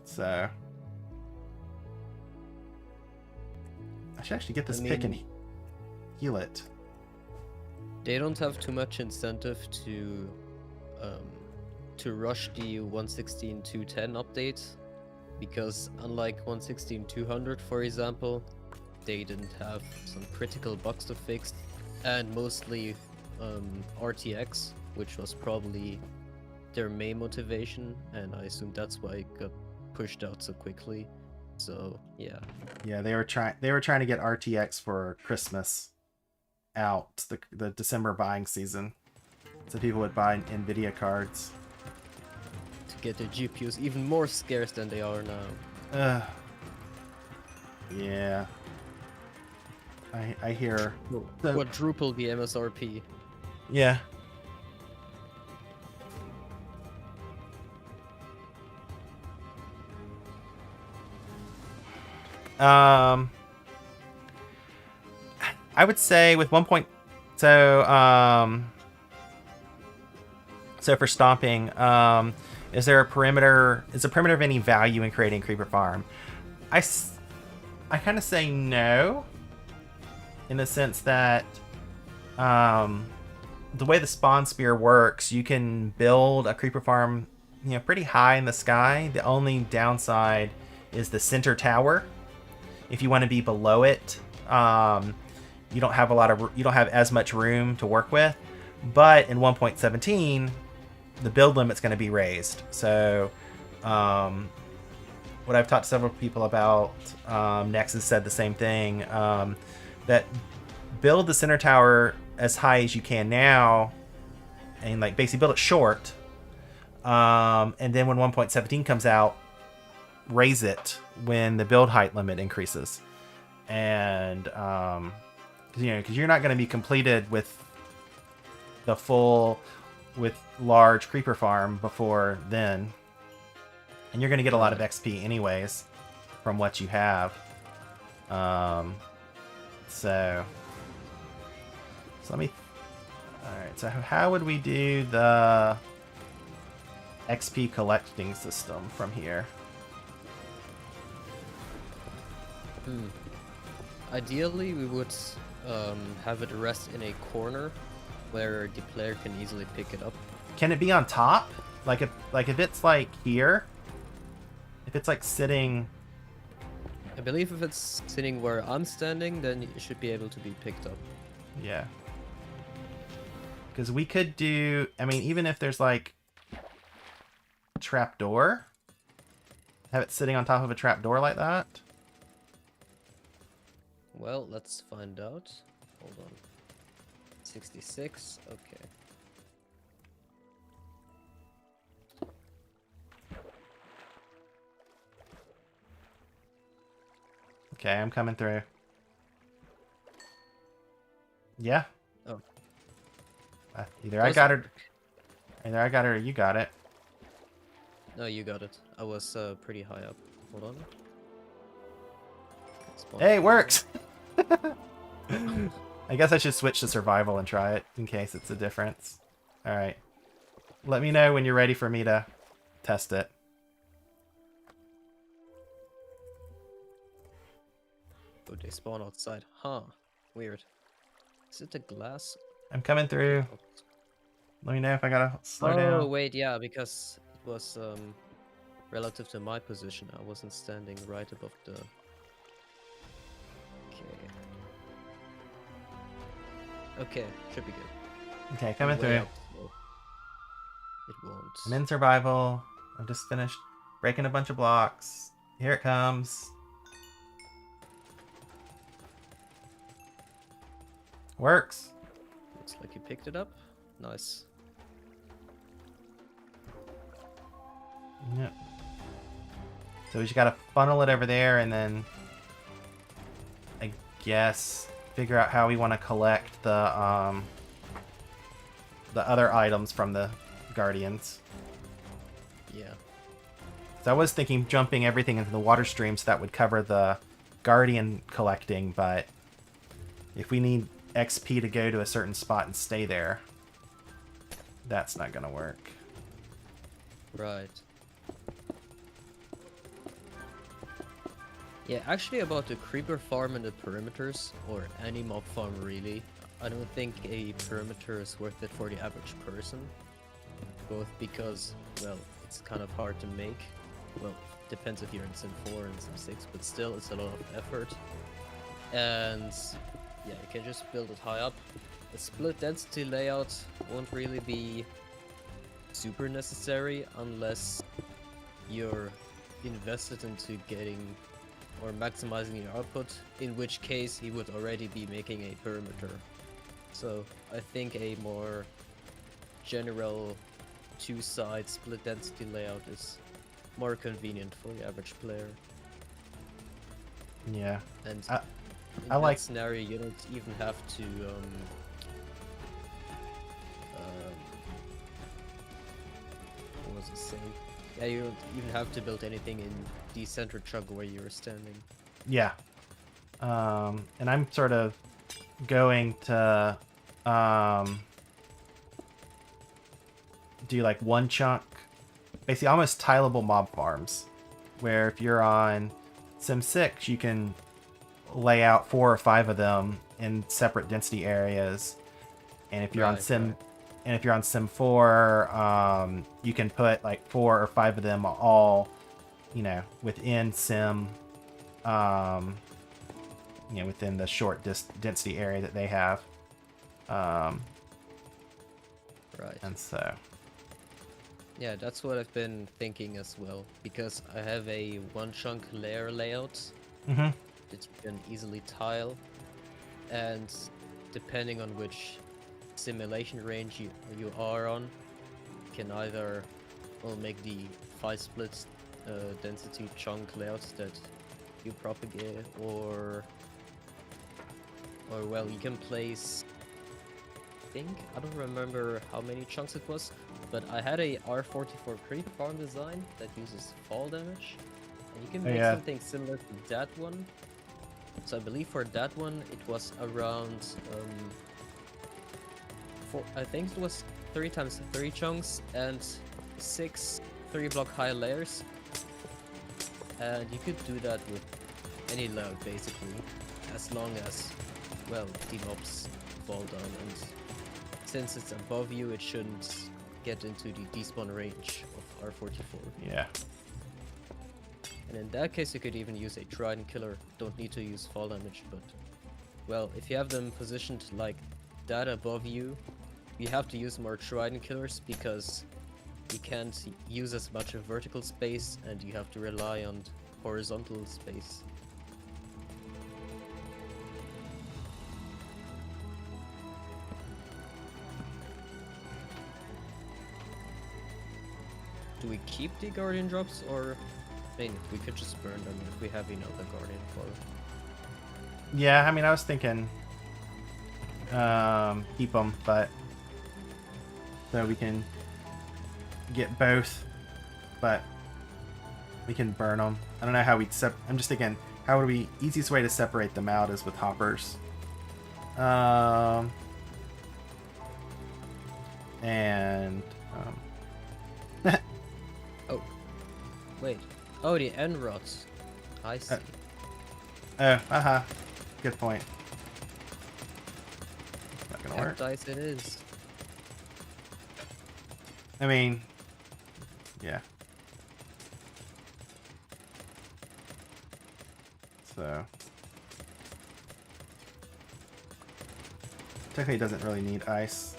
So I should actually get this pick and heal it. They don't have too much incentive to rush the 1.16.2.10 update, because unlike 1.16.200, for example, they didn't have some critical bugs to fix, and mostly RTX, which was probably their main motivation, and I assume that's why it got pushed out so quickly. So yeah. Yeah, they were trying to get RTX for Christmas out, the December buying season, so people would buy NVIDIA cards to get their GPUs even more scarce than they are now. Yeah. I hear quadruple the MSRP. Yeah. I would say with 1 point, so for stomping, is there a perimeter? Is a perimeter of any value in creating creeper farm? I kind of say no, in the sense that the way the spawn spear works, you can build a creeper farm, you know, pretty high in the sky. The only downside is the center tower. If you want to be below it, you don't have as much room to work with. But in 1.17, the build limit's going to be raised. So what I've talked to several people about, Nexus said the same thing, that build the center tower as high as you can now, and like basically build it short, and then when 1.17 comes out, raise it when the build height limit increases. And because you're not going to be completed with the full large creeper farm before then, and you're going to get a lot of XP anyways from what you have. So let me. All right. So how would we do the XP collecting system from here? Ideally, we would have it rest in a corner where the player can easily pick it up. Can it be on top? Like if it's like here, if it's like sitting. I believe if it's sitting where I'm standing, then it should be able to be picked up. Yeah. Because we could do, I mean, even if there's like a trapdoor, have it sitting on top of a trapdoor like that. Well, let's find out. Hold on. 66, okay. Okay, I'm coming through. Yeah. Oh. Either I got it or you got it. No, you got it. I was pretty high up. Hold on. Hey, it works! I guess I should switch to survival and try it in case it's a difference. Alright. Let me know when you're ready for me to test it. Oh, they spawn outside. Huh. Weird. Is it the glass? I'm coming through. Let me know if I gotta slow down. Oh, wait, yeah, because it was relative to my position. I wasn't standing right above the... Okay, should be good. Okay, coming through. It won't. I'm in survival. I've just finished breaking a bunch of blocks. Here it comes. Works. Looks like you picked it up. Nice. Yep. So we just gotta funnel it over there, and then I guess figure out how we want to collect the other items from the Guardians. Yeah. So I was thinking jumping everything into the water stream so that would cover the Guardian collecting, but if we need XP to go to a certain spot and stay there, that's not gonna work. Right. Yeah, actually about the creeper farm and the perimeters, or any mob farm really, I don't think a perimeter is worth it for the average person. Both because, well, it's kind of hard to make. Well, depends if you're in Sim 4 and Sim 6, but still it's a lot of effort. And yeah, you can just build it high up. A split density layout won't really be super necessary unless you're invested into getting or maximizing your output, in which case he would already be making a perimeter. So I think a more general two-side split density layout is more convenient for the average player. Yeah. And in I like that scenario you don't even have to what was I saying? Yeah, you don't even have to build anything in the center chunk where you're standing. Yeah. And I'm sort of going to do like one chunk, basically almost tileable mob farms, where if you're on Sim 6, you can lay out 4 or 5 of them in separate density areas, and if you're on Sim and if you're on Sim 4, you can put like 4 or 5 of them all, you know, within Sim, you know, within the short density area that they have. Right. And so, yeah, that's what I've been thinking as well, because I have a one chunk layer layout that you can easily tile, and depending on which simulation range you are on, you can either make the 5 split density chunk layouts that you propagate, or well, you can place, I don't remember how many chunks it was, but I had a R44 creep farm design that uses fall damage, and you can make something similar to that one. So I believe for that one it was around I think it was 3 times 3 chunks and 6 3-block high layers, and you could do that with any layout basically, as long as, well, the mobs fall down, and since it's above you, it shouldn't get into the despawn range of R44. yeah. And in that case, you could even use a Trident Killer. Don't need to use fall damage, but, well, if you have them positioned like that above you, you have to use more Trident Killers because you can't use as much of vertical space, and you have to rely on horizontal space. Do we keep the Guardian drops, or, I mean, we could just burn them if we have another Guardian for them. Yeah, I mean, I was thinking keep them, but so we can get both, but we can burn them. I don't know how we'd I'm just thinking, how would we, easiest way to separate them out is with hoppers. And oh, wait. Oh, the end rods. I see. Oh, good point. Not gonna work. Dice it is. I mean, yeah. So technically it doesn't really need ice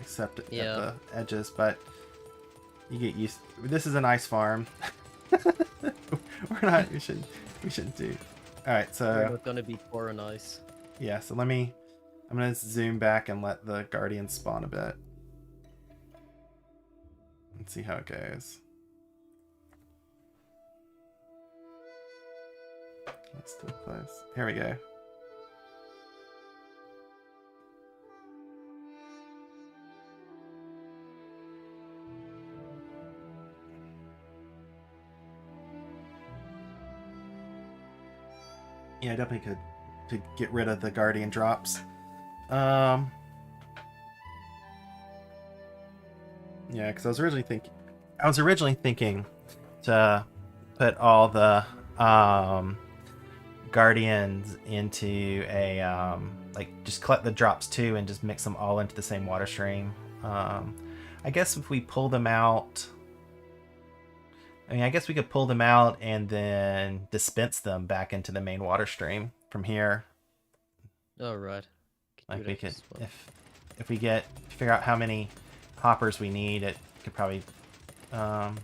except at the edges, but you get used. This is an ice farm. We're not. We shouldn't do. All right, We're so not gonna be poor on ice. yeah. So I'm gonna zoom back and let the Guardian spawn a bit. Let's see how it goes. That's too close. Here we go. Yeah, I definitely could get rid of the Guardian drops. Yeah, because I was originally thinking to put all the Guardians into a like just collect the drops too and just mix them all into the same water stream. I guess if we pull them out, I guess we could pull them out and then dispense them back into the main water stream from here. All right. Like we could, if we figure out how many hoppers we need, it could probably, so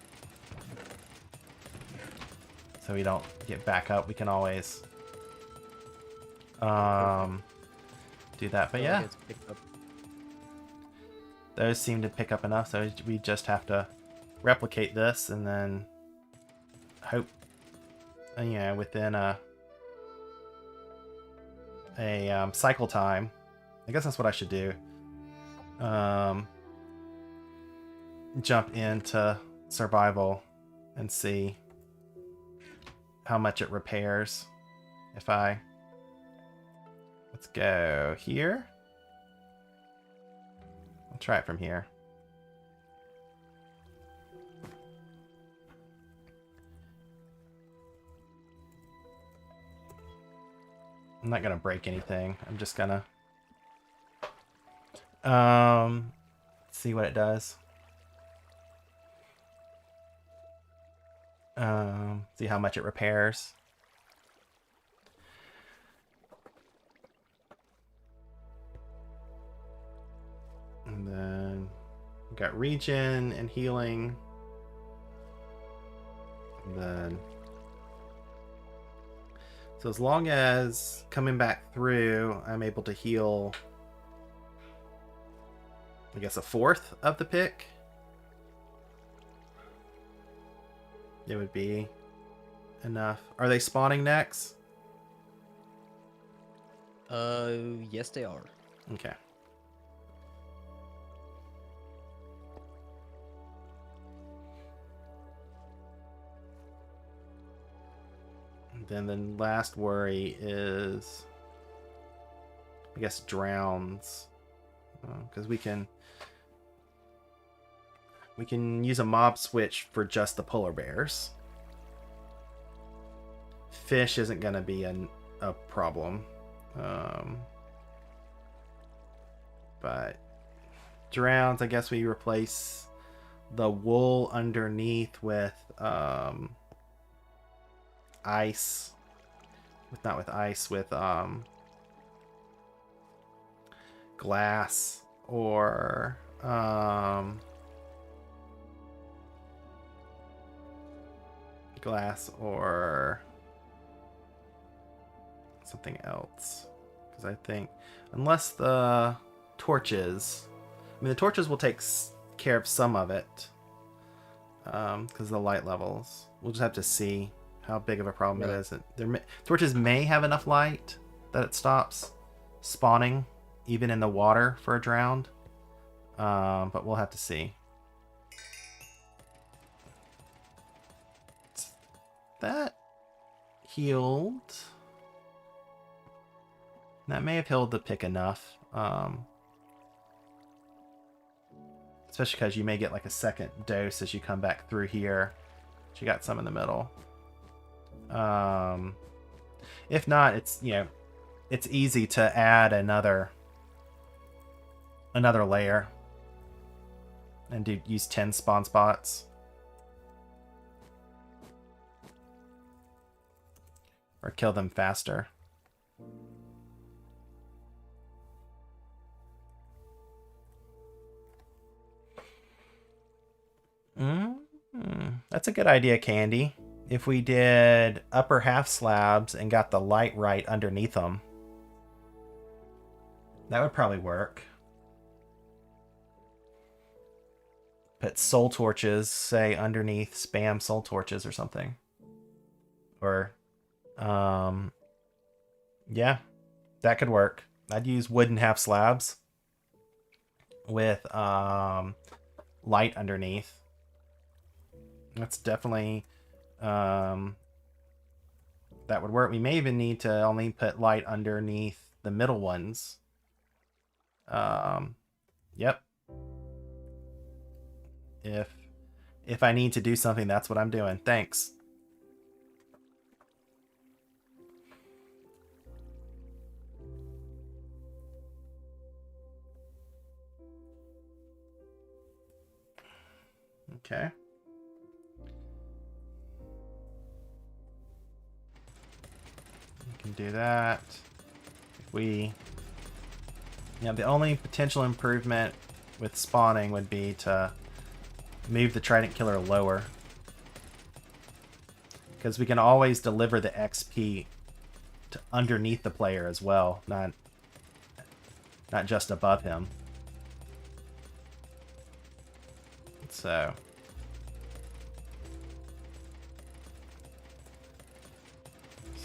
we don't get back up. We can always, do that. But yeah, those seem to pick up enough. So we just have to replicate this and then hope, within a cycle time. I guess that's what I should do. Jump into survival and see how much it repairs. Let's go here. I'll try it from here. I'm not gonna break anything. I'm just gonna see what it does. See how much it repairs. And then we got regen and healing. And then so as long as coming back through, I'm able to heal, I guess, a fourth of the pick. It would be enough. Are they spawning next? Yes, they are. Okay. Then the last worry is, I guess, drowns, because we can use a mob switch for just the polar bears. Fish isn't going to be a problem, but drowns, I guess we replace the wool underneath with ice, with glass or something else, because I think unless the torches, the torches will take care of some of it, because of the light levels. We'll just have to see how big of a problem it is. Torches may have enough light that it stops spawning even in the water for a drowned, but we'll have to see. That healed. That may have healed the pick enough, especially because you may get like a second dose as you come back through here. She got some in the middle. If not, it's it's easy to add another layer and use 10 spawn spots, or kill them faster. That's a good idea, Candy. if we did upper half slabs and got the light right underneath them, that would probably work. Put soul torches, say, underneath, spam soul torches or something. Or, yeah, that could work. I'd use wooden half slabs with light underneath. That's definitely that would work. We may even need to only put light underneath the middle ones. Yep. If I need to do something, that's what I'm doing. Thanks. Okay. We can do that. The only potential improvement with spawning would be to move the Trident Killer lower. Because we can always deliver the XP to underneath the player as well, not just above him. So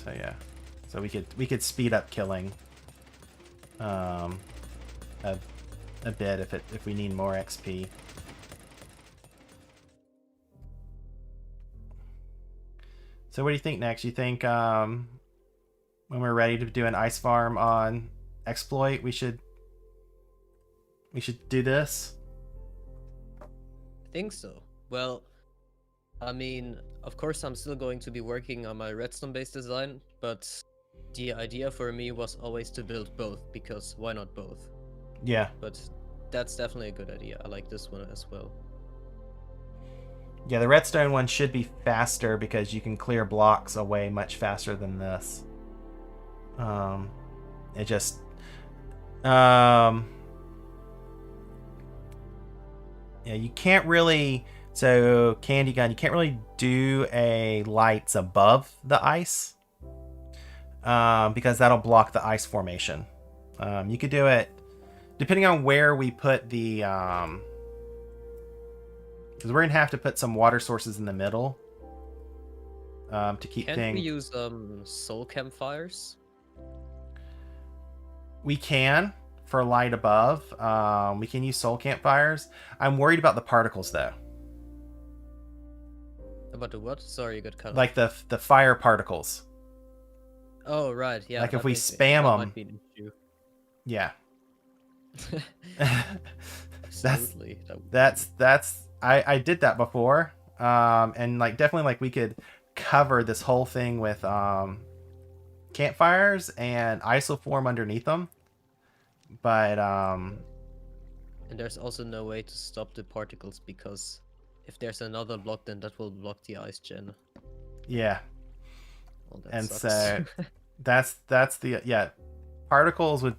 yeah. So we could speed up killing a bit if we need more XP. So what do you think next? You think when we're ready to do an ice farm on exploit, we should do this? I think so. Well, I mean, of course I'm still going to be working on my redstone-based design, but the idea for me was always to build both, because why not both? Yeah. But that's definitely a good idea. I like this one as well. Yeah, the redstone one should be faster because you can clear blocks away much faster than this. It just yeah, you can't really, so Candy Gun, you can't really do a lights above the ice because that'll block the ice formation. You could do it depending on where we put the because we're gonna have to put some water sources in the middle to keep things. Can't we use soul campfires? We can for light above. We can use soul campfires. I'm worried about the particles though. About the what? Sorry, you got cut off. Like the fire particles. Oh right, yeah. Like if we spam them. Might be an issue. Yeah. Absolutely. That's I did that before. And like definitely like we could cover this whole thing with campfires and isoform underneath them. But and there's also no way to stop the particles because if there's another block, then that will block the ice gen. Yeah. Well, that and sucks. so that's the particles would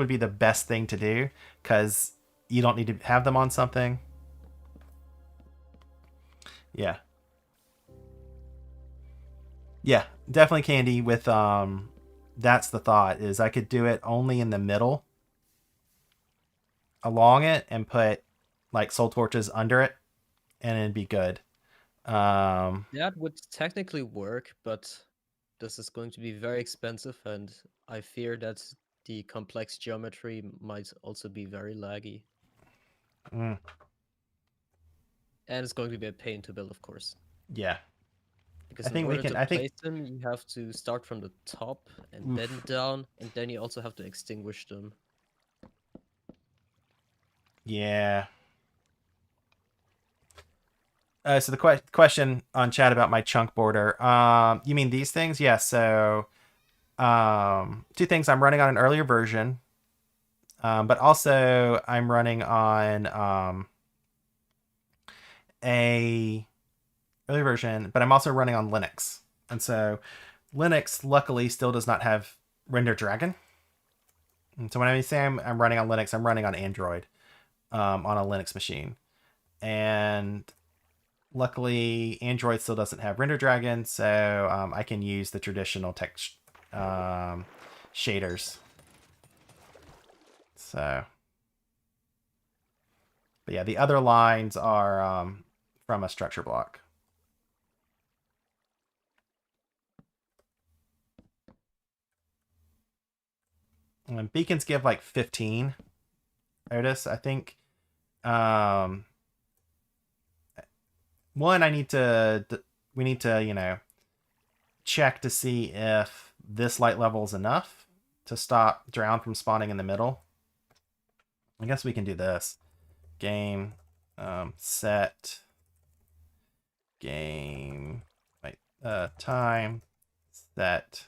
be the best thing to do because you don't need to have them on something. Yeah, definitely Candy with that's the thought, is I could do it only in the middle along it and put like soul torches under it and it'd be good. That would technically work, but this is going to be very expensive, and I fear that the complex geometry might also be very laggy. Mm. And it's going to be a pain to build, of course. Yeah. Because I think we can. to place them, you have to start from the top and then down, and then you also have to extinguish them. Yeah. So the question on chat about my chunk border. You mean these things? Yeah. So, two things. I'm running on an earlier version, but also I'm running on a earlier version, but I'm also running on Linux, and so Linux luckily still does not have Render Dragon. And so when I say I'm running on Linux, I'm running on Android, on a Linux machine, and luckily, Android still doesn't have Render Dragon, so I can use the traditional text shaders. So, but yeah, the other lines are from a structure block. And beacons give like 15. Otis, I think. One, I need to. We need to, check to see if this light level is enough to stop drown from spawning in the middle. I guess we can do this. Game, set, game, wait, time, set,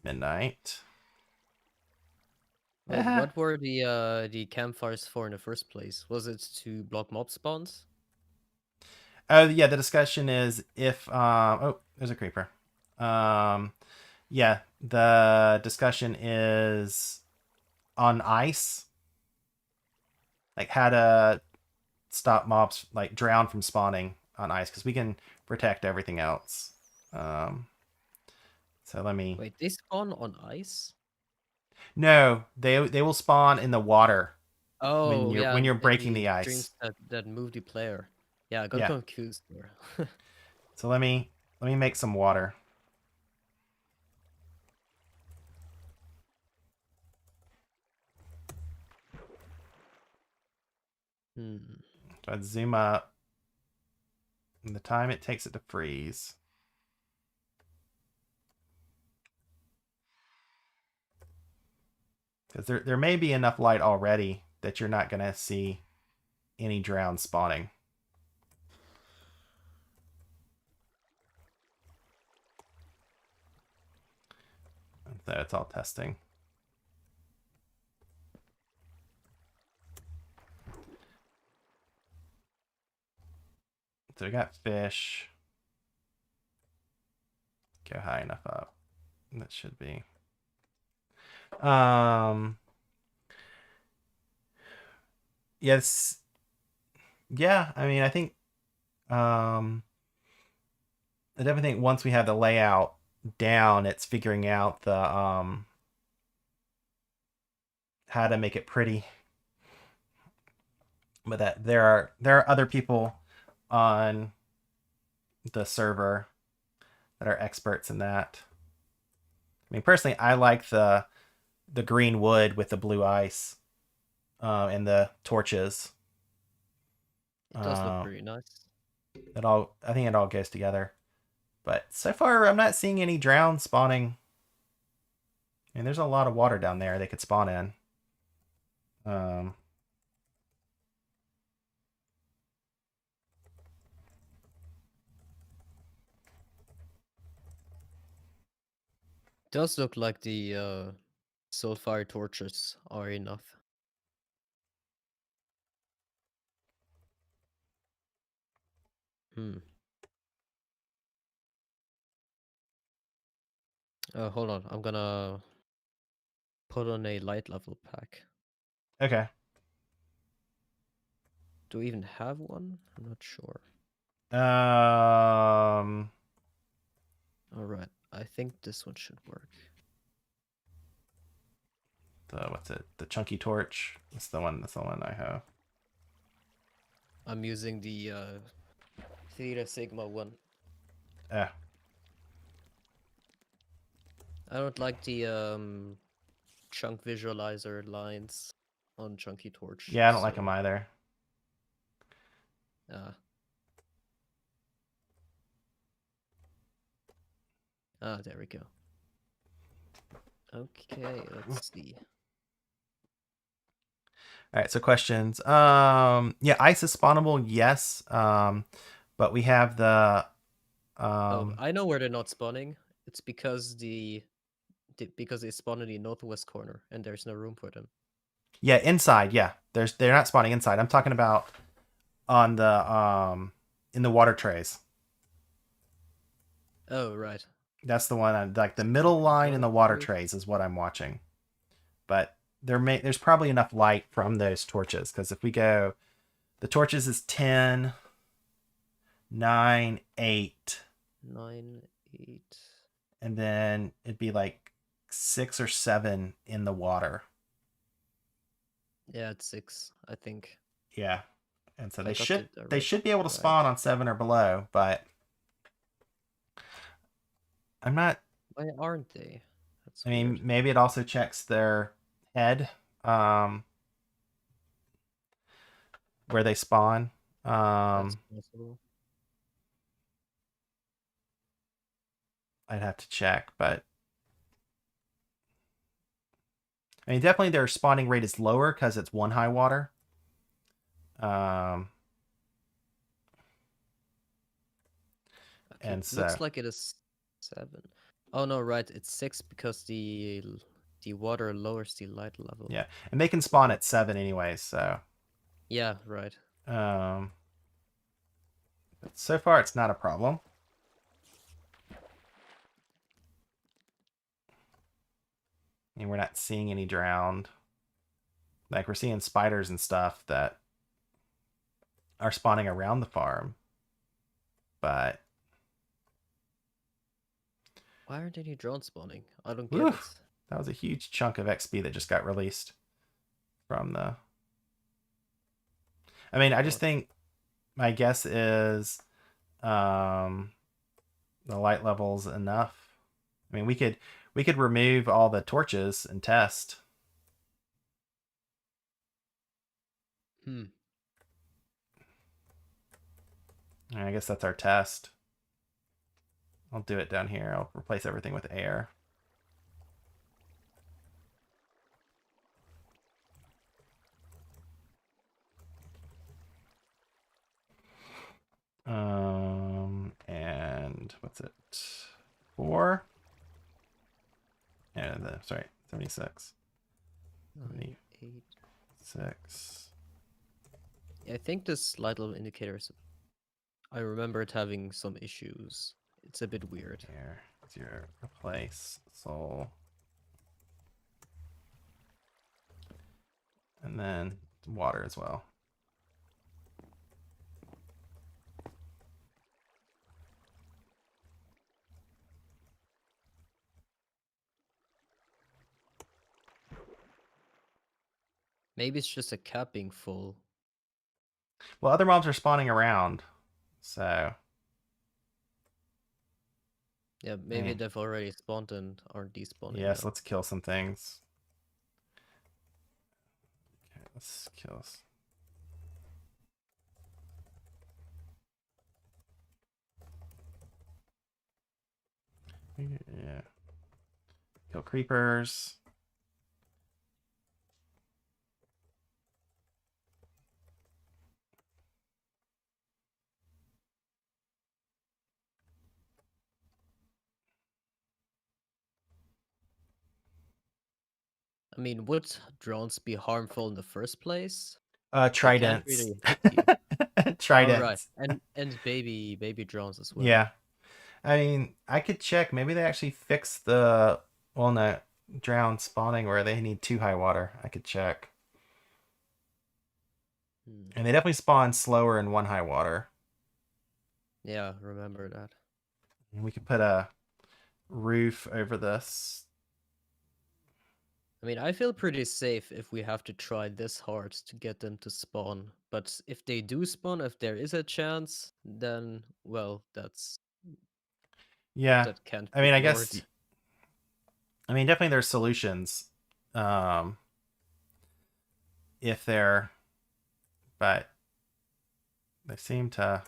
midnight. What were the campfires for in the first place? Was it to block mob spawns? Oh yeah, the discussion is if oh, there's a creeper. Yeah, the discussion is on ice, like how to stop mobs like drown from spawning on ice, because we can protect everything else. So let me. Wait, they spawn on ice? No, they will spawn in the water Oh yeah, when you're in breaking the the ice. streams that move the player. Yeah, I got Yeah. confused there. So let me make some water. Hmm. So I zoom up. And the time it takes it to freeze. Because there may be enough light already that you're not going to see any drown spawning. So it's all testing. So we got fish. Go high enough up. That should be. Yes. Yeah, I mean, I think I definitely think once we have the layout down, it's figuring out the how to make it pretty. But that there are other people on the server that are experts in that. I mean, personally, I like the green wood with the blue ice and the torches. It does look pretty nice. I think it all goes together. But so far, I'm not seeing any drown spawning. And there's a lot of water down there they could spawn in. Does look like the soulfire torches are enough. Hmm. Hold on. I'm gonna put on a light level pack. Okay. Do we even have one? I'm not sure. Alright. I think this one should work. What's it? The chunky torch. That's the one I have. I'm using the Theta Sigma one. Yeah. I don't like the chunk visualizer lines on Chunky Torch. Yeah, I don't like them either. There we go. Okay, let's see. All right, so questions. Yeah, ice is spawnable, yes. But we have the I know where they're not spawning. It's because because they spawn in the northwest corner and there's no room for them. yeah, inside, yeah. They're not spawning inside. I'm talking about on the in the water trays. Oh, right. That's the one like the middle line in the water trays is what I'm watching. But there's probably enough light from those torches, because if we go, the torches is 10. 9, 8. 9, 8. And then it'd be like 6 or 7 in the water. Yeah, it's 6, I think. Yeah. And so I they got should the they direct should be able to right. spawn on 7 or below, but I'm not. Why aren't they? That's I mean, weird. maybe it also checks their head, where they spawn. That's possible. I'd have to check, but I mean, definitely their spawning rate is lower because it's 1 high water. Um, Okay, and it so looks like it is 7. Oh no, right, it's 6 because the water lowers the light level. yeah, and they can spawn at 7 anyways. So Yeah, right. um, but so far it's not a problem. And we're not seeing any drowned. Like we're seeing spiders and stuff that are spawning around the farm, but Why aren't any drones spawning? I don't get whew, it. that was a huge chunk of XP that just got released from the. I mean, I just What? think my guess is um, the light levels enough. I mean, we could remove all the torches and test. Hmm. I guess that's our test. I'll do it down here. I'll replace everything with air. And what's it? 4. And sorry, 76. 9, 8. 76. Yeah, I think this light level indicator is. I remember it having some issues. It's a bit weird. Here, 0, replace soul. And then water as well. Maybe it's just a cap being full. Well, other mobs are spawning around. So, Yeah, I maybe mean, they've already spawned and aren't despawning yes, now. let's kill some things. Okay, let's kill. Yeah. Kill creepers. I mean, would drones be harmful in the first place? They can't Tridents. really hit you. All right, Tridents. and baby drones as well. Yeah. I mean, I could check. Maybe they actually fixed the walnut drown spawning where they need 2 high water. I could check. Hmm. And they definitely spawn slower in 1 high water. Yeah, remember that. And we could put a roof over this. I mean, I feel pretty safe if we have to try this hard to get them to spawn. But if they do spawn, if there is a chance, then well, Yeah. that can't I be mean, I ignored. guess. I mean, definitely there's solutions. Um, if they're. But they seem to.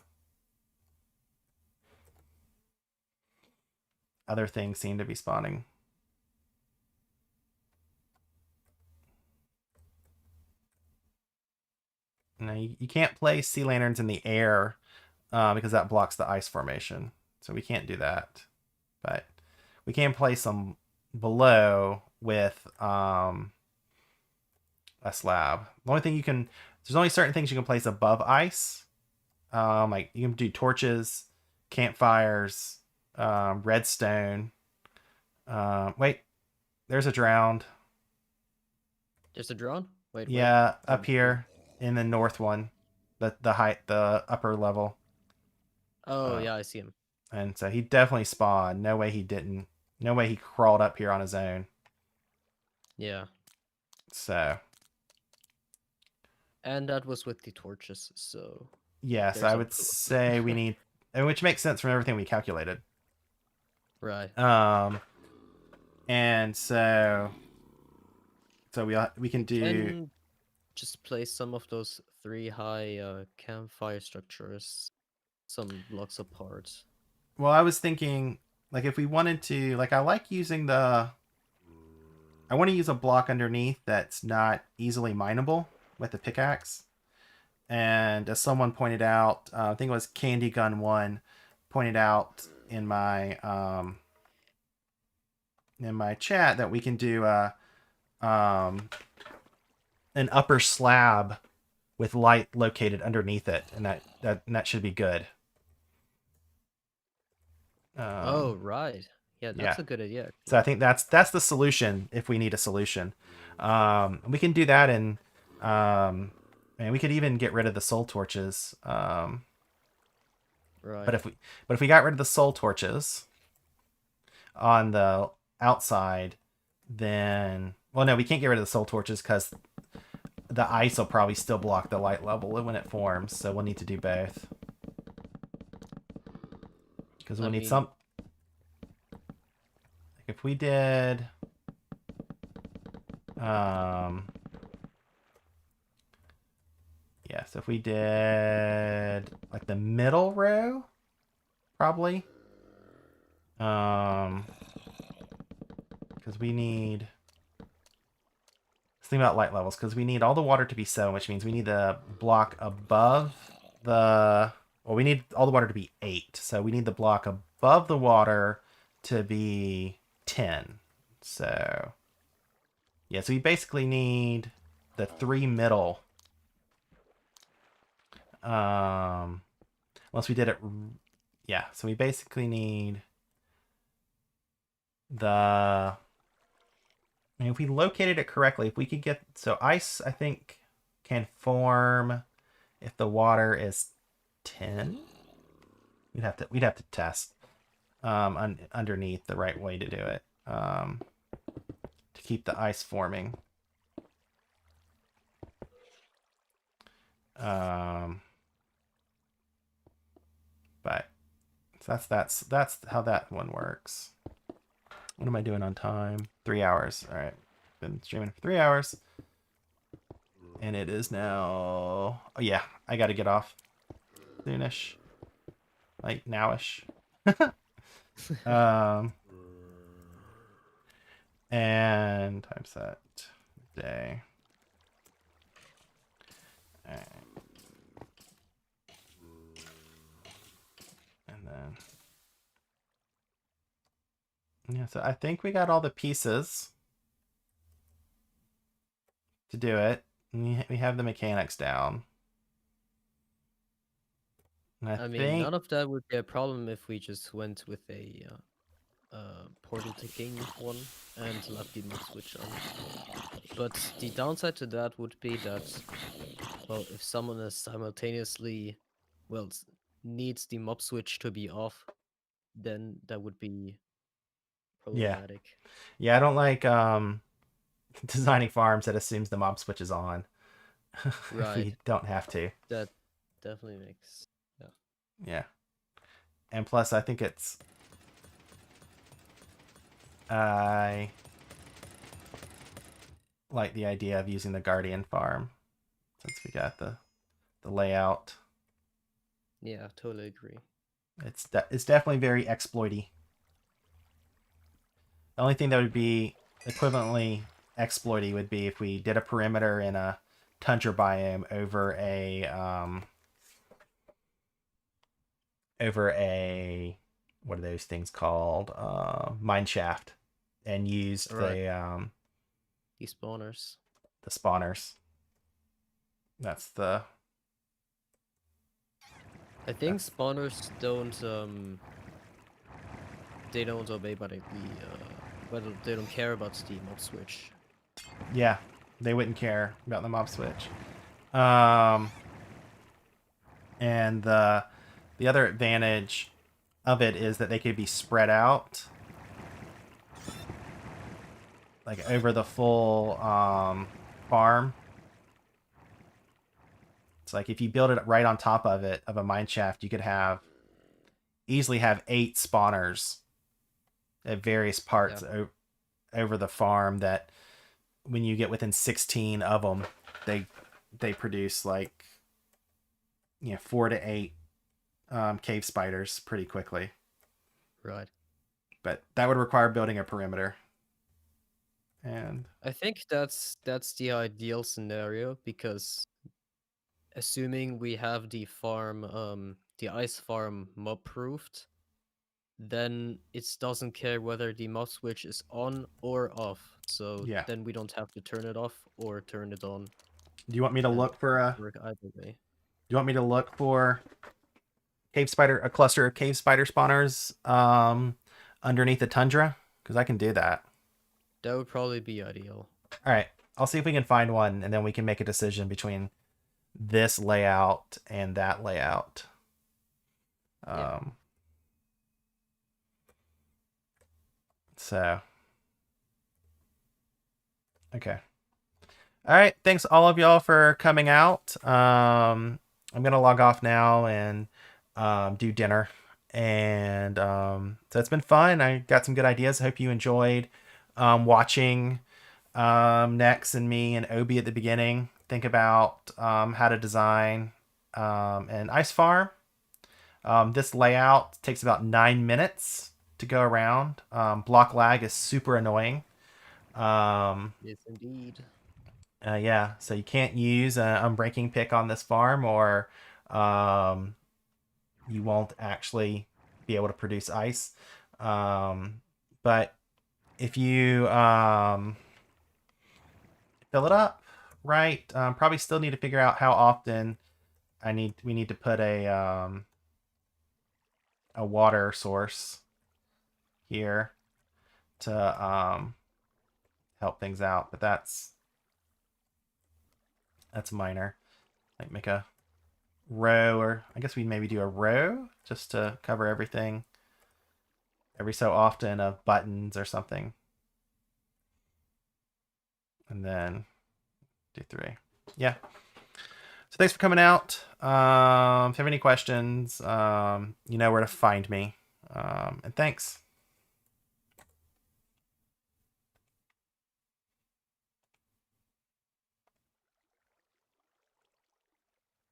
Other things seem to be spawning. No, you can't place sea lanterns in the air because that blocks the ice formation. So we can't do that. But we can place them below with a slab. The only thing you can, there's only certain things you can place above ice. Like you can do torches, campfires, redstone. Wait, there's a drowned. Just a drone? Wait, where? Yeah, up I'm here in the north one, the upper level. Oh, yeah, I see him. And so he definitely spawned. No way he didn't. No way he crawled up here on his own. Yeah. So. And that was with the torches, so Yes, there's I a would proof. say we need, which makes sense from everything we calculated. Right. And so we can do. Can just place some of those 3 high campfire structures some blocks apart. Well, I was thinking, like, if we wanted to, like, I like using the. I want to use a block underneath that's not easily mineable with the pickaxe. And as someone pointed out, I think it was Candy Gun One, pointed out in my chat that we can do um, an upper slab with light located underneath it, and that should be good. Oh, right. Yeah, Yeah. that's a good idea, So I actually. think that's the solution if we need a solution. We can do that, and we could even get rid of the soul torches. But Right. if we got rid of the soul torches on the outside, then well, no, we can't get rid of the soul torches because the ice will probably still block the light level when it forms. So we'll need to do both because we'll I need mean, some. If we did, yeah, so if we did like the middle row, probably, because we need. Let's think about light levels because we need all the water to be 7, which means we need the block above the. Well, we need all the water to be 8, so we need the block above the water to be 10. So, yeah, so we basically need the 3 middle. Unless we did it, yeah. So we basically need the. I mean, if we located it correctly, if we could get so ice, I think can form if the water is 10. We'd have to test underneath the right way to do it to keep the ice forming. But so that's how that one works. What am I doing on time? 3 hours. All right, been streaming for 3 hours, and it is now. Oh yeah, I got to get off soonish, like nowish. um, and time set day. All right. And then yeah, so I think we got all the pieces to do it. We have the mechanics down. And I mean, think none of that would be a problem if we just went with a portal ticking one and left the mob switch on. But the downside to that would be that, well, if someone is simultaneously, well, needs the mob switch to be off, then that would be yeah. problematic. Yeah, I don't like designing farms that assumes the mob switch is on. If Right. we don't have to. That definitely makes, yeah. Yeah. And plus I think it's I like the idea of using the guardian farm since we got the layout. Yeah, totally agree. It's definitely very exploity. The only thing that would be equivalently exploity would be if we did a perimeter in a tundra biome over a what are those things called? Mine shaft, and used Right. the Despawners. spawners. That's the. I think spawners don't they don't obey by well, they don't care about the mob switch. Yeah, they wouldn't care about the mob switch. And the The other advantage of it is that they could be spread out, like over the full farm. It's like if you build it right on top of it, of a mine shaft, you could easily have 8 spawners at various parts over the farm that when you get within 16 of them, they produce like 4 to 8 cave spiders pretty quickly. Right. But that would require building a perimeter. And I think that's the ideal scenario, because assuming we have the farm, the ice farm mob proofed, then it doesn't care whether the mob switch is on or off. So yeah, then we don't have to turn it off or turn it on, do you want me to and look for a? work either way. Do you want me to look for a cluster of cave spider spawners underneath the tundra? Because I can do that. That would probably be ideal. All right, I'll see if we can find one, and then we can make a decision between this layout and that layout. So, okay. All right, thanks all of y'all for coming out. I'm gonna log off now and do dinner, and so it's been fun. I got some good ideas. I hope you enjoyed watching Nex and me and Obi at the beginning think about how to design an ice farm. This layout takes about 9 minutes to go around. Block lag is super annoying. Yes, indeed. Yeah, so you can't use an unbreaking pick on this farm, or you won't actually be able to produce ice. But if you fill it up right, probably still need to figure out how often we need to put a water source here to help things out, but that's minor. Like make a row, or I guess we maybe do a row just to cover everything every so often of buttons or something. And then do 3. Yeah. So thanks for coming out. If you have any questions, you know where to find me. And thanks.